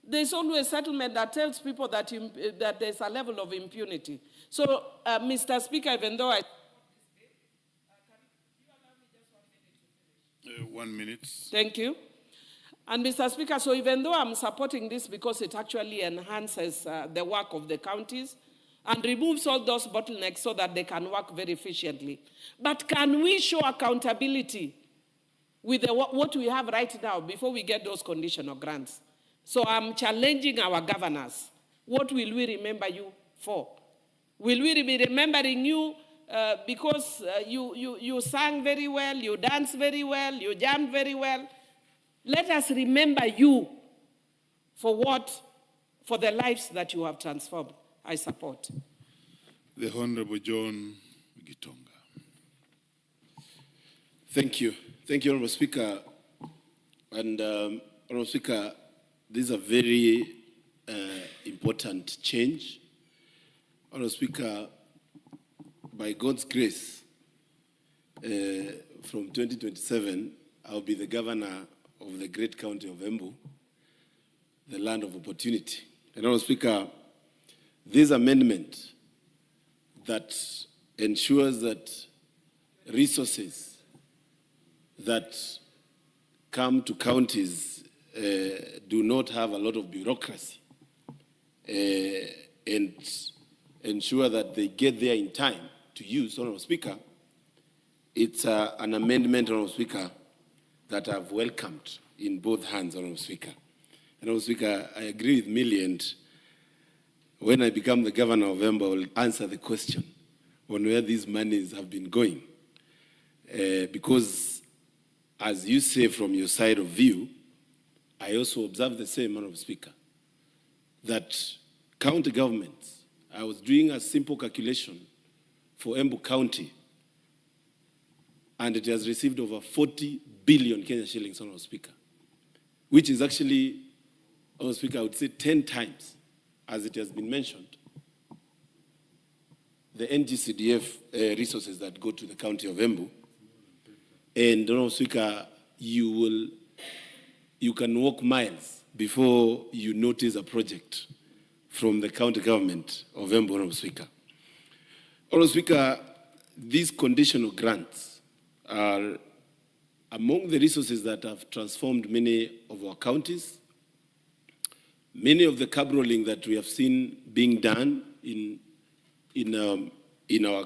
there's always a settlement that tells people that, that there's a level of impunity. So, Mr. Speaker, even though I... 1 minute. Thank you. And Mr. Speaker, so even though I'm supporting this because it actually enhances the work of the counties and removes all those bottlenecks so that they can work very efficiently, but can we show accountability with what we have right now before we get those conditional grants? So I'm challenging our governors. What will we remember you for? Will we be remembering you because you sang very well, you danced very well, you jammed very well? Let us remember you for the lives that you have transformed. I support. The Honorable John Gitonga. Thank you. Thank you, Honorable Speaker. And Honorable Speaker, this is a very important change. Honorable Speaker, by God's grace, from 2027, I'll be the governor of the great county of Embu, the land of opportunity. And Honorable Speaker, this amendment that ensures that resources that come to counties do not have a lot of bureaucracy and ensure that they get there in time to use, Honorable Speaker, it's an amendment, Honorable Speaker, that I've welcomed in both hands, Honorable Speaker. And Honorable Speaker, I agree with Millie, and when I become the governor of Embu, I will answer the question on where these monies have been going. Because, as you say from your side of view, I also observe the same, Honorable Speaker, that county governments, I was doing a simple calculation for Embu County, and it has received over 40 billion Kenya shillings, Honorable Speaker, which is actually, Honorable Speaker, I would say 10 times, as it has been mentioned, the NGCDF resources that go to the county of Embu. And, Honorable Speaker, you can walk miles before you notice a project from the county government of Embu, Honorable Speaker. Honorable Speaker, these conditional grants are among the resources that have transformed many of our counties. Many of the cab rolling that we have seen being done in our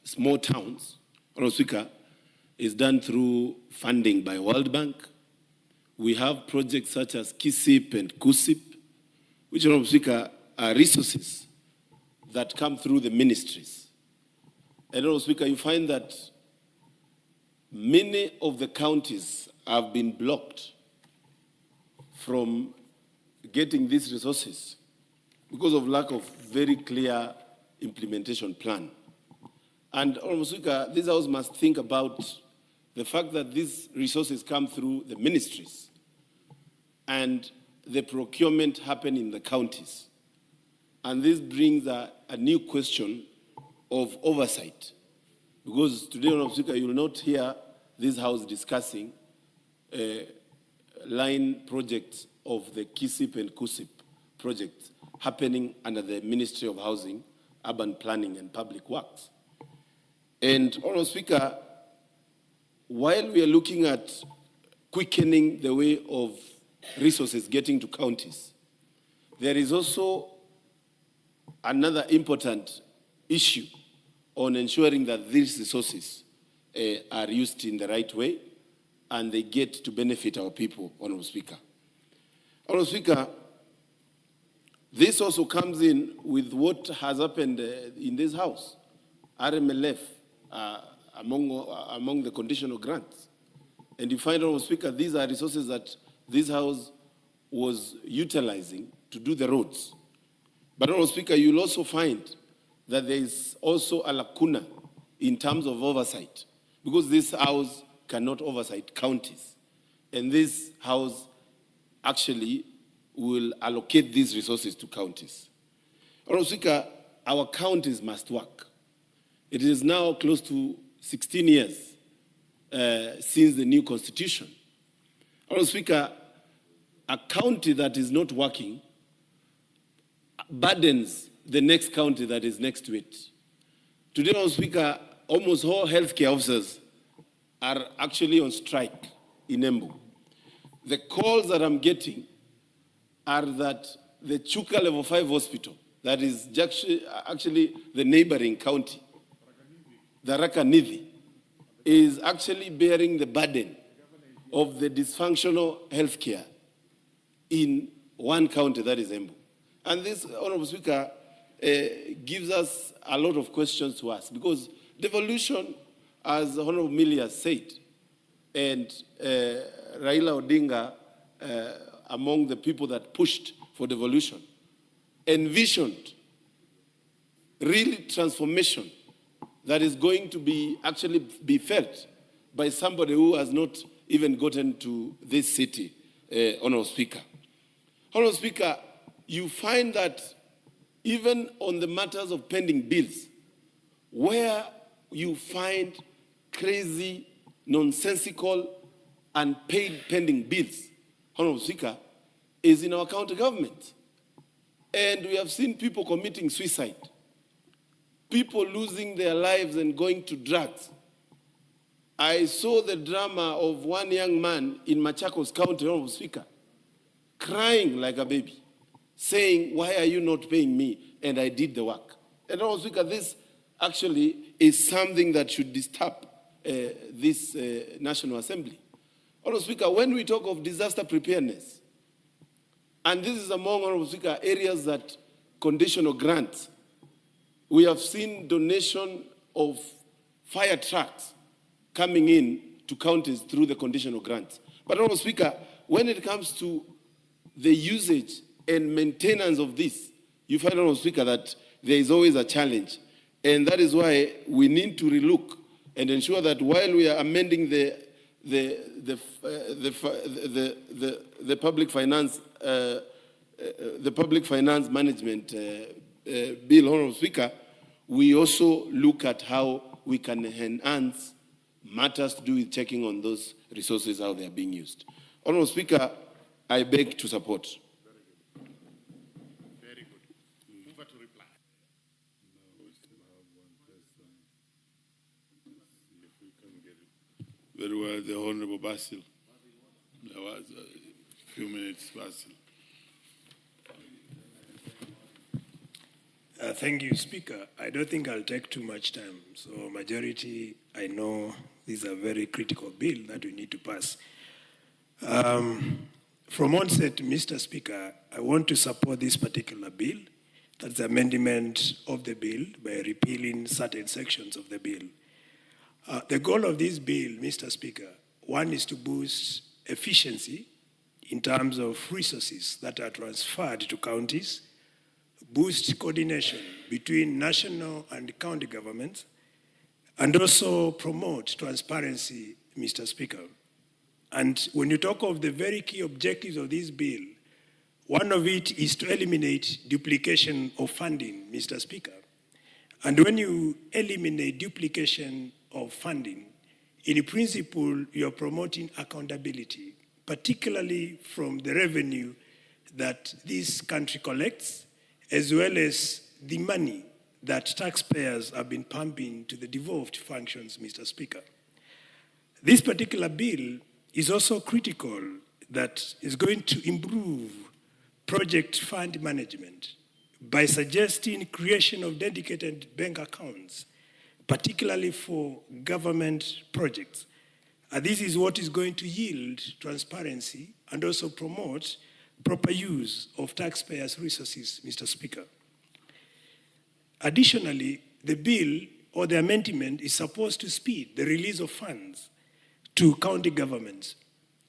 small towns, Honorable Speaker, is done through funding by World Bank. We have projects such as KISIP and KUSIP, which, Honorable Speaker, are resources that come through the ministries. And, Honorable Speaker, you find that many of the counties have been blocked from getting these resources because of lack of very clear implementation plan. And, Honorable Speaker, this House must think about the fact that these resources come through the ministries and the procurement happen in the counties. And this brings a new question of oversight. Because today, Honorable Speaker, you will not hear this House discussing line projects of the KISIP and KUSIP projects happening under the Ministry of Housing, Urban Planning and Public Works. And, Honorable Speaker, while we are looking at quickening the way of resources getting to counties, there is also another important issue on ensuring that these resources are used in the right way and they get to benefit our people, Honorable Speaker. Honorable Speaker, this also comes in with what has happened in this House, RMLF, among the conditional grants. And you find, Honorable Speaker, these are resources that this House was utilizing to do the roads. But, Honorable Speaker, you'll also find that there is also a lacuna in terms of oversight, because this House cannot oversight counties. And this House actually will allocate these resources to counties. Honorable Speaker, our counties must work. It is now close to 16 years since the new constitution. Honorable Speaker, a county that is not working burdens the next county that is next to it. Today, Honorable Speaker, almost all healthcare officers are actually on strike in Embu. The calls that I'm getting are that the Chuka Level 5 hospital, that is actually the neighboring county, the Rakanithi, is actually bearing the burden of the dysfunctional healthcare in one county, that is Embu. And this, Honorable Speaker, gives us a lot of questions to ask, because devolution, as Honorable Millie has said, and Raila Odinga, among the people that pushed for devolution, envisioned really transformation that is going to be actually be felt by somebody who has not even gotten to this city, Honorable Speaker. Honorable Speaker, you find that even on the matters of pending bills, where you find crazy, nonsensical, unpaid pending bills, Honorable Speaker, is in our county government. And we have seen people committing suicide, people losing their lives and going to drugs. I saw the drama of one young man in Machakos County, Honorable Speaker, crying like a baby, saying, "Why are you not paying me?" And I did the work. And Honorable Speaker, this actually is something that should disturb this National Assembly. Honorable Speaker, when we talk of disaster preparedness, and this is among, Honorable Speaker, areas that conditional grants, we have seen donation of fire trucks coming in to counties through the conditional grants. But, Honorable Speaker, when it comes to the usage and maintenance of this, you find, Honorable Speaker, that there is always a challenge. And that is why we need to relook and ensure that while we are amending the public finance management bill, Honorable Speaker, we also look at how we can enhance matters to do with checking on those resources, how they are being used. Honorable Speaker, I beg to support. Very good. Move to reply. Very well, the Honorable Basil. There was a few minutes, Basil. Thank you, Speaker. I don't think I'll take too much time. So, majority, I know this is a very critical bill that we need to pass. From onset, Mr. Speaker, I want to support this particular bill. That's the amendment of the bill by repealing certain sections of the bill. The goal of this bill, Mr. Speaker, one is to boost efficiency in terms of resources that are transferred to counties, boost coordination between national and county governments, and also promote transparency, Mr. Speaker. And when you talk of the very key objectives of this bill, one of it is to eliminate duplication of funding, Mr. Speaker. And when you eliminate duplication of funding, in principle, you're promoting accountability, particularly from the revenue that this country collects, as well as the money that taxpayers have been pumping to the devolved functions, Mr. Speaker. This particular bill is also critical that is going to improve project fund management by suggesting creation of dedicated bank accounts, particularly for government projects. This is what is going to yield transparency and also promote proper use of taxpayers' resources, Mr. Speaker. Additionally, the bill or the amendment is supposed to speed the release of funds to county governments.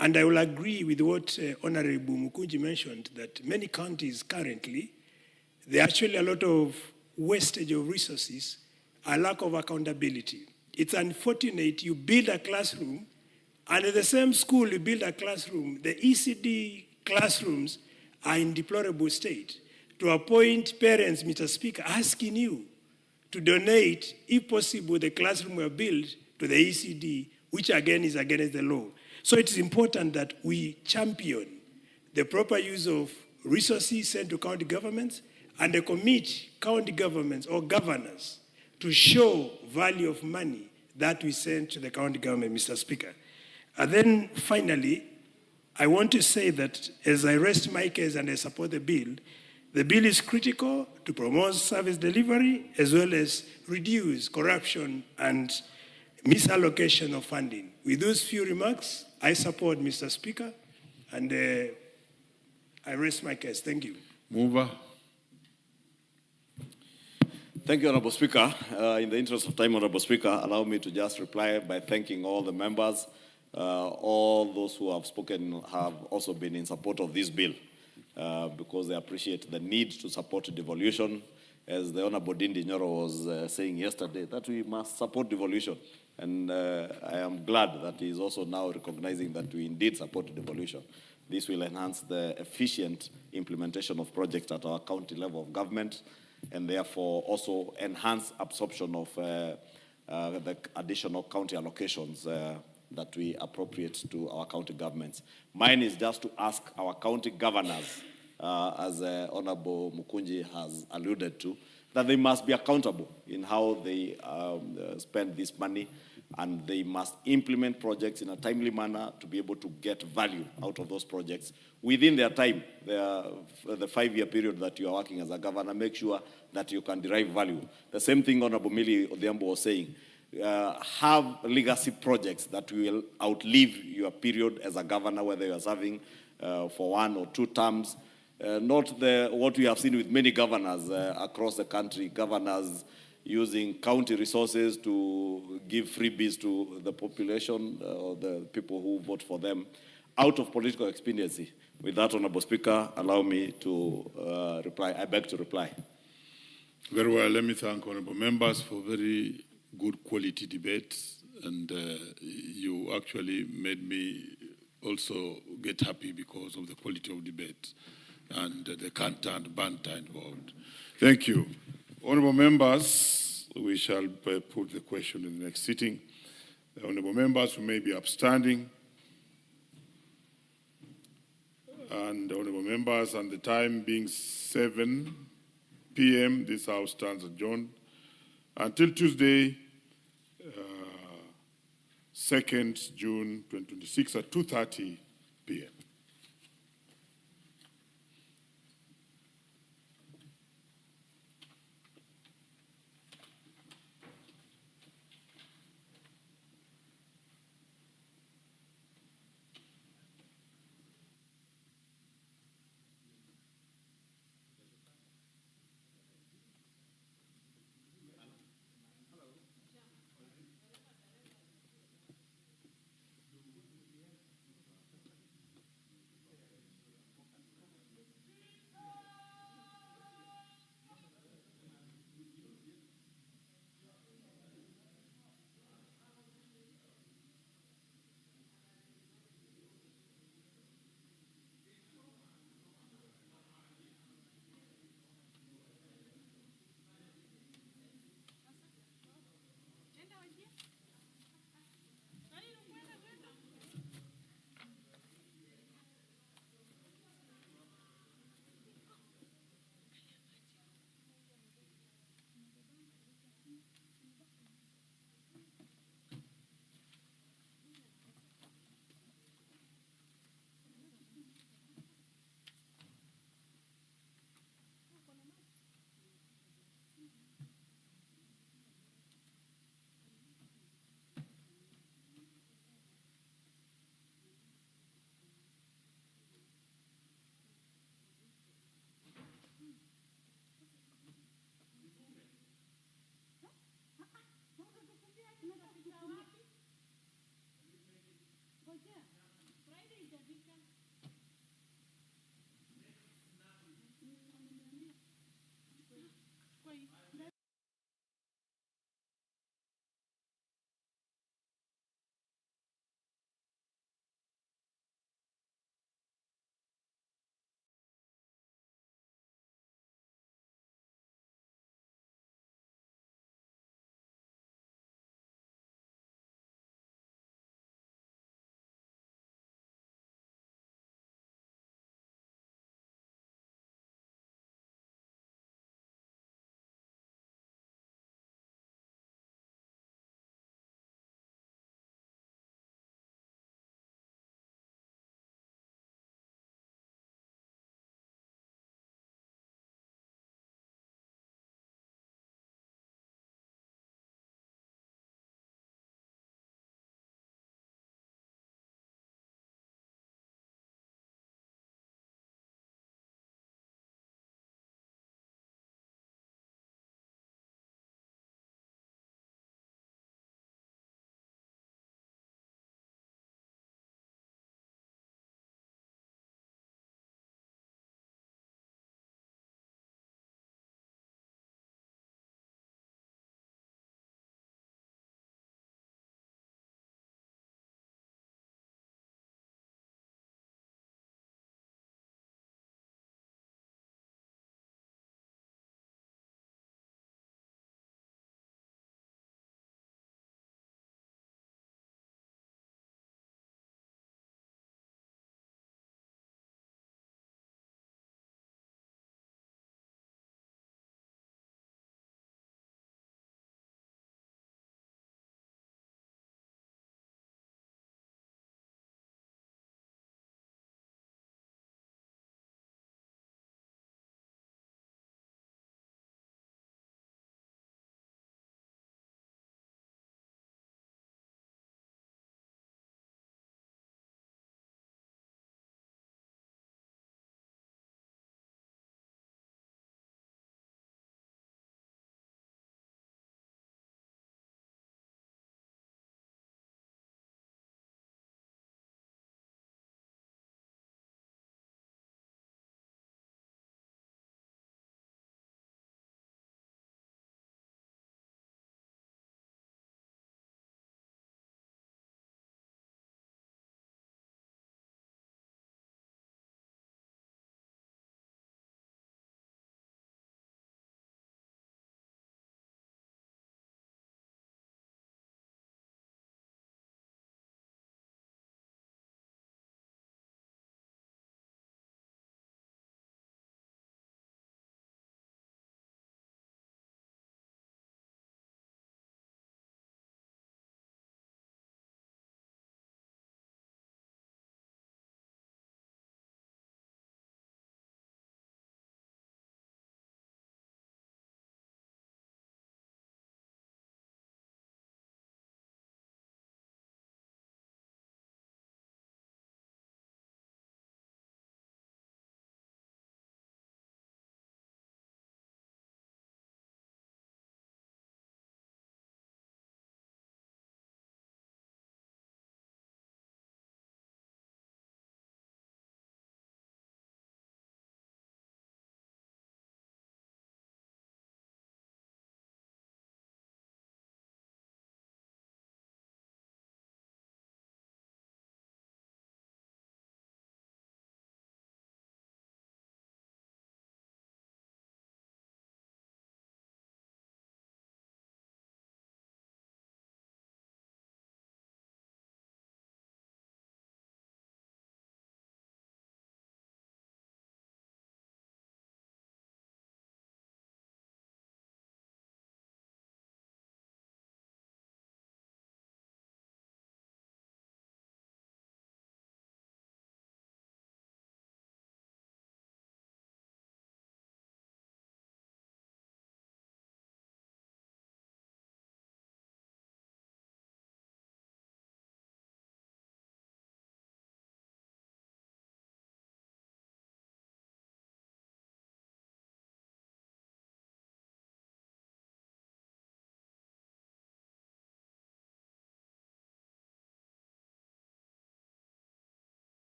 And I will agree with what Honorable Mukunji mentioned, that many counties currently, there are actually a lot of wastage of resources, a lack of accountability. It's unfortunate you build a classroom, and at the same school you build a classroom, the ECD classrooms are in deplorable state, to a point parents, Mr. Speaker, asking you to donate, if possible, the classroom were built to the ECD, which again is against the law. So it is important that we champion the proper use of resources sent to county governments and commit county governments or governors to show value of money that we send to the county government, Mr. Speaker. And then finally, I want to say that as I rest my case and I support the bill is critical to promote service delivery as well as reduce corruption and misallocation of funding. With those few remarks, I support Mr. Speaker, and I rest my case. Thank you. Mover. Thank you, Honorable Speaker. In the interest of time, Honorable Speaker, allow me to just reply by thanking all the members. All those who have spoken have also been in support of this bill because they appreciate the need to support devolution. As the Honorable Dindi Nyoro was saying yesterday, that we must support devolution. And I am glad that he is also now recognizing that we indeed support devolution. This will enhance the efficient implementation of projects at our county level of government, and therefore also enhance absorption of the additional county allocations that we appropriate to our county governments. Mine is just to ask our county governors, as Honorable Mukunji has alluded to, that they must be accountable in how they spend this money, and they must implement projects in a timely manner to be able to get value out of those projects within their time. The 5-year period that you are working as a governor, make sure that you can derive value. The same thing Honorable Millie Odhiambo was saying, have legacy projects that will outlive your period as a governor, whether you are serving for 1 or 2 terms. Not what we have seen with many governors across the country, governors using county resources to give freebies to the population, or the people who vote for them, out of political expediency. With that, Honorable Speaker, allow me to reply. I beg to reply. Very well. Let me thank honorable members for very good quality debates, and you actually made me also get happy because of the quality of debate and the canter and banter involved. Thank you. Honorable members, we shall put the question in the next sitting. The honorable members who may be upstanding, and honorable members, and the time being 7 p.m., this House stands adjourned until Tuesday, 2nd June 2026 at 2:30 p.m.